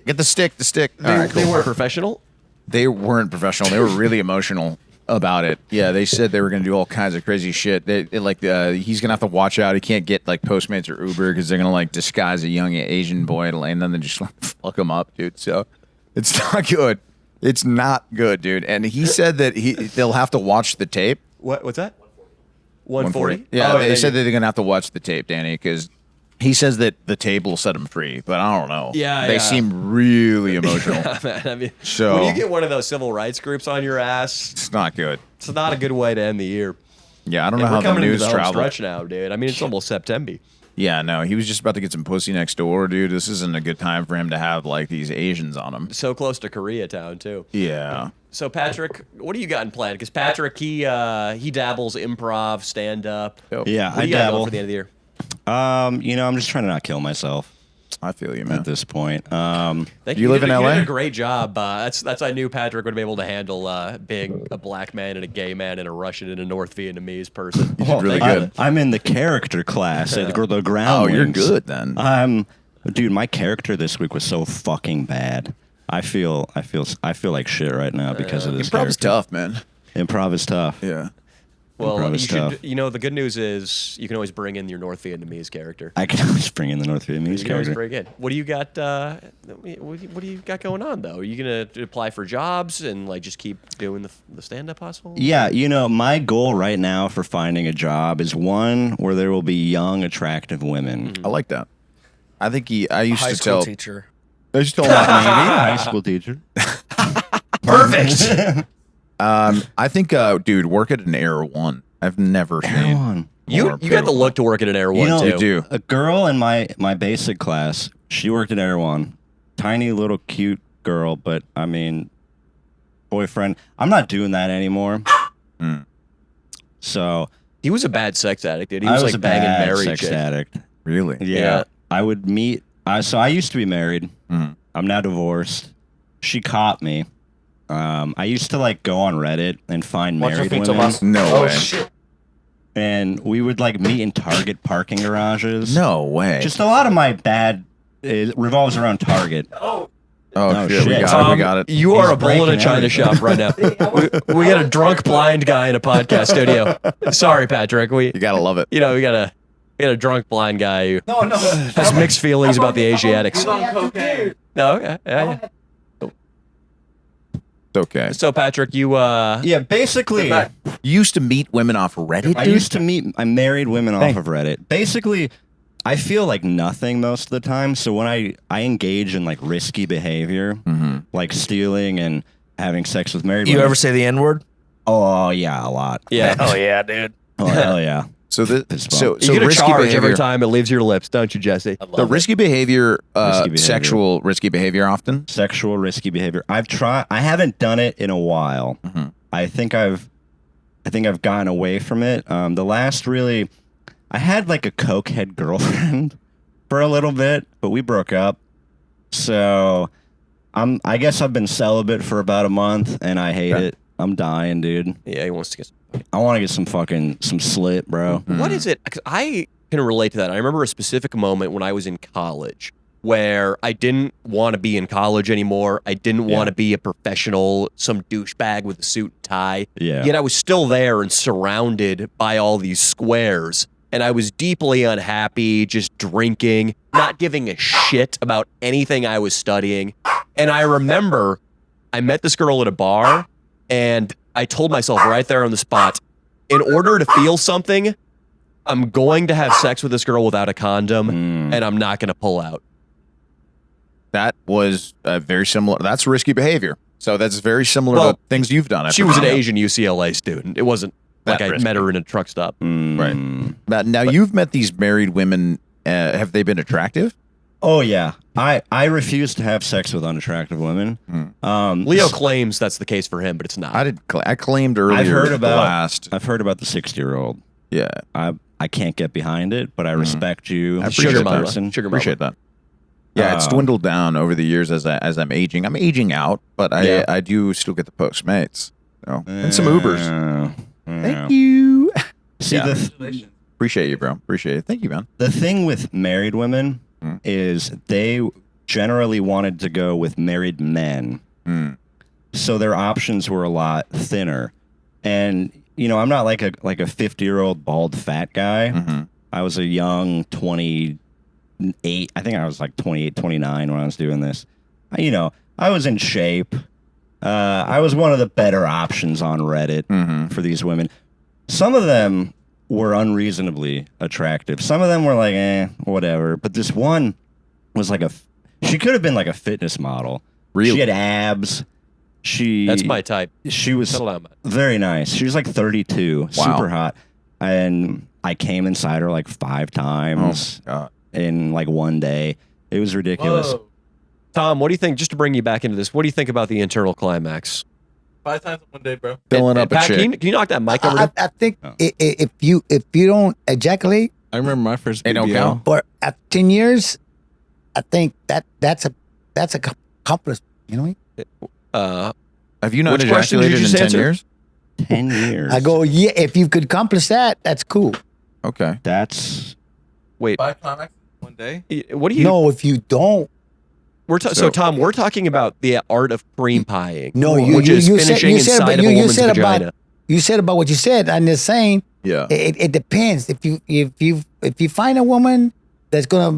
Get the stick. The stick. All right, they cool. weren't professional. They weren't professional. They were really emotional about it. Yeah, they said they were going to do all kinds of crazy shit. He's going to have to watch out. He can't get like Postmates or Uber because they're going to like disguise a young Asian boy and then they just like, fuck him up, dude. So it's not good. It's not good, dude. And he said that they'll have to watch the tape. What's that? 140. Yeah, they said that they're going to have to watch the tape, Danny, because he says that the tape will set him free, but I don't know. Yeah, they yeah. seem really emotional. Man, I mean, So- when you get one of those civil rights groups on your ass, It's not good. it's not a good way to end the year. Yeah, I don't know And how we're the coming into news the home traveled. stretch now, dude. I mean, it's almost September. Yeah, no, he was just about to get some pussy next door, dude. This isn't a good time for him to have like these Asians on him. So close to Koreatown too. Yeah. So Patrick, what do you got in plan? Because Patrick, he dabbles improv, stand up. Yeah, What do I you got going dabble. for the end of the year? I'm just trying to not kill myself I feel you, man. at this point. Thank Do you live did in You LA? did a great job. That's I knew Patrick would be able to handle being a black man and a gay man and a Russian and a North Vietnamese person. You did really Thank good. I'm in the character class at the ground. Oh, you're good then. Dude, my character this week was so fucking bad. I feel like shit right now because of this. Improv's character. tough, man. Improv is tough. Yeah. Well, Improv you is should. tough. You know, the good news is you can always bring in your North Vietnamese character. I can always bring in the North Vietnamese You can always character. bring in. What do you got? What do you got going on though? Are you gonna apply for jobs and like just keep doing the stand up hustle? Yeah, my goal right now for finding a job is one where there will be young, attractive women. I like that. I think I used High to school tell. teacher. I used to tell my High school teacher. Perfect. I think, dude, work at an Air One. I've never Come seen. on. you more got the beautiful. look to work at an Air One too. You do. A girl in my basic class, she worked at Air One. Tiny little cute girl, but I mean, boyfriend. I'm not doing that anymore. So He was a bad sex addict, dude. He I was was like a banging bad married sex chicks. addict. Really? Yeah. I would meet. So I used to be married. I'm now divorced. She caught me. I used to like go on Reddit and find Watch your married feet, women, Tomas. No Oh way. shit. and we would like meet in Target parking garages. No way. Just a lot of my bad revolves around Target. oh shit. shit, we got it. Tom, We got it. You are He's a bull in a breaking china everything. shop right now. we got a drunk blind guy in a podcast studio. Sorry, Patrick. You gotta love it. We got a drunk blind guy who No. has mixed feelings about the Asiatics. cocaine. No, okay. Yeah. It's okay. So Patrick, you Yeah, basically, You used to meet women off Reddit, I dude? used to meet. I married women off of Reddit. Basically, I feel like nothing most of the time. So when I engage in like risky behavior, like stealing and having sex with married You women. ever say the N word? Oh yeah, a lot. yeah. Oh yeah, dude. Oh hell yeah. So the Fist so bump. so You get a risky charge behavior. every time it leaves your lips, don't you, Jesse? The risky behavior, Risky behavior. sexual risky behavior, often. Sexual risky behavior. I've tried. I haven't done it in a while. I think I've gotten away from it. The last really, I had like a cokehead girlfriend for a little bit, but we broke up. So I guess I've been celibate for about a month, and I hate it. I'm dying, dude. Yeah, he wants to get. I want to get some slit, bro. What is it? 'Cause I can relate to that. I remember a specific moment when I was in college where I didn't want to be in college anymore. I didn't want to be a professional, some douchebag with a suit and tie. Yeah. Yet I was still there and surrounded by all these squares. And I was deeply unhappy, just drinking, not giving a shit about anything I was studying. And I remember I met this girl at a bar and I told myself right there on the spot, in order to feel something, I'm going to have sex with this girl without a condom, and I'm not going to pull out. That was very similar. That's risky behavior. So that's very similar Well, to things you've done. She was an Asian UCLA student. It wasn't like That I risky. met her in a truck stop. Right. Now you've met these married women. Have they been attractive? Oh yeah, I refuse to have sex with unattractive women. Leo claims that's the case for him, but it's not. I claimed earlier. I've heard the about last. I've heard about the 60-year-old. Yeah. I can't get behind it, but I respect you, I as appreciate a that. person. Sugar Appreciate that. Yeah, it's dwindled down over the years as I'm aging. I'm aging out, but I do still get the Postmates. So, and some Ubers. Thank you. See, Yeah. Congratulations. Appreciate you, bro. Appreciate it. Thank you, man. the thing with married women is they generally wanted to go with married men. So their options were a lot thinner. And, you know, I'm not like a 50-year-old bald fat guy. I was a young 28. I think I was like 28, 29 when I was doing this. You know, I was in shape. I was one of the better options on Reddit for these women. Some of them were unreasonably attractive. Some of them were like, whatever. But this one was like she could have been like a fitness model. Really? She had abs. That's my type. She was Settle down, man. very nice. She was like 32, super hot. And I came inside her like 5 times in like one day. It was ridiculous. Whoa. Tom, what do you think? Just to bring you back into this, what do you think about the internal climax? 5 times in one day, bro. Filling up a Pat, chick. can you knock that mic over? I think if you don't ejaculate I remember my first They don't BBL. count. for 10 years, I think that's a accomplishment. You know, Have you not Which question did you ejaculated in just 10 answer? years? 10 years. I go, yeah. If you could accomplish that, that's cool. Okay. That's Wait, 5 climaxes in one day. what do you? No, if you don't, So Tom, we're talking about the art of cream pieing. no, which is finishing inside of a woman's said vagina. about you said about what you said. I'm just saying. Yeah. It depends. If you find a woman that's gonna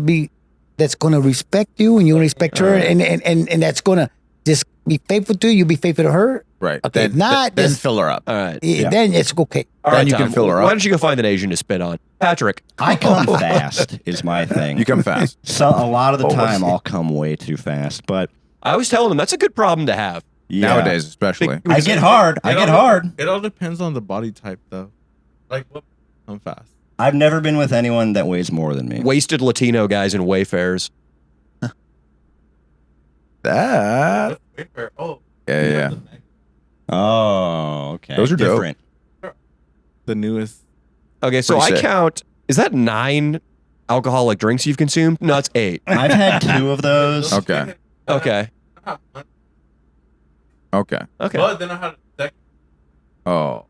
respect you and you respect her and that's gonna just be faithful to you, be faithful to her. Right. Okay, Then, not then just- fill her up. All right. Then it's okay. All Then right, you Tom, can fill her Why up. don't you go find an Asian to spit on? Patrick. I come fast is my thing. You come fast. So a lot of the time I'll come way too fast, but I was telling him that's a good problem to have. yeah. Nowadays, especially. I get hard. I get hard. It all depends on the body type, though. Like, what? I'm fast. I've never been with anyone that weighs more than me. Wasted Latino guys in Wayfarers. That. Oh, Yeah. Oh, okay. Those are dope. different. the newest. Okay, so Pretty I sick. count. Is that 9 alcoholic drinks you've consumed? No, it's 8. I've had 2 of those. Okay. Okay. Okay. Okay. But then I had a second. Oh.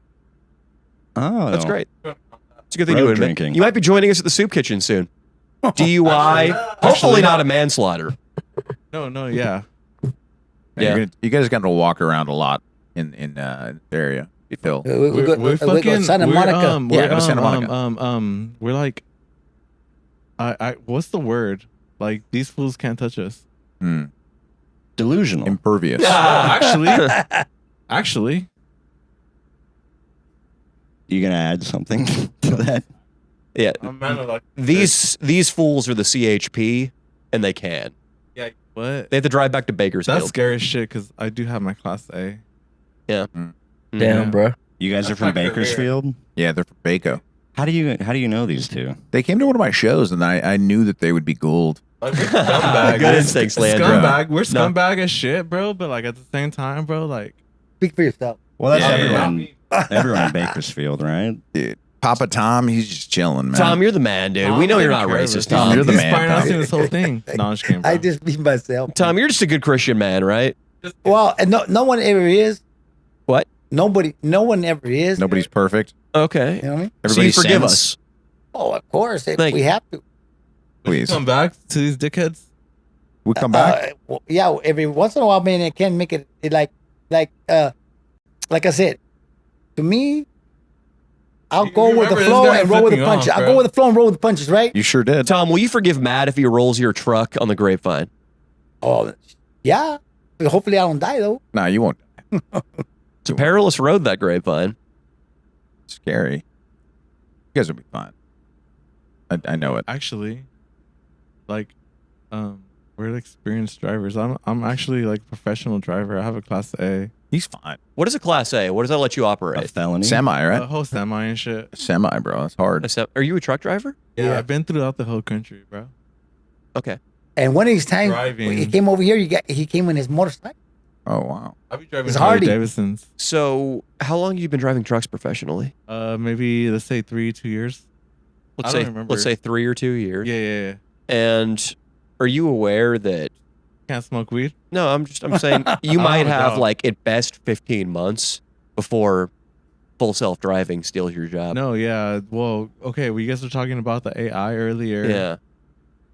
Oh, That's great. It's a good thing Road to admit. drinking. You might be joining us at the soup kitchen soon. DUI. Hopefully not a manslaughter. No, yeah. Yeah. You guys got to walk around a lot in the area. Phil. We go We're we go Santa we're, Monica. Yeah, we're, go to Santa Monica. we're like, I what's the word? Like, these fools can't touch us. Delusional. Impervious. Actually, You gonna add something to that? Yeah. I'm man of like These fools are the CHP, and they can. yeah. What? They have to drive back to That's Bakersfield. scary as shit because I do have my class A. Yeah. Damn, bro. You guys are from my career. Bakersfield. Yeah, they're from Baco. How do you know these two? They came to one of my shows, and I knew that they would be gold. Like, we're scumbag. Good instincts, Leandro. Scumbag. We're No. scumbag as shit, bro. But like at the same time, bro, like Speak for yourself. Well, that's Yeah, everyone. Everyone in Bakersfield, right? Dude, Papa Tom, he's just chilling, man. Tom, you're the man, dude. We know you're not racist, Tom. You're the He's man, financing Tom. this whole thing. No, I'm just kidding, bro. I just be myself. Tom, you're just a good Christian man, right? Well, and no one ever is. What? No one ever is. Nobody's perfect. Okay. You know what I mean? So Everybody you forgive sins. us. Oh, of course. Thank We you. have to. Please. Come back to these dickheads. We come back. Well, yeah, every once in a while, man, I can make it like I said. To me, I'll You go with the remember this flow guy and roll with the flipping punches. off, I'll bro. go with the flow and roll with the punches, right? You sure did. Tom, will you forgive Matt if he rolls your truck on the grapevine? Oh, yeah. Hopefully, I don't die though. Nah, you won't. It's a perilous road, that Grapevine. Scary. You guys will be fine. I know it. Actually, like, we're experienced drivers. I'm actually like a professional driver. I have a class A. He's fine. What is a Class A? What does that let you A operate? felony. Semi, right? A whole semi and shit. Semi, bro. That's hard. Are you a truck driver? Yeah, I've been throughout the whole country, bro. Okay. And one of these times Driving. when he came over here, he came in his motorcycle. Oh, wow. I'll be driving It's Harley Hardy. Davidsons. So, how long have you been driving trucks professionally? Maybe let's say 2 years. Let's I say don't remember. let's say 3 or 2 years. Yeah. And are you aware that? Can't smoke weed. No, I'm saying you might Oh, have no. like at best 15 months before full self-driving steals your job. No, yeah. Well, okay. We guys were talking about the AI earlier. Yeah.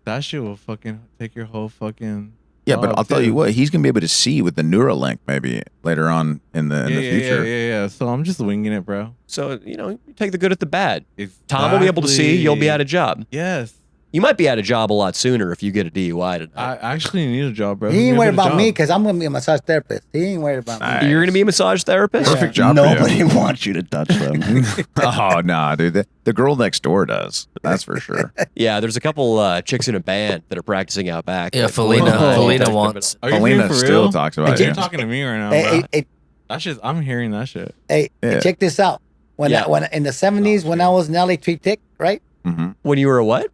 That shit will fucking take your whole fucking. Yeah, but job, I'll tell too. you what, he's going to be able to see with the Neuralink maybe later on in the future. Yeah. So I'm just winging it, bro. So, you take the good at the bad. Tom will be able to see, you'll be out of job. Yes. You might be out of job a lot sooner if you get a DUI tonight. I actually need a job, bro. He ain't Give worried me a about me job. because I'm going to be a massage therapist. He ain't worried about me. You're going to be a massage therapist? Perfect job for Nobody you. wants you to touch them. Oh, nah, dude. The girl next door does. That's for sure. Yeah, there's a couple chicks in a band that are practicing out back. Yeah, Like, Felina. oh, Felina detective. wants. Are you Felina being for still real? talks about You're you. talking to me right now, bro. Hey, That shit. I'm hearing that shit. hey, Yeah. check this out. When in the 70s, when I was in LA Trade Tech, right? Mm-hmm. When you were a what?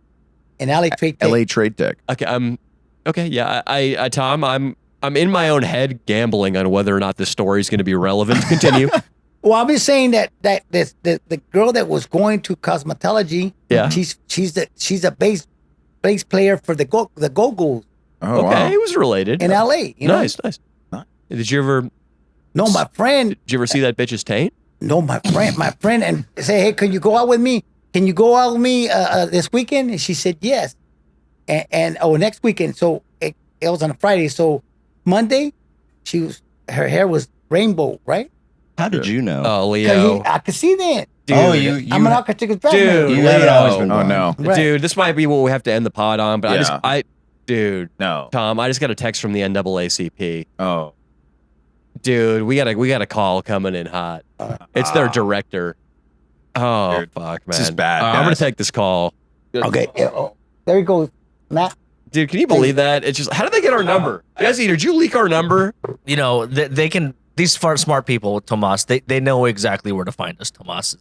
In LA Trade Tech. LA Trade Tech. Okay, yeah. I Tom, I'm in my own head gambling on whether or not this story is going to be relevant. Continue. Well, I'm just saying that the girl that was going to cosmetology, Yeah. she's a bass player for the Go-Go's Oh, Okay, wow. it was related. in LA. You know? Nice. Nice. Did you ever No, my friend, see that bitch's taint? my friend, and say, hey, can you go out with me? Can you go out with me this weekend? And she said yes. And next weekend. So it was on a Friday. So Monday, her hair was rainbow, right? How did you know? Oh, 'Cause Leo. I could see that. Dude, Oh, you I'm an architect of Dude, you man. haven't always been Oh, blind. no. Right. Dude, this might be what we have to end the pod on, but Yeah. dude, No. Tom, I just got a text from the NAACP. Oh. Dude, we got a call coming in hot. It's their director. Oh, Dude, fuck, man. this is bad, I'm going guys. to take this call. Okay. There he goes. Matt. Dude, can you believe that? It's just, how did they get our number? Jesse, did you leak our number? They can. These smart people, Tomas. They know exactly where to find us, Tomas.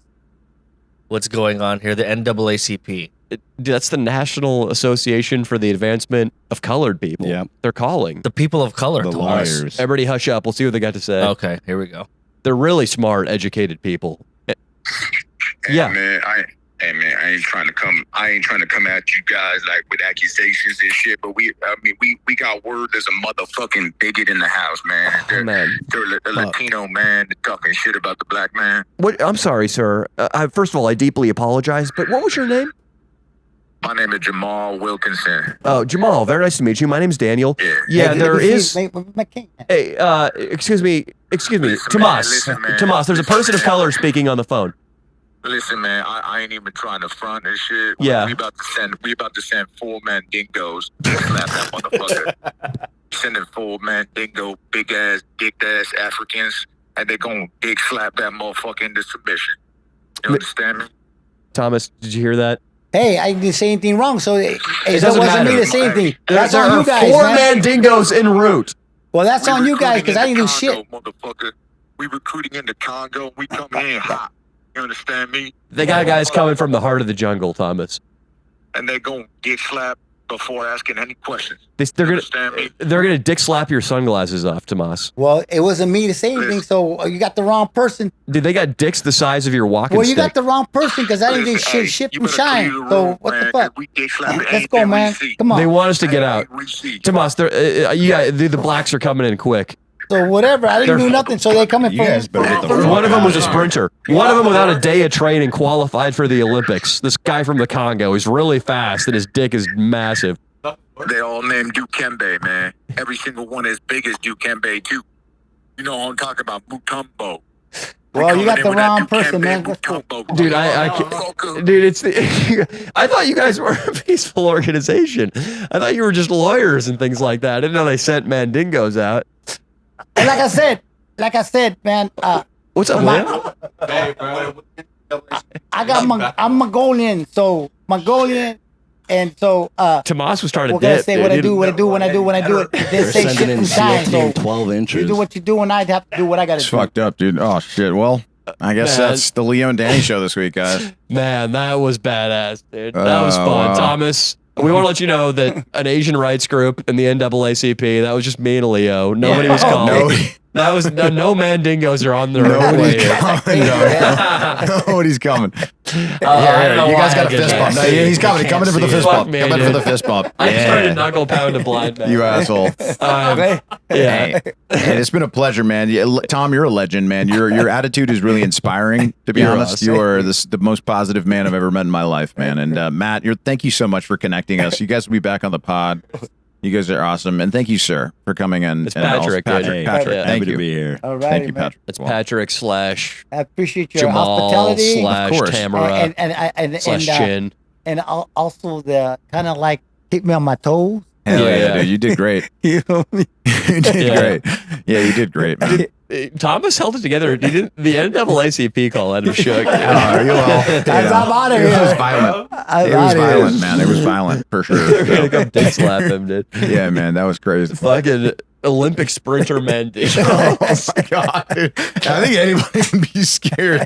What's going on here? The NAACP. Dude, that's the National Association for the Advancement of Colored People. Yeah. They're calling. The people of color, The Tomas. lawyers. Everybody hush up. We'll see what they got to say. Okay, here we go. They're really smart, educated people. Yeah. Man, I ain't trying to come at you guys like with accusations and shit, but we got word there's a motherfucking bigot in the house, man. Oh, man. They're a Latino man talking shit about the black man. What? I'm sorry, sir. First of all, I deeply apologize, but what was your name? My name is Jamal Wilkinson. Oh, Jamal. Very nice to meet you. My name's Daniel. Yeah. Yeah, there is. McCain. Hey, excuse me, Listen, man, Tomas. listen, man. Tomas, there's a person of color speaking on the phone. Listen, man, I ain't even trying to front this shit. Yeah. We about to send 4 man dingoes to slap that motherfucker. Sending 4 man dingo, big ass, dick ass Africans, and they gonna dick slap that motherfucker into submission. You understand me? Thomas, did you hear that? Hey, I didn't say anything wrong, so it doesn't wasn't me matter. to say anything. There That's on are you guys, 4 man. man dingoes en route. Well, that's We on you guys recruiting because I in didn't the do shit. Congo, motherfucker. We recruiting in the Congo. We coming in hot. You understand me? They got guys coming from the heart of the jungle, Thomas. And they gonna dick slap before asking any questions. They're You gonna understand me? dick slap your sunglasses off, Tomas. Well, it wasn't me to say anything, so you got the wrong person. Dude, they got dicks the size of your walking Well, you stick. got the wrong person because I didn't do Listen, hey, shit you and better shine. clear the So room, what the man, fuck? 'cause we dick slapping Let's anything go, we man. see. Come They on. want us to get out. We see. Tomas, the blacks are coming in quick. So whatever. I didn't do nothing. So they coming You from. guys better get the fuck One of them out was a here. sprinter. One of them without a day of training qualified for the Olympics. This guy from the Congo, he's really fast and his dick is massive. They all named Dukembe, man. Every single one as big as Dukembe, too. You know what I'm talking about, Mutombo. Well, you got the wrong person, man. Let's go. Dude, I can't. Dude, it's the. I thought you guys were a peaceful organization. I thought you were just lawyers and things like that. I didn't know they sent mandingos out. And like I said, man, What's up, Leo? I'm Mongolian, so Mongolian, and so Tomas was starting we're to gonna dip. say dude. what He I do, didn't- what I do, when I do, when I do it. They They're say sending shit in from SEAL time, Team so 12 you inches. do what you do, and I'd have to do what I gotta It's do. fucked up, dude. Oh shit. Well, I guess Man. that's the Leo and Danny show this week, guys. Man, that was badass, dude. That was Oh, fun. wow. Thomas, we want to let you know that an Asian rights group in the NAACP, that was just me and Leo. Nobody was Oh, called. nobody- That was no mandingos are on their Nobody's way. coming. Nobody's coming. I don't know You why guys got I a did fist that. bump. No, he's coming. Coming in for the fist Fuck bump. me, Coming in for dude. the fist bump. I just started Yeah. knuckle pound a blind man. You asshole. Yeah. Hey, it's been a pleasure, man. Tom, you're a legend, man. Your attitude is really inspiring. To be You're honest, awesome. you are the most positive man I've ever met in my life, man. And Matt, thank you so much for connecting us. You guys will be back on the pod. You guys are awesome, and thank you, sir, for coming in. It's and also- Patrick, dude. Patrick, Hey, Patrick, yeah. thank happy you. to be here. All right, Thank you, man. Patrick. It's Well, Patrick / I appreciate your Jamal hospitality. / Of course. Tamara and / Chin. also the kind of like keep me on my toes. Hell yeah, Yeah. dude, you did great. You know me? You did Yeah. great. Yeah, you did great, man. Thomas held it together. He didn't. The NAACP call had him shook. Oh, you all. I'm out of It was here. violent. I'm It was outta here. violent, man. It was violent for They're gonna sure. come dick slap him, dude. Yeah, man, that was crazy. Fucking Olympic sprinter man, dude. Oh my god, dude! I think anybody would be scared.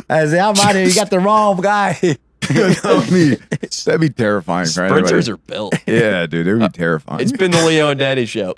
I say, I'm out of here. You got the wrong guy. That'd be terrifying for anybody. Sprinters are built. Yeah, dude, it would be terrifying. It's been the Leo and Danny show.